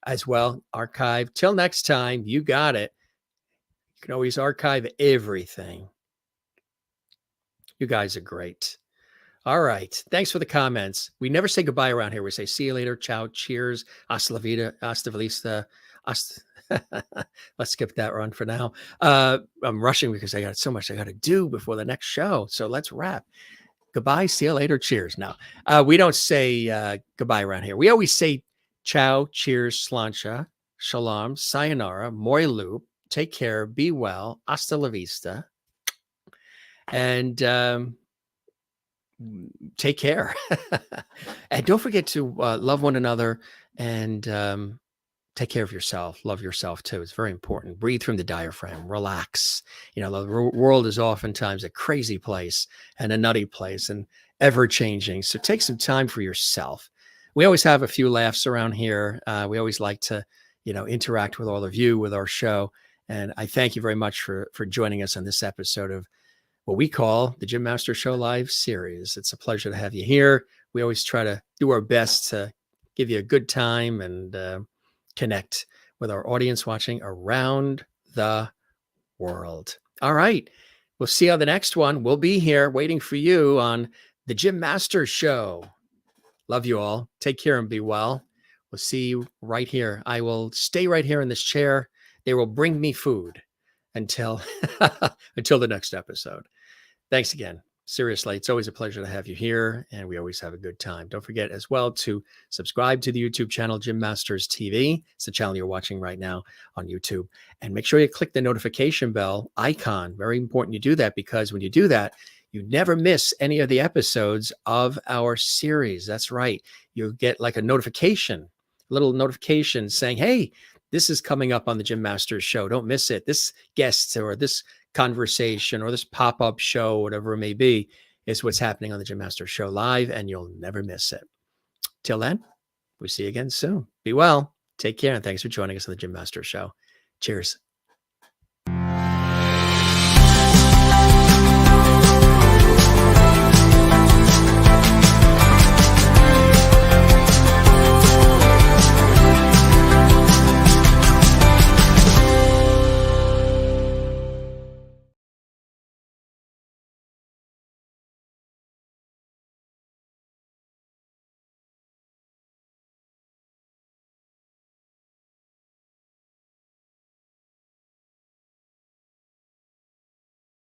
as well. Archive. Till next time, you got it. You can always archive everything. You guys are great. All right. Thanks for the comments. We never say goodbye around here. We say see you later. Ciao. Cheers. Hasta la vida. Hasta la vista. Hasta... Let's skip that run for now. I'm rushing because I got so much I got to do before the next show. So let's wrap. Goodbye. See you later. Cheers. Now, we don't say goodbye around here. We always say ciao, cheers, slancha, shalom, sayonara, moi loop. Take care. Be well. Hasta la vista. And take care. And don't forget to love one another and take care of yourself. Love yourself too. It's very important. Breathe from the diaphragm. Relax. You know, the world is oftentimes a crazy place and a nutty place and ever changing. So take some time for yourself. We always have a few laughs around here. We always like to, interact with all of you with our show. And I thank you very much for joining us on this episode of what we call the Gym Master Show Live series. It's a pleasure to have you here. We always try to do our best to give you a good time and connect with our audience watching around the world. All right. We'll see you on the next one. We'll be here waiting for you on the Gym Master Show. Love you all. Take care and be well. We'll see you right here. I will stay right here in this chair. They will bring me food until the next episode. Thanks again. Seriously, it's always a pleasure to have you here, and we always have a good time. Don't forget as well to subscribe to the YouTube channel, Gym Masters TV. It's the channel you're watching right now on YouTube. And make sure you click the notification bell icon. Very important you do that, because when you do that, you never miss any of the episodes of our series. That's right. You'll get like a notification, a little notification saying, hey, this is coming up on the Gym Masters Show. Don't miss it. This guest or this conversation or this pop-up show, whatever it may be, is what's happening on the Gym Masters Show Live, and you'll never miss it. Till then, we'll see you again soon. Be well. Take care, and thanks for joining us on the Gym Masters Show. Cheers.